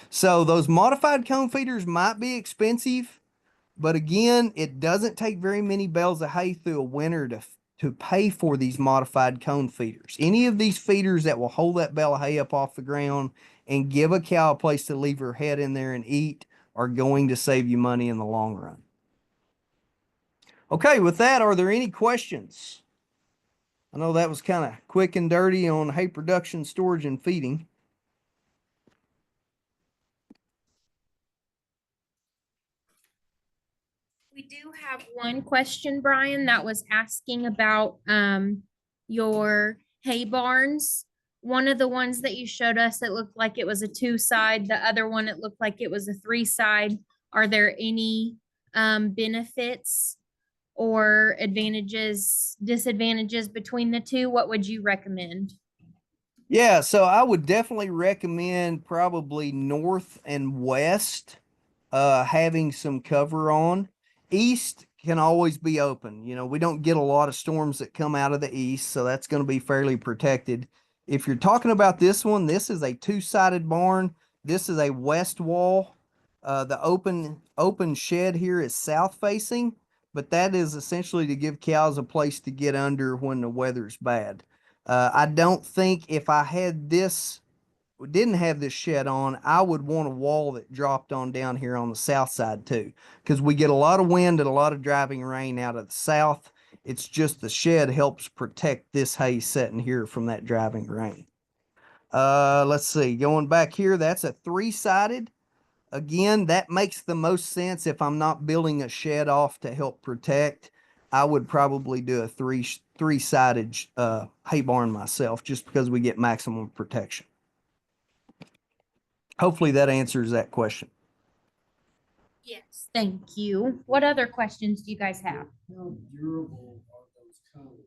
B: So those modified cone feeders might be expensive, but again, it doesn't take very many bales of hay through a winter to pay for these modified cone feeders. Any of these feeders that will hold that bale of hay up off the ground and give a cow a place to leave her head in there and eat are going to save you money in the long run. Okay, with that, are there any questions? I know that was kind of quick and dirty on hay production, storage, and feeding.
A: We do have one question, Brian, that was asking about your hay barns. One of the ones that you showed us, it looked like it was a 2-side. The other one, it looked like it was a 3-side. Are there any benefits or advantages, disadvantages between the two? What would you recommend?
B: Yeah, so I would definitely recommend probably north and west having some cover on. East can always be open. You know, we don't get a lot of storms that come out of the east, so that's going to be fairly protected. If you're talking about this one, this is a 2-sided barn. This is a west wall. The open shed here is south facing, but that is essentially to give cows a place to get under when the weather's bad. I don't think if I had this didn't have this shed on, I would want a wall that dropped on down here on the south side too, because we get a lot of wind and a lot of driving rain out of the south. It's just the shed helps protect this hay sitting here from that driving rain. Let's see, going back here, that's a 3-sided. Again, that makes the most sense if I'm not building a shed off to help protect. I would probably do a three-sided hay barn myself just because we get maximum protection. Hopefully that answers that question.
A: Yes, thank you. What other questions do you guys have?
D: How durable are those cones?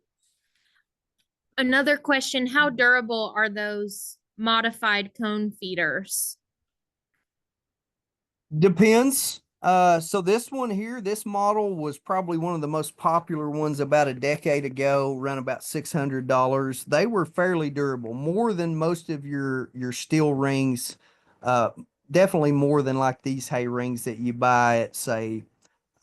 A: Another question, how durable are those modified cone feeders?
B: Depends. So this one here, this model was probably one of the most popular ones about a decade ago, run about $600. They were fairly durable, more than most of your steel rings. Definitely more than like these hay rings that you buy at, say,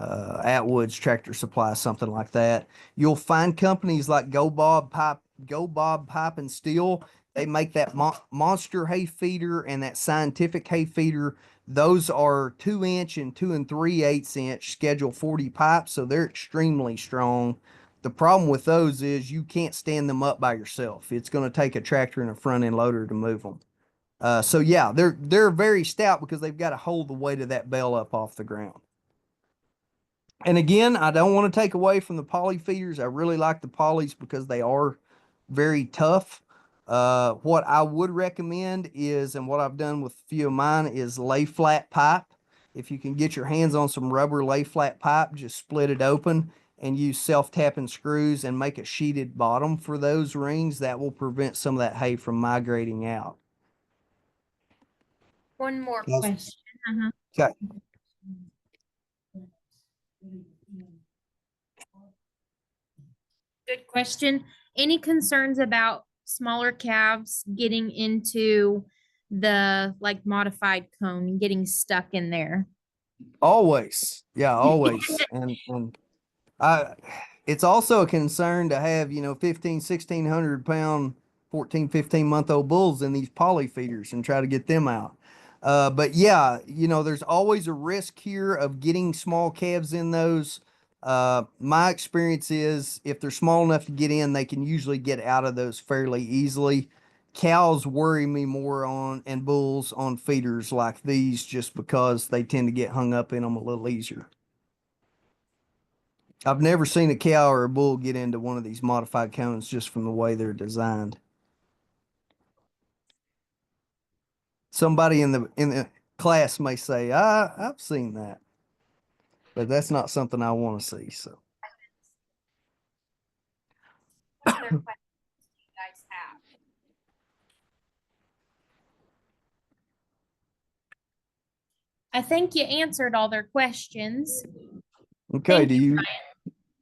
B: Atwood's Tractor Supply, something like that. You'll find companies like Go Bob Pipe and Steel. They make that monster hay feeder and that scientific hay feeder. Those are 2-inch and 2 3/8 inch Schedule 40 pipes, so they're extremely strong. The problem with those is you can't stand them up by yourself. It's going to take a tractor and a front end loader to move them. So yeah, they're very stout because they've got to hold the weight of that bale up off the ground. And again, I don't want to take away from the poly feeders. I really like the polys because they are very tough. What I would recommend is, and what I've done with a few of mine, is lay flat pipe. If you can get your hands on some rubber lay flat pipe, just split it open and use self-tapping screws and make a sheeted bottom for those rings. That will prevent some of that hay from migrating out.
A: One more
B: Yes.
A: question.
B: Okay.
A: Good question. Any concerns about smaller calves getting into the like modified cone and getting stuck in there?
B: Always. Yeah, always. And it's also a concern to have, 1,600 pound, 14, 15-month-old bulls in these poly feeders and try to get them out. But yeah, there's always a risk here of getting small calves in those. My experience is if they're small enough to get in, they can usually get out of those fairly easily. Cows worry me more and bulls on feeders like these just because they tend to get hung up in them a little easier. I've never seen a cow or a bull get into one of these modified cones just from the way they're designed. Somebody in the class may say, I've seen that, but that's not something I want to see. So
A: What other questions do you guys have? I think you answered all their questions.
B: okay,
A: Thank
B: do
A: you,
B: you?
A: Brian.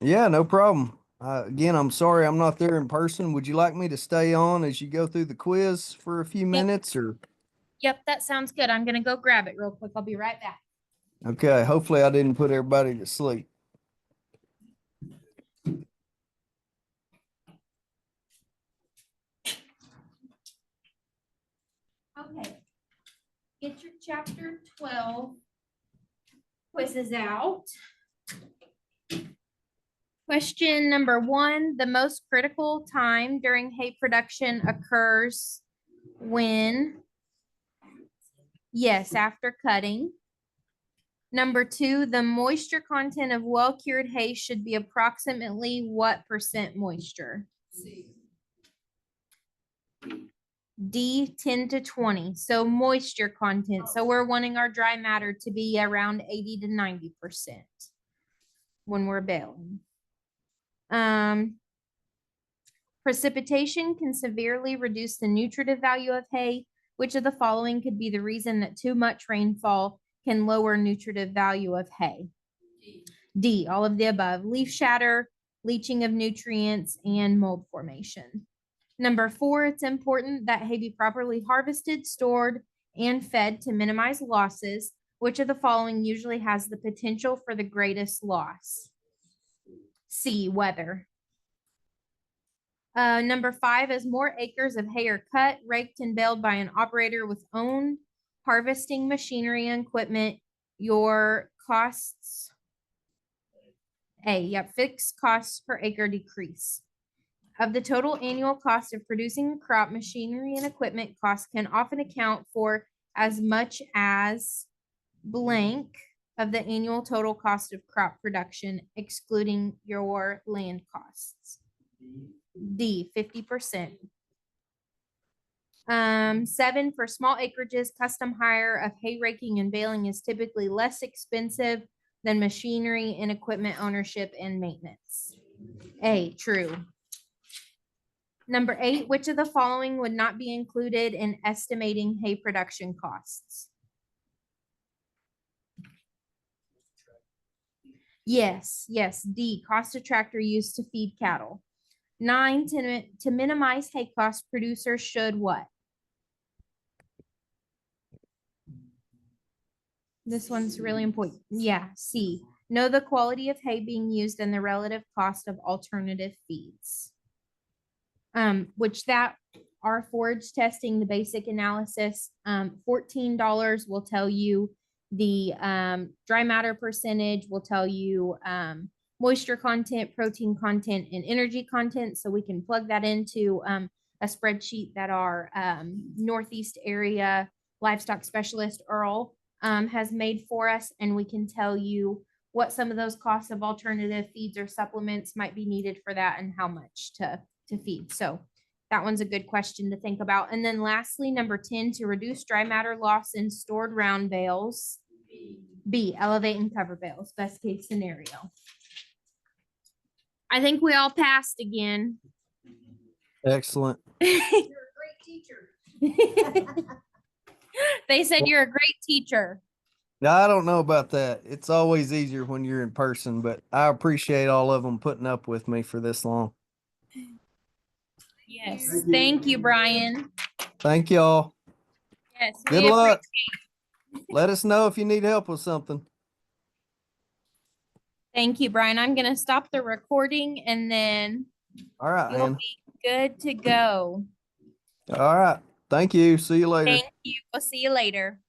B: Yeah, no problem. Again, I'm sorry I'm not there in person. Would you like me to stay on as you go through the quiz for a few minutes or?
A: Yep, that sounds good. I'm gonna go grab it real quick. I'll be right back.
B: Okay, hopefully I didn't put everybody to sleep.
A: Okay. Get your chapter 12 quizzes out. Question number 1, the most critical time during hay production occurs when? Yes, after cutting. Number 2, the moisture content of well-cured hay should be approximately what % moisture? D, 10 to 20. So moisture content. So we're wanting our dry matter to be around 80 to 90% when we're baling. Precipitation can severely reduce the nutritive value of hay. Which of the following could be the reason that too much rainfall can lower nutritive value of hay? D, all of the above. Leaf shatter, leaching of nutrients, and mold formation. Number 4, it's important that hay be properly harvested, stored, and fed to minimize losses. Which of the following usually has the potential for the greatest loss? C, weather. Number 5, as more acres of hay are cut, raked, and baled by an operator with own harvesting machinery and equipment, your costs, fixed costs per acre decrease. Of the total annual cost of producing a crop, machinery and equipment costs can often account for as much as blank of the annual total cost of crop production, excluding your land costs. D, 50%. 7, for small acreages, custom hire of hay raking and baling is typically less expensive than machinery and equipment ownership and maintenance. A, true. Number 8, which of the following would not be included in estimating hay production costs? Yes, D, cost of tractor used to feed cattle. 9, to minimize hay costs, producers should what? This one's really important. Yeah, C, know the quality of hay being used and the relative cost of alternative feeds. Which that our forage testing, the basic analysis, $14 will tell you the dry matter percentage, will tell you moisture content, protein content, and energy content. So we can plug that into a spreadsheet that our Northeast area livestock specialist Earl has made for us, and we can tell you what some of those costs of alternative feeds or supplements might be needed for that and how much to feed. So that one's a good question to think about. And then lastly, number 10, to reduce dry matter loss in stored round bales. B, elevate and cover bales, best case scenario. I think we all passed again.
B: Excellent.
C: You're a great teacher.
A: They said you're a great teacher.
B: I don't know about that. It's always easier when you're in person, but I appreciate all of them putting up with me for this long.
A: Yes. Thank you, Brian.
B: Thank y'all.
A: Yes.
B: Good
A: we
B: luck. Let us know if you need help with something.
A: Thank you, Brian. I'm going to stop the recording and then
B: All right,
A: you'll
B: man.
A: be good to go.
B: All right. Thank you. See you later.
A: Thank you. We'll see you later.